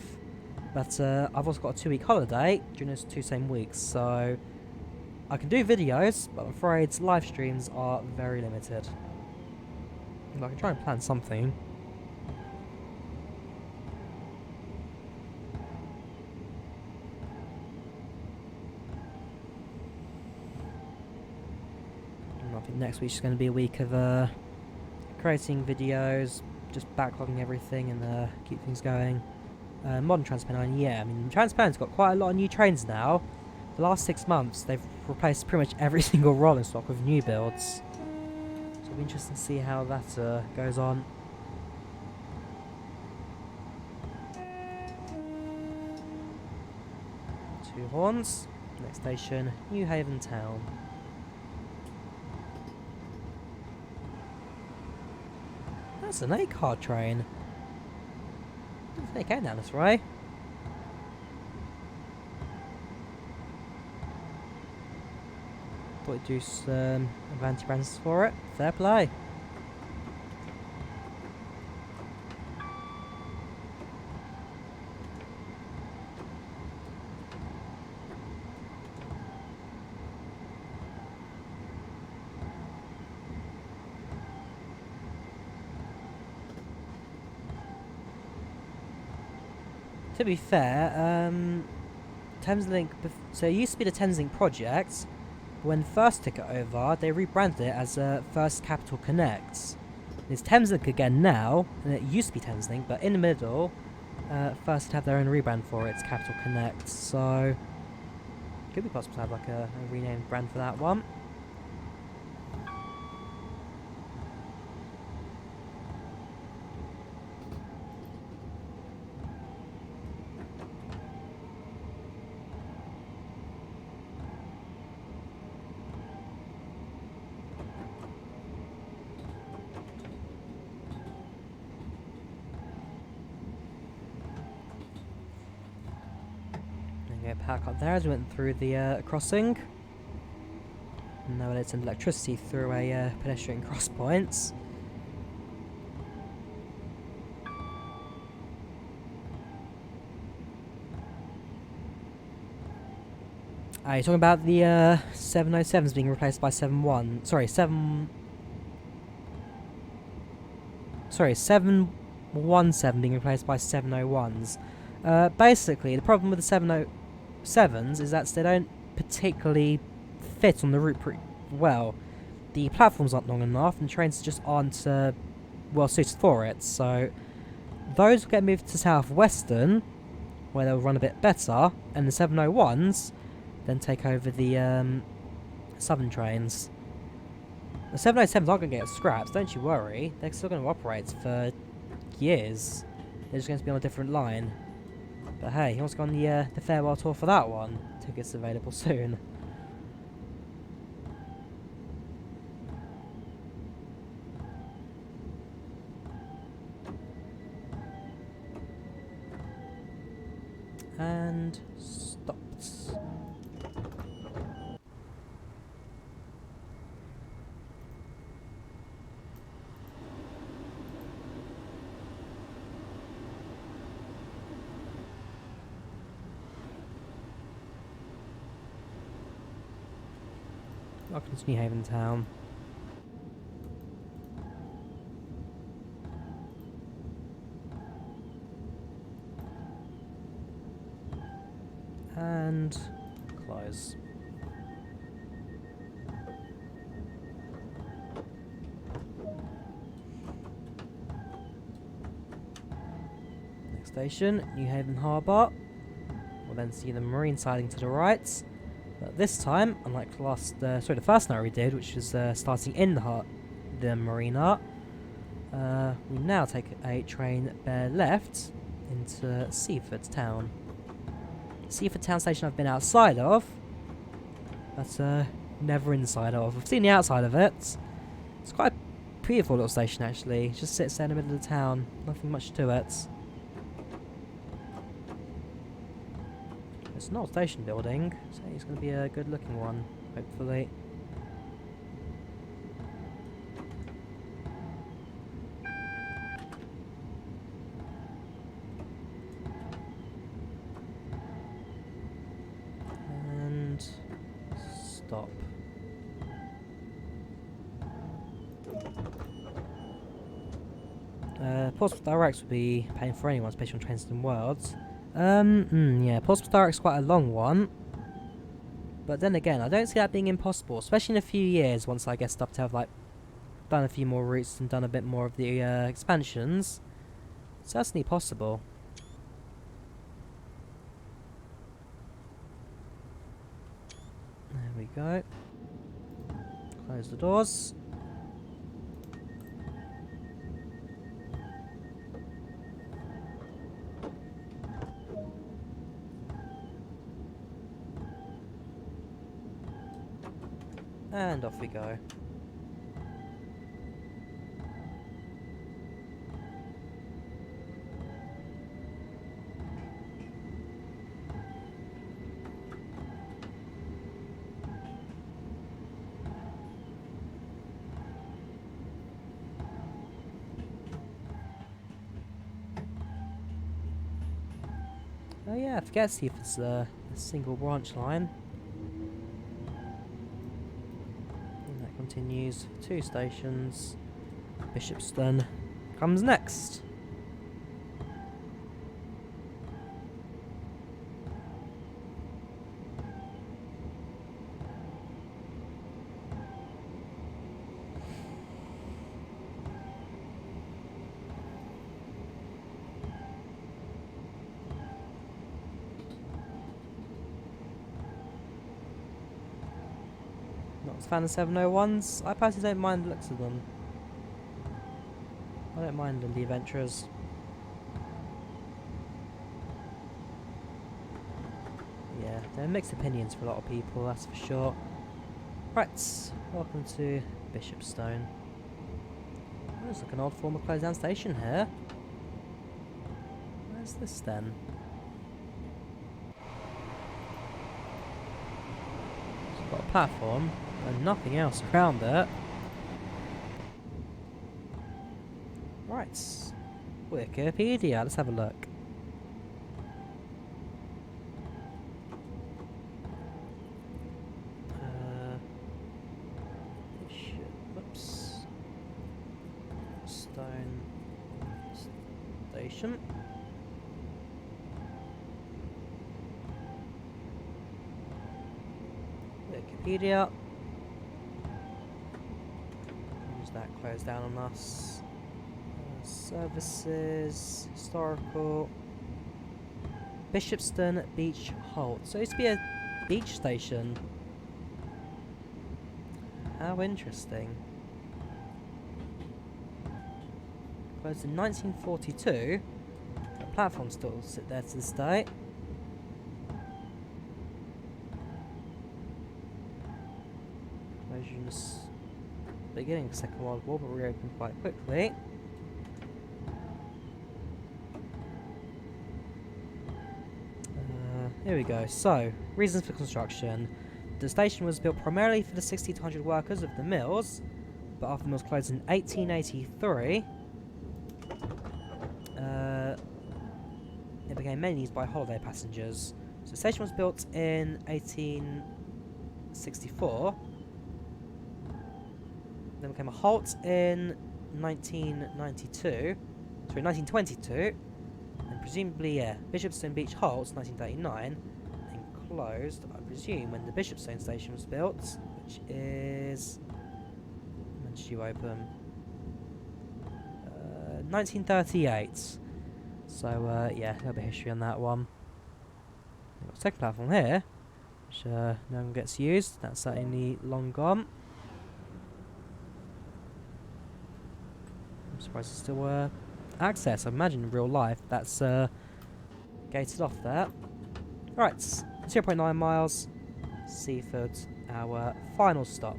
[SPEAKER 1] But I've also got a 2-week holiday during those 2 same weeks, so I can do videos, but I'm afraid live streams are very limited. I can try and plan something. And I think next week's going to be a week of creating videos, just backlogging everything and keep things going. Modern Transpennine, yeah, I mean, Transpennine's got quite a lot of new trains now. The last 6 months, they've replaced pretty much every single rolling stock with new builds. So it'll be interesting to see how that goes on. Two horns. Next station, New Haven Town. That's an 8-car train. I didn't think they came down this way. Thought we'd do some anti-brands for it. Fair play. To be fair, Thameslink, so it used to be the Thameslink project. When first took it over, they rebranded it as First Capital Connect. It's Thameslink again now, and it used to be Thameslink, but in the middle, First have their own rebrand for it, it's Capital Connect. So, could be possible to have like a renamed brand for that one. Park up there as we went through the crossing. And now it's an electricity through a pedestrian cross points. You're talking about the 707s being replaced by 71. Sorry, 717 being replaced by 701s. Basically, the problem with the 707s is that they don't particularly fit on the route pretty well. The platforms aren't long enough, and trains just aren't well suited for it. So those will get moved to South Western, where they'll run a bit better, and the 701s then take over the southern trains. The 707s aren't going to get scraps, don't you worry. They're still going to operate for years. They're just going to be on a different line. But hey, he wants to go on the farewell tour for that one. Tickets available soon. And stopped. Welcome to New Haven Town. And close. Next station, New Haven Harbour. We'll then see the marine siding to the right. But this time, unlike the first night we did, which was starting in the marina, we now take a train bare left into Seaford town. Seaford town station I've been outside of, but never inside of. I've seen the outside of it. It's quite a beautiful little station actually. It just sits there in the middle of the town. Nothing much to it. It's not a station building, so it's going to be a good looking one, hopefully. And stop. Portsmouth Directs would be paying for anyone, especially on Trains and Worlds. Yeah, Portsmouth Direct's quite a long one. But then again, I don't see that being impossible, especially in a few years once I get stuff to have, like, done a few more routes and done a bit more of the expansions. It's certainly possible. There we go. Close the doors. And off we go. Oh yeah, I forget to see if it's a single branch line. Continues, 2 stations. Bishopston comes next. Not a fan of 701s. I personally don't mind the looks of them. I don't mind the Adventurers. Yeah, there are mixed opinions for a lot of people, that's for sure. Right, welcome to Bishopstone. Oh, looks like an old former closed down station here. Where's this then? It's got a platform and nothing else around it. Right, Wikipedia, let's have a look. Whoops. Stone Station. Wikipedia. Who's that closed down on us? Services, historical. Bishopston Beach Halt. So it used to be a beach station. How interesting. Closed in 1942. The platform still sit there to this day. Closure in the beginning of the Second World War, but reopened quite quickly. Here we go. So, reasons for construction. The station was built primarily for the 60 to 100 workers of the mills, but after the mills closed in 1883, it became mainly used by holiday passengers. So the station was built in 1864, then became a halt in 1922, and presumably, yeah, Bishopstone Beach Halt, 1939, and closed, I presume, when the Bishopstone station was built, which is... when did you open? 1938. So, yeah, a little bit of history on that one. We've got a second platform here, which no one gets used. That's certainly long gone. I'm surprised it's still access. I imagine in real life that's gated off there. Right, 0.9 miles, Seaford, our final stop.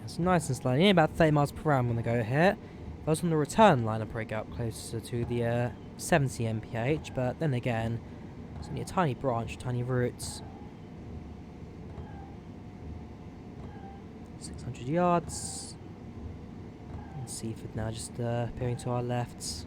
[SPEAKER 1] It's nice and slow. Only about 30 miles per hour when they go here. If I was on the return line, I'd probably go up closer to the 70 mph, but then again, it's only a tiny branch, tiny routes. 600 yards. And Seaford now just appearing to our left.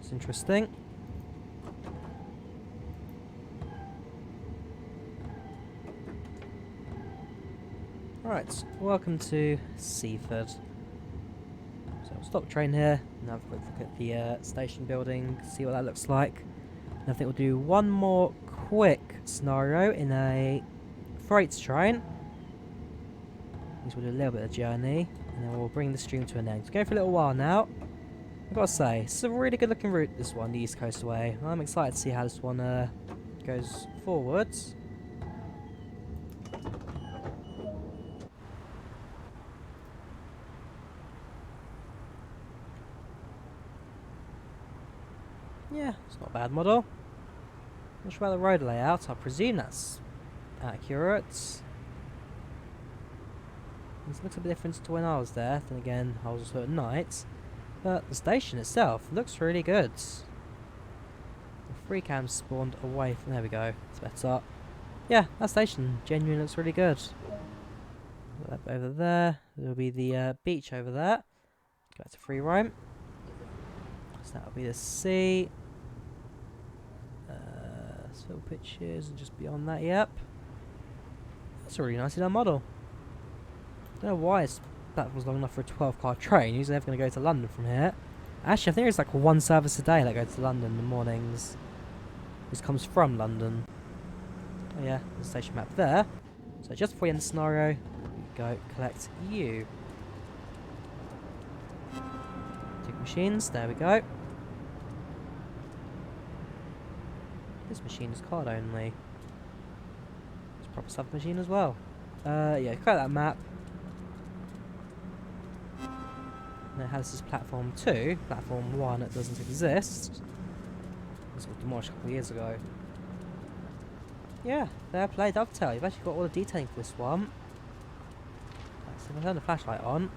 [SPEAKER 1] It's interesting. Right, welcome to Seaford. So we'll stop the train here and have a quick look at the station building, see what that looks like. And I think we'll do one more quick scenario in a freight train. We'll do a little bit of journey, and then we'll bring the stream to an end. It's going for a little while now. I've got to say, it's a really good looking route, this one, the East Coastway. I'm excited to see how this one goes forwards. Yeah, it's not a bad model. Not sure about the road layout, I presume that's accurate. This looks a bit different to when I was there, then again, I was also at night. But the station itself looks really good. The free cam spawned away from... There we go. It's better. Yeah, that station genuinely looks really good. Put that over there. There'll be the beach over there. Go back to free roam. So that'll be the sea. Still pictures and just beyond that, yep. That's a really nicely done model. Don't know why it's platform's long enough for a 12-car train. Usually they're going to go to London from here. Actually, I think it's like one service a day that goes to London in the mornings. This comes from London. Oh yeah, the station map there. So just before we end the scenario, we go collect you. Tick machines, there we go. This machine is card only. It's a proper sub machine as well. Yeah, collect that map. Now this is platform 2, platform 1 it doesn't exist. This was demolished a couple of years ago. Yeah, fair play Dovetail, you've actually got all the detailing for this one. Right, so if I turn the flashlight on.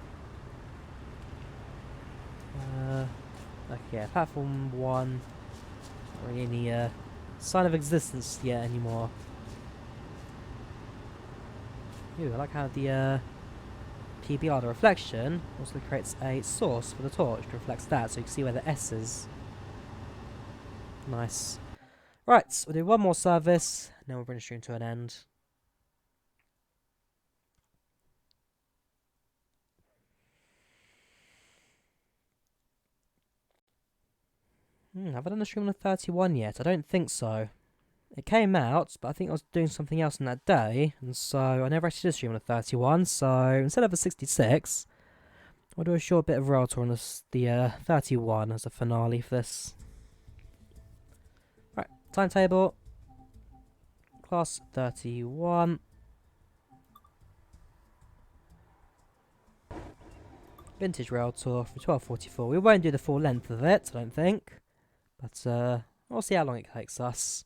[SPEAKER 1] Okay, yeah, platform 1. Not really any sign of existence yet anymore. Ooh, I like how the PBR, the reflection, also creates a source for the torch to reflect that, so you can see where the S is. Nice. Right, we'll do one more service, and then we'll bring the stream to an end. Have I done the stream on the 31 yet? I don't think so. It came out, but I think I was doing something else on that day, and so I never actually did stream on the 31, so instead of a 66, I'll do a short bit of rail tour on the 31 as a finale for this. Right, timetable. Class 31. Vintage rail tour for 12.44. We won't do the full length of it, I don't think. But we'll see how long it takes us.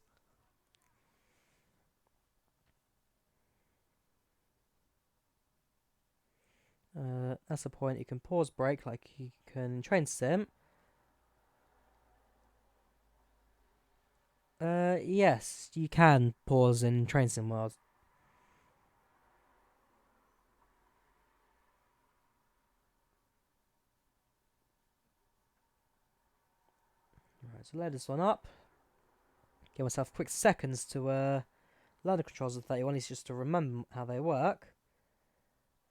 [SPEAKER 1] That's the point. You can pause break like you can in train sim. Yes, you can pause in train sim world. Right, so load this one up. Give myself quick seconds to learn the controls of 31, is just to remember how they work.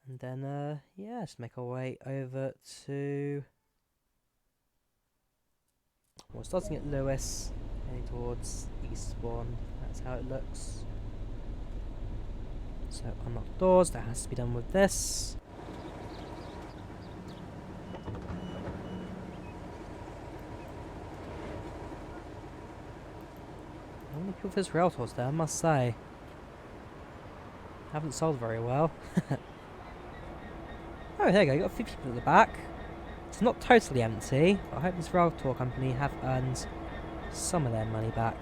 [SPEAKER 1] And then, yeah, just make our way over to... Well, starting at Lewis, heading towards Eastbourne. That's how it looks. So, unlock doors, that has to be done with this. I want to kill this rail tours there, I must say. Haven't sold very well. Oh, there you go, got a few people at the back. It's not totally empty, but I hope this rail tour company have earned some of their money back.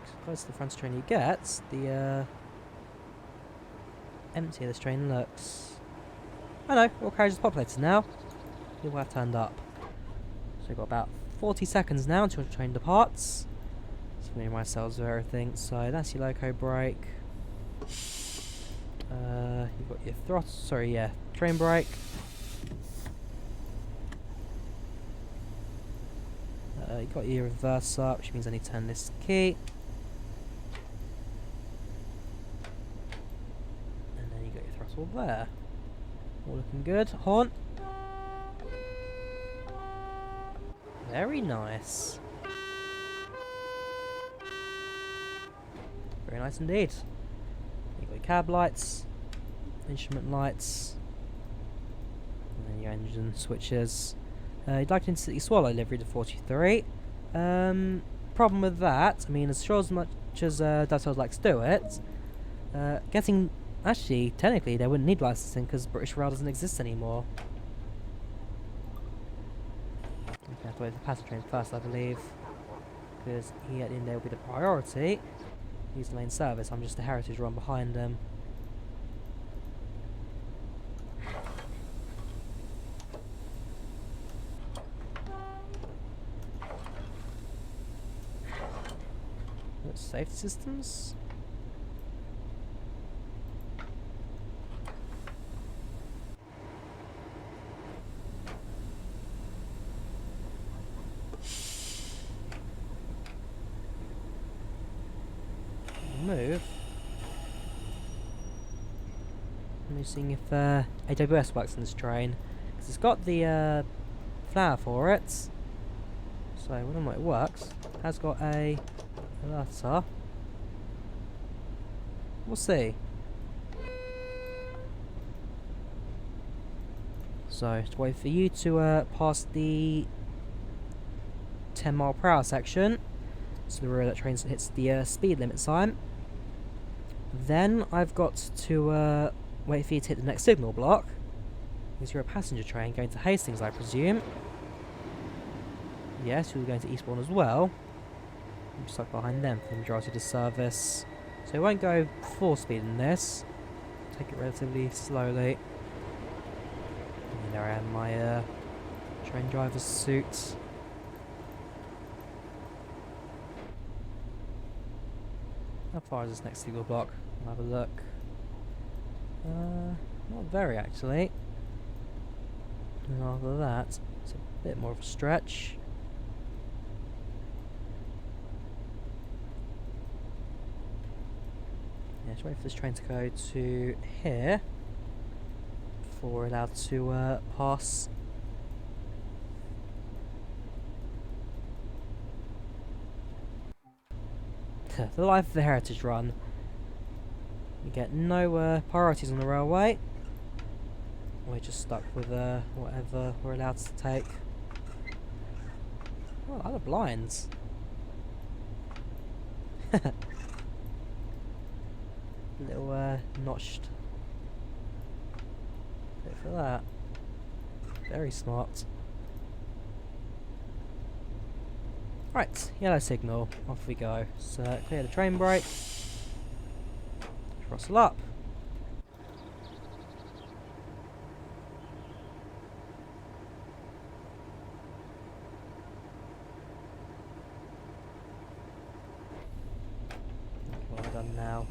[SPEAKER 1] The closer to the front of the train you get, the emptier this train looks. I know, all carriages are populated now. People have turned up. So we've got about 40 seconds now until the train departs. Just familiar ourselves with everything. So that's your loco brake. You've got your throttle, sorry, yeah, train brake. You've got your reverser, which means I need to turn this key. And then you got your throttle there. All looking good. Horn. Very nice. Very nice indeed. You've got your cab lights, instrument lights, and then your engine switches. You'd like an Intercity Swallow livery to 43. Problem with that, I mean, as sure as much as Dovetails likes to do it, getting... Actually, technically, they wouldn't need licensing because British Rail doesn't exist anymore. Okay, I have to wait for the passenger train first, I believe, because he at the end there will be the priority. He's the main service, I'm just the heritage run behind them. Safety systems. Move. I'm just seeing if AWS works on this train, because it's got the flower for it. So I don't know if it works. It has got a alerter. We'll see. So just wait for you to pass the 10 mph section. So the rear of that train hits the speed limit sign. Then I've got to wait for you to hit the next signal block, because you're a passenger train going to Hastings, I presume. Yes, you're going to Eastbourne as well. I'm stuck behind them for the majority of the service. So it won't go full speed in this. Take it relatively slowly. And there I am in my train driver's suit. How far is this next signal block? I'll have a look. Not very actually. And after that, it's a bit more of a stretch. Yeah, just wait for this train to go to here before we're allowed to pass. The life of the heritage run. We get no priorities on the railway. We're just stuck with whatever we're allowed to take. Oh, other blinds. Little notched Wait for that. Very smart. Right, yellow signal. Off we go. So clear the train brake. Throttle up. What have I done now?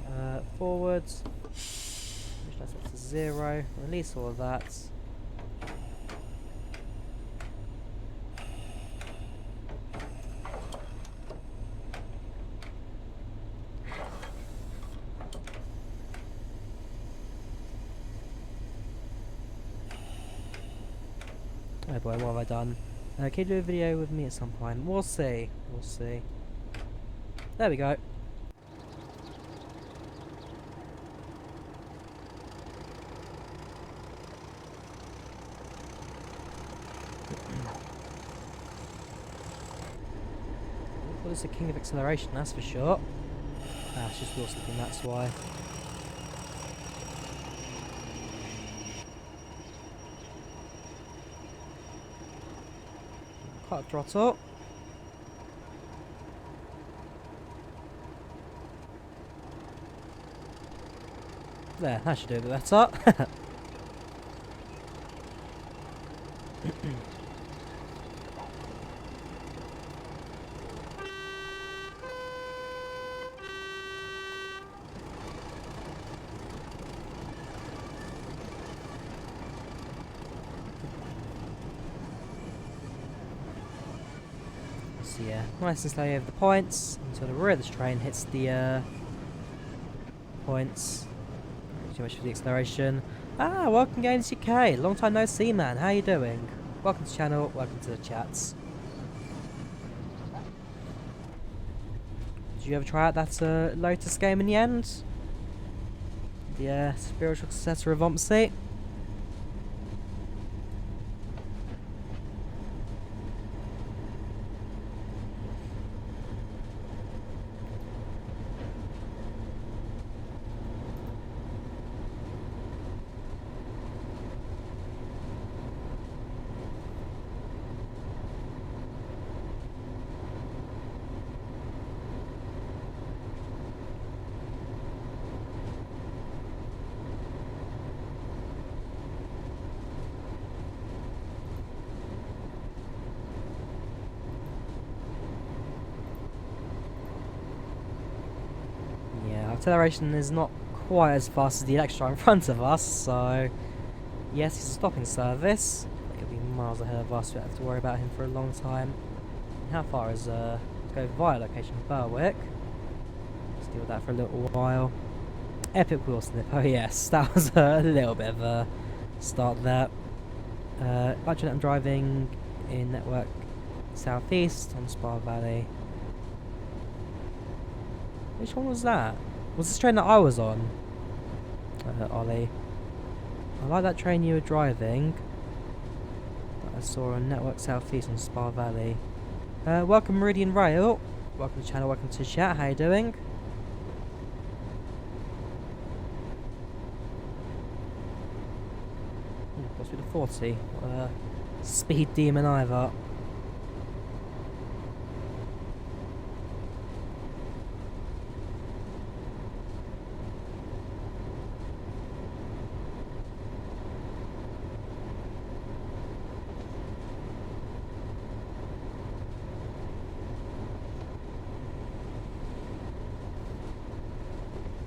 [SPEAKER 1] Forwards. Push that up to 0. Release all of that. Oh boy, what have I done? Can you do a video with me at some point? We'll see. We'll see. There we go. Well, it's a king of acceleration, that's for sure. Ah, it's just wheel slipping, that's why. Cut throttle. There, that should do a bit better. So yeah, nice and slowly over the points until the rear of this train hits the points. Too much for the acceleration. Ah, welcome Games UK. Long time no see, man. How you doing? Welcome to the channel. Welcome to the chats. Did you ever try out that Lotus game in the end? The spiritual successor of Ompsy? Acceleration is not quite as fast as the Electrostar in front of us, so yes, he's a stopping service, but he'll be miles ahead of us. We don't have to worry about him for a long time. How far is to go via location Berwick? Let's deal with that for a little while. Epic wheel snip. Oh yes, that was a little bit of a start there. Imagine I'm driving in network southeast on Spa Valley. Which one was that? Was this train that I was on? Ollie. I like that train you were driving. That I saw on Network Southeast on Spa Valley. Welcome Meridian Rail. Welcome to the channel, welcome to the chat. How you doing? What's with the 40? Speed demon either.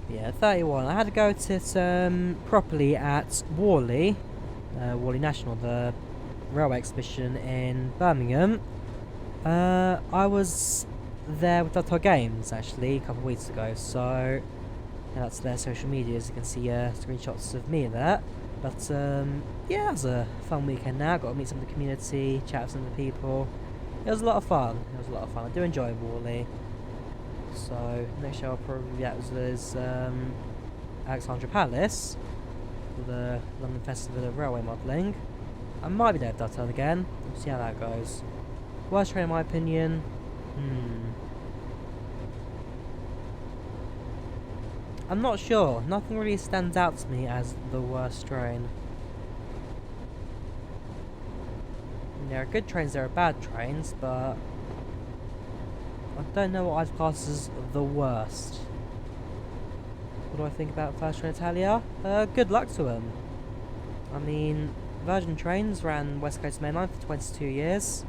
[SPEAKER 1] Yeah, 31. I had to go to it properly at Worley, Worley National, the railway exhibition in Birmingham. I was there with Dr. Games actually a couple of weeks ago, so yeah, that's their social media, as you can see screenshots of me there. But yeah, it was a fun weekend now. Got to meet some of the community, chat with some of the people. It was a lot of fun. I do enjoy Worley. So next show I'll probably be at is Alexandra Palace for the London Festival of Railway Modelling. I might be there at Dutton again. We'll see how that goes. Worst train in my opinion. I'm not sure. Nothing really stands out to me as the worst train. There are good trains, there are bad trains, but I don't know what I'd class as the worst. What do I think about First Train Italia? Good luck to them. I mean, Virgin Trains ran West Coast Main Line for 22 years.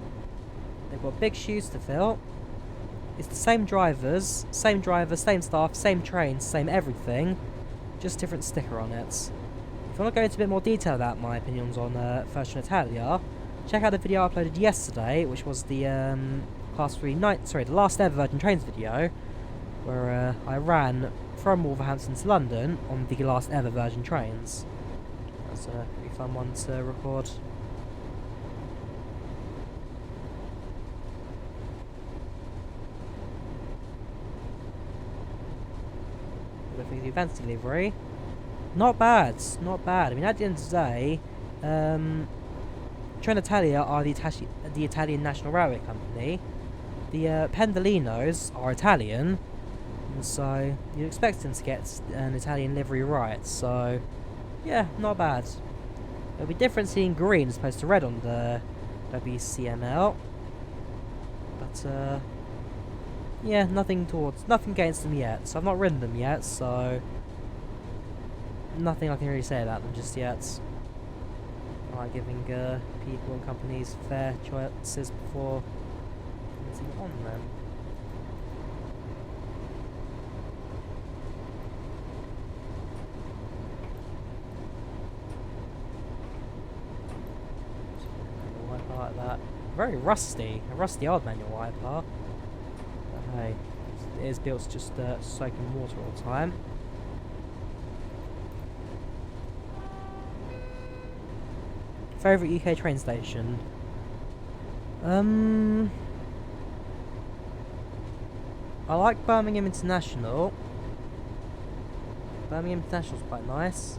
[SPEAKER 1] They've got big shoes to fill. It's the same drivers, same staff, same trains, same everything, just different sticker on it. If you want to go into a bit more detail about my opinions on First Train Italia, check out the video I uploaded yesterday, which was the the last ever Virgin Trains video, where I ran from Wolverhampton to London on the last ever Virgin Trains. That's a pretty fun one to record. Looking at the advanced delivery. Not bad, not bad. I mean, at the end of the day, Trenitalia are the Italian National Railway Company. The Pendolinos are Italian, and so you'd expect them to get an Italian livery right. So, yeah, not bad. It'll be different seeing green as opposed to red on the WCML, but yeah, nothing against them yet. So I've not ridden them yet, so nothing I can really say about them just yet. I like giving people and companies fair choices before commenting on them. Manual wiper like that. Very rusty. A rusty old manual wiper. But hey, it is built to just soak in water all the time. Favourite UK train station? I like Birmingham International. Birmingham International's quite nice.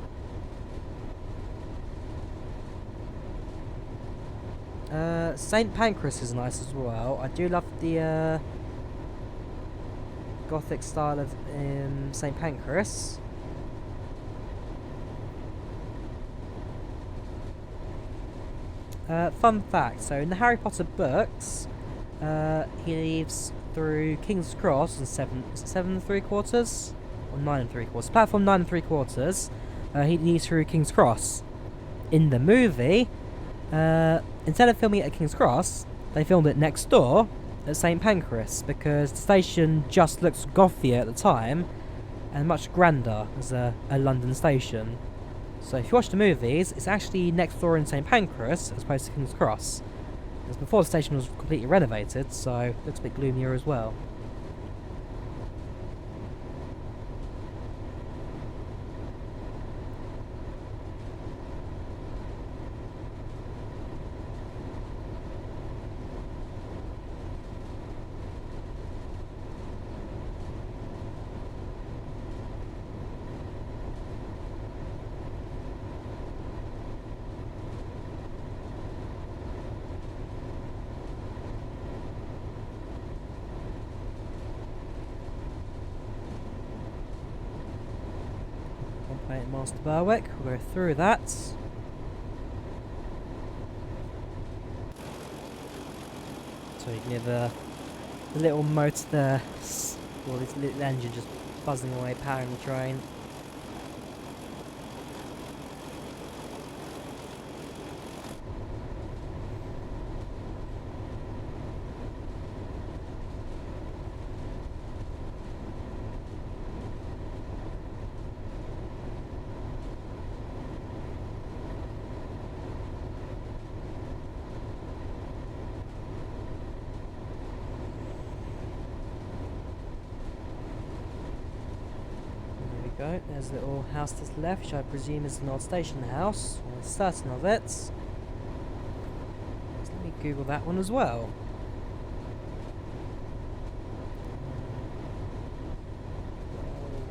[SPEAKER 1] St Pancras is nice as well. I do love the Gothic style of St Pancras. Fun fact, so in the Harry Potter books, he leaves through King's Cross on 7 3/4 or 9 3/4. Platform 9 3/4. He leaves through King's Cross. In the movie, instead of filming it at King's Cross, they filmed it next door at St Pancras because the station just looks gothier at the time and much grander as a London station. So if you watch the movies, it's actually next door in St Pancras as opposed to King's Cross. Because before the station was completely renovated, so it looks a bit gloomier as well. Master Berwick, we'll go through that. So you can hear the little motor there, or this little engine just buzzing away, powering the train. Go. There's a little house to the left, which I presume is an old station house, or certain of it. So let me Google that one as well.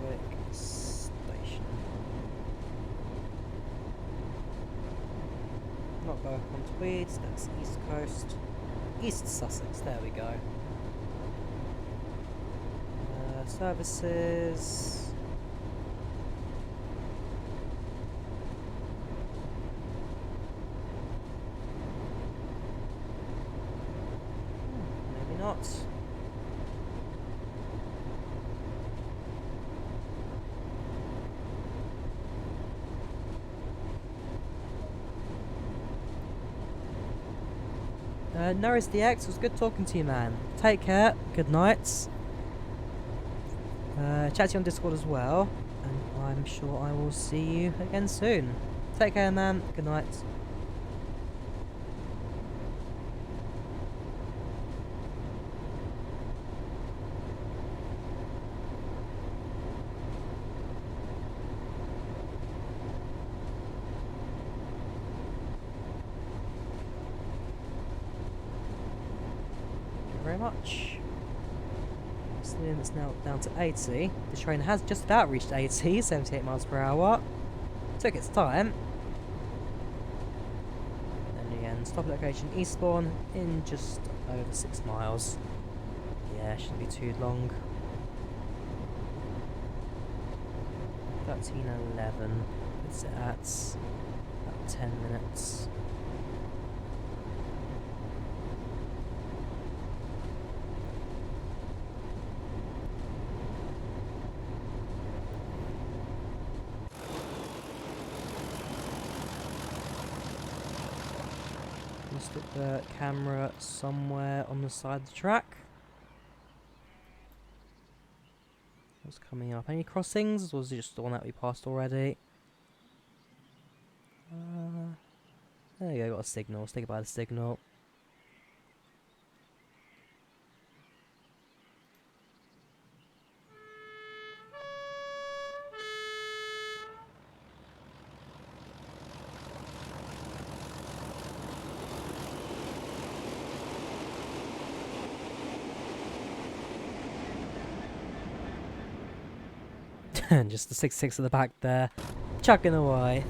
[SPEAKER 1] Berwick Station. Not Berwick on Tweed, that's East Coast. East Sussex, there we go. Services. Norris DX, it was good talking to you, man. Take care, good night. Chat to you on Discord as well, and I'm sure I will see you again soon. Take care, man. Good night. Very much. It's now down to 80. The train has just about reached 80, 78 miles per hour. Took its time. Then again, stop location Eastbourne in just over 6 miles. Yeah, shouldn't be too long. 13:11. It's at about 10 minutes. Stick the camera somewhere on the side of the track. What's coming up? Any crossings, or was it just the one that we passed already? There you go, got a signal. Stick it by the signal. Just the 6.6 at the back there, chucking away.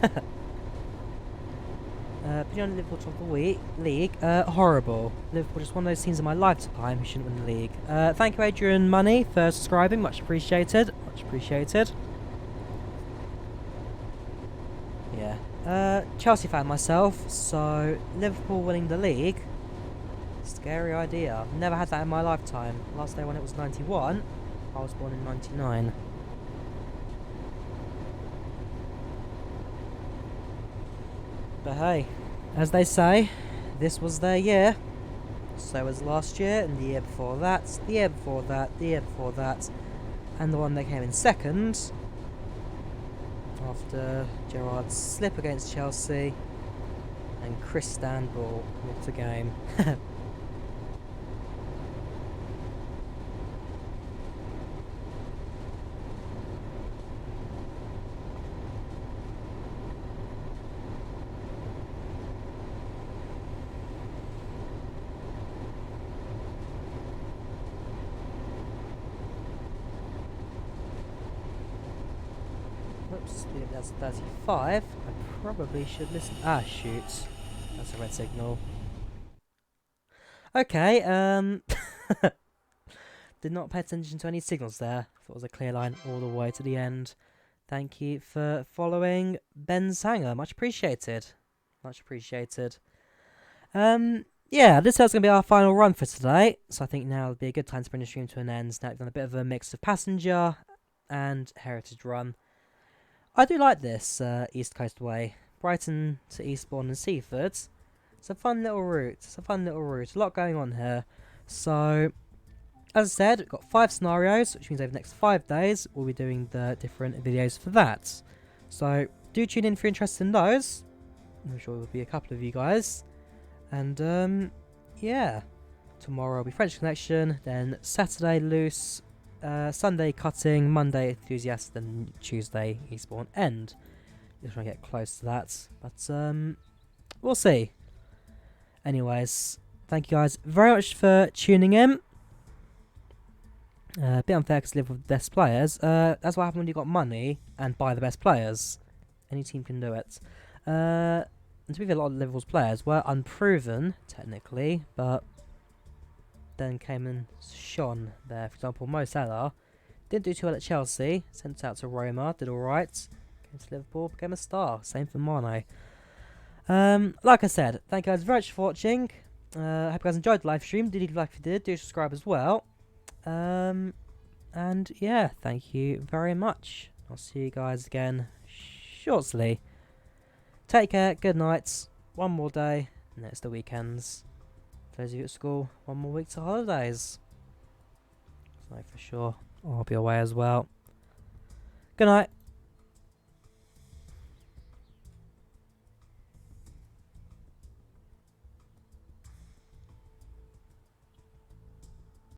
[SPEAKER 1] Beyond Liverpool top of the league, horrible. Liverpool just one of those teams in my lifetime who shouldn't win the league. Thank you, Adrian Money, for subscribing. Much appreciated. Much appreciated. Yeah. Chelsea fan myself, so Liverpool winning the league. Scary idea. Never had that in my lifetime. Last day when it was 91. I was born in 99. But hey, as they say, this was their year. So was last year, and the year before that, the year before that, the year before that, and the one that came in second after Gerrard's slip against Chelsea and Chris Stanball. What a game. Oops, that's 35. I probably should listen. Ah, shoot. That's a red signal. Okay, did not pay attention to any signals there. Thought it was a clear line all the way to the end. Thank you for following Ben Sanger. Much appreciated. Much appreciated. Yeah, this is going to be our final run for today. So I think now would be a good time to bring the stream to an end. Now we've done a bit of a mix of passenger and heritage run. I do like this East Coastway, Brighton to Eastbourne and Seaford. It's a fun little route. It's a fun little route. A lot going on here. So, as I said, we've got 5 scenarios, which means over the next 5 days we'll be doing the different videos for that. So, do tune in if you're interested in those. I'm sure there'll be a couple of you guys. And yeah, tomorrow will be French Connection. Then Saturday Loose. Sunday Cutting, Monday Enthusiast, and Tuesday Eastbourne End. Just trying to get close to that, but we'll see. Anyways, thank you guys very much for tuning in. A bit unfair because live with the best players. That's what happens when you got money and buy the best players. Any team can do it. And to be fair, a lot of Liverpool's players were unproven technically, but then came and shone there. For example, Mo Salah didn't do too well at Chelsea, sent out to Roma, did alright, came to Liverpool, became a star. Same for Mane. Like I said, thank you guys very much for watching. Hope you guys enjoyed the live stream. Did you like if you did, do subscribe as well. And yeah, thank you very much. I'll see you guys again shortly. Take care, good nights, one more day, and it's the weekends. For those of you at school, 1 more week to holidays. So for sure, I'll be away as well. Good night.